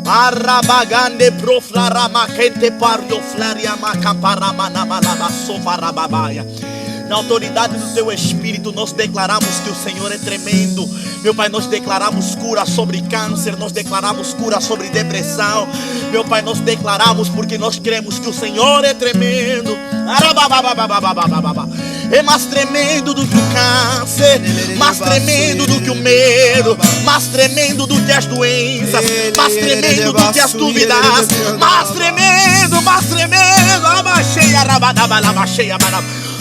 Arabagande proflarama quente pardo flariama camparama malaba sofarababaya. Na autoridade do teu Espírito, nós declaramos que o Senhor é tremendo. Meu Pai, nós declaramos cura sobre câncer, nós declaramos cura sobre depressão. Meu Pai, nós declaramos porque nós cremos que o Senhor é tremendo. É mais tremendo do que o câncer, mais tremendo do que o medo, mais tremendo do que as doenças, mais tremendo do que as dúvidas, mais tremendo,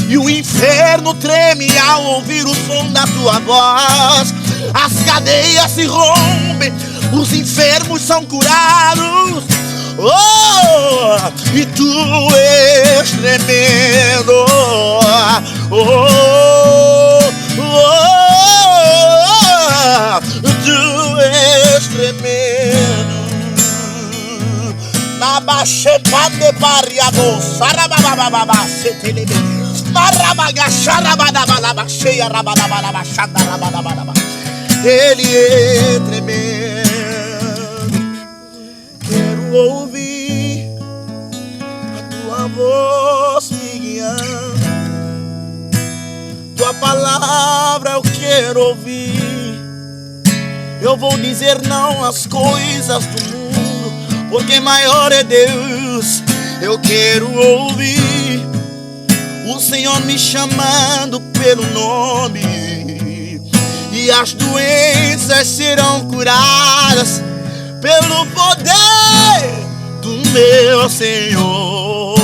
e o inferno treme ao ouvir o som da tua voz. As cadeias se rompem, os enfermos são curados. Oh, e tu és tremendo. Tu és tremendo. Na baixeta de pariabo, sarababababa, setelebe. Ele é tremendo. Quero ouvir a tua voz me guiando. Tua palavra eu quero ouvir. Eu vou dizer não às coisas do mundo, porque maior é Deus. Eu quero ouvir o Senhor me chamando pelo nome, e as doenças serão curadas pelo poder do meu Senhor.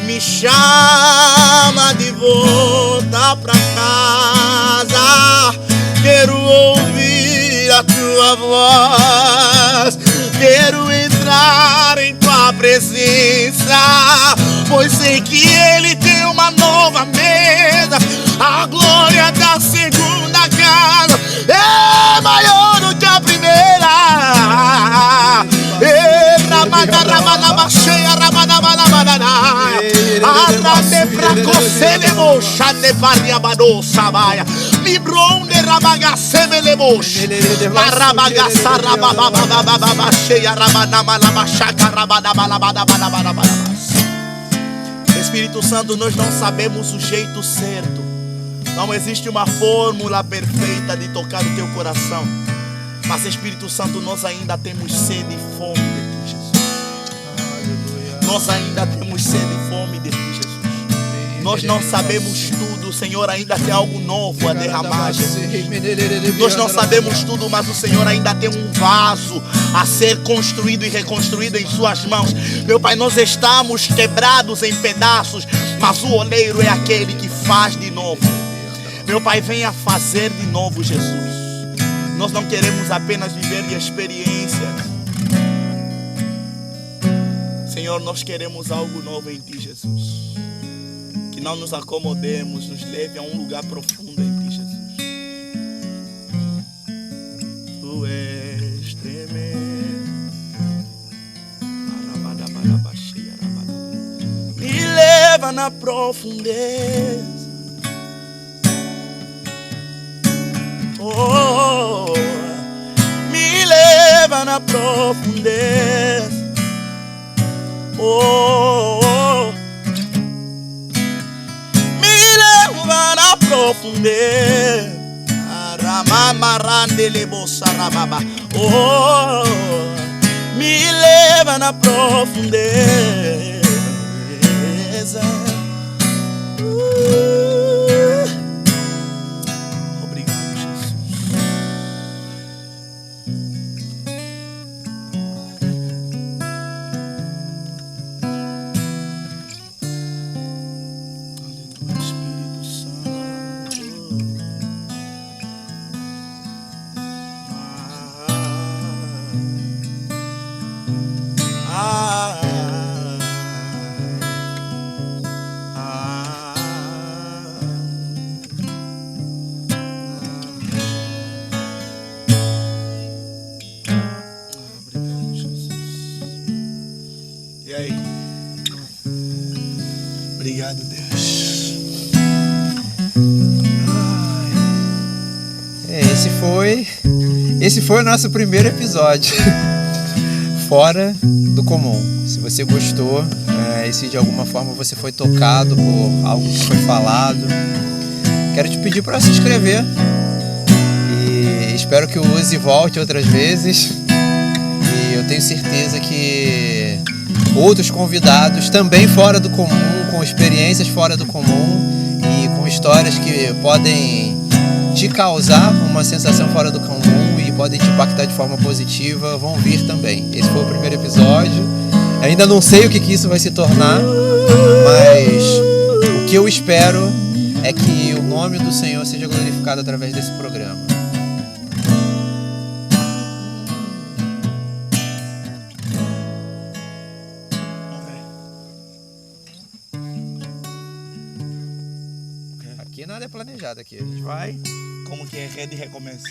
Me chama de volta pra casa, quero ouvir a tua voz, quero entrar em tua presença, pois sei que Ele tem uma nova mesa. A glória da segunda casa é maior do que a primeira. Espírito Santo, nós não sabemos o jeito certo. Não existe uma fórmula perfeita de tocar o teu coração. Mas Espírito Santo, nós ainda temos sede e fome de ti, Jesus. Nós ainda temos sede e fome de ti, Jesus. Nós não sabemos tudo, o Senhor ainda tem algo novo a derramar, Jesus. Nós não sabemos tudo, mas o Senhor ainda tem um vaso a ser construído e reconstruído em suas mãos. Meu Pai, nós estamos quebrados em pedaços, mas o oleiro é aquele que faz de novo. Meu Pai, venha fazer de novo, Jesus. Nós não queremos apenas viver de experiências. Senhor, nós queremos algo novo em Ti, Jesus. Que não nos acomodemos, nos leve a um lugar profundo em Ti, Jesus. Tu és tremendo. Me leva na profundeza. Oh, me leva na profundeza. Oh, me leva na profundeza. Oh, me leva na profundeza. E aí? Obrigado, Deus. Esse foi o nosso primeiro episódio. Fora do comum. Se você gostou, e se de alguma forma você foi tocado por algo que foi falado, quero te pedir para se inscrever. E espero que o Uzi volte outras vezes. E eu tenho certeza que outros convidados também fora do comum, com experiências fora do comum e com histórias que podem te causar uma sensação fora do comum e podem te impactar de forma positiva, vão vir também. Esse foi o primeiro episódio. Ainda não sei o que isso vai se tornar, mas o que eu espero é que o nome do Senhor seja glorificado através desse programa. Aqui nada é planejado, aqui a gente vai. Como que é rede e recomeça?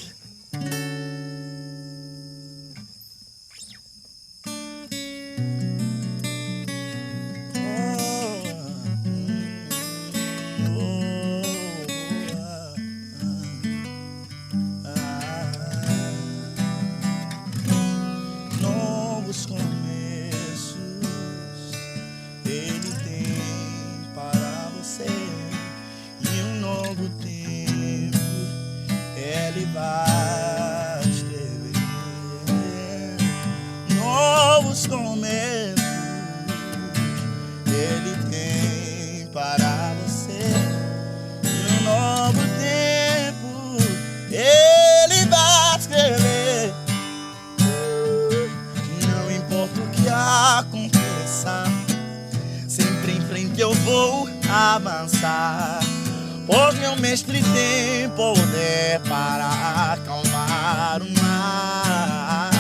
Novos começos Ele tem para você, e um novo tempo Ele vai escrever. Novo pois meu mestre tem poder para acalmar o mar.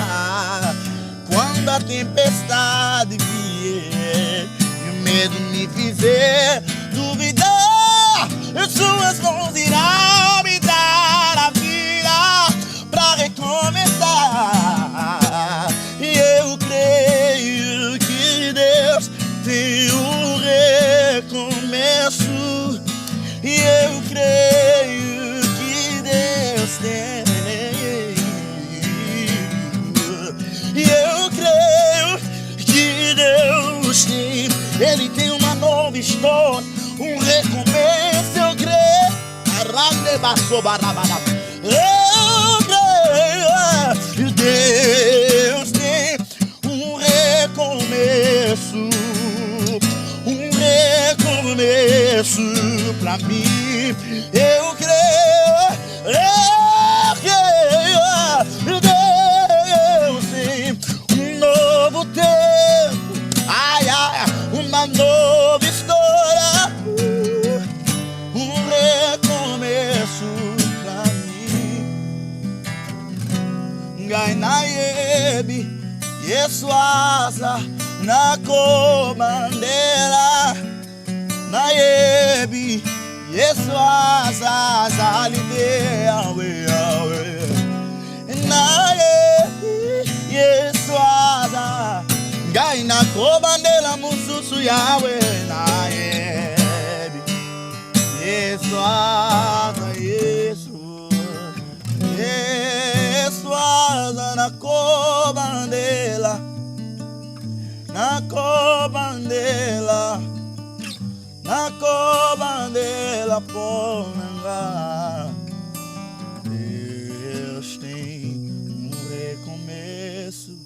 Quando a tempestade vier e o medo me fizer duvidar, suas mãos irão me dar a vida pra recomeçar. E eu creio que Deus tem um recomeço. E eu creio que Deus tem. E eu creio que Deus tem. Ele tem uma nova história, um recomeço. Eu creio. Eu creio que Deus tem um recomeço. Um recomeço pra mim. Eu creio que Deus tem um novo tempo. Ai, ai, uma nova história. Um recomeço pra mim. Gainayebi, Yesuasa, na comandela. Nayebi, Yesuasa, Zalidea, Nayebi, Yesuasa, Gaina comandela, Mususu Yahweh, Nayebi, Yesuasa, Yesuasa, na comandela, na comandela, na comandela, Ponanga. Deus tem um recomeço.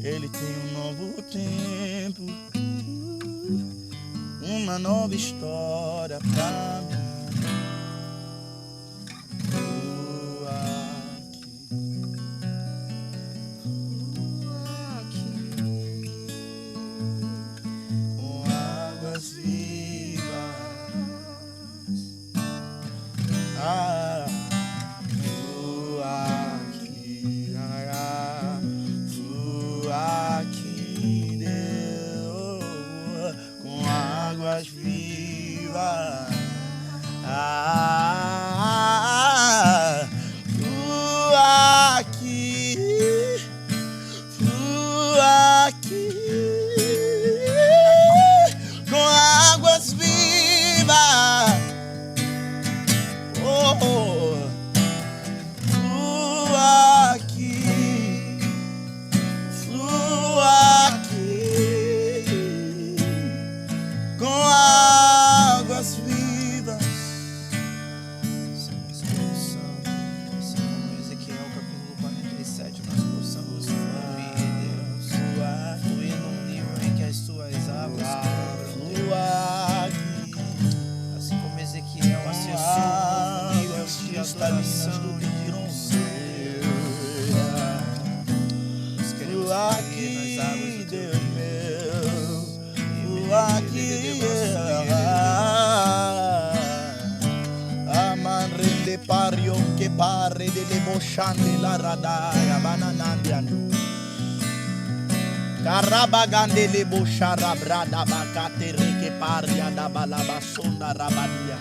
Ele tem um novo tempo, uma nova história pra mim. Carabagandele boshara brada bakate reke paria da balaba sonda rabadia.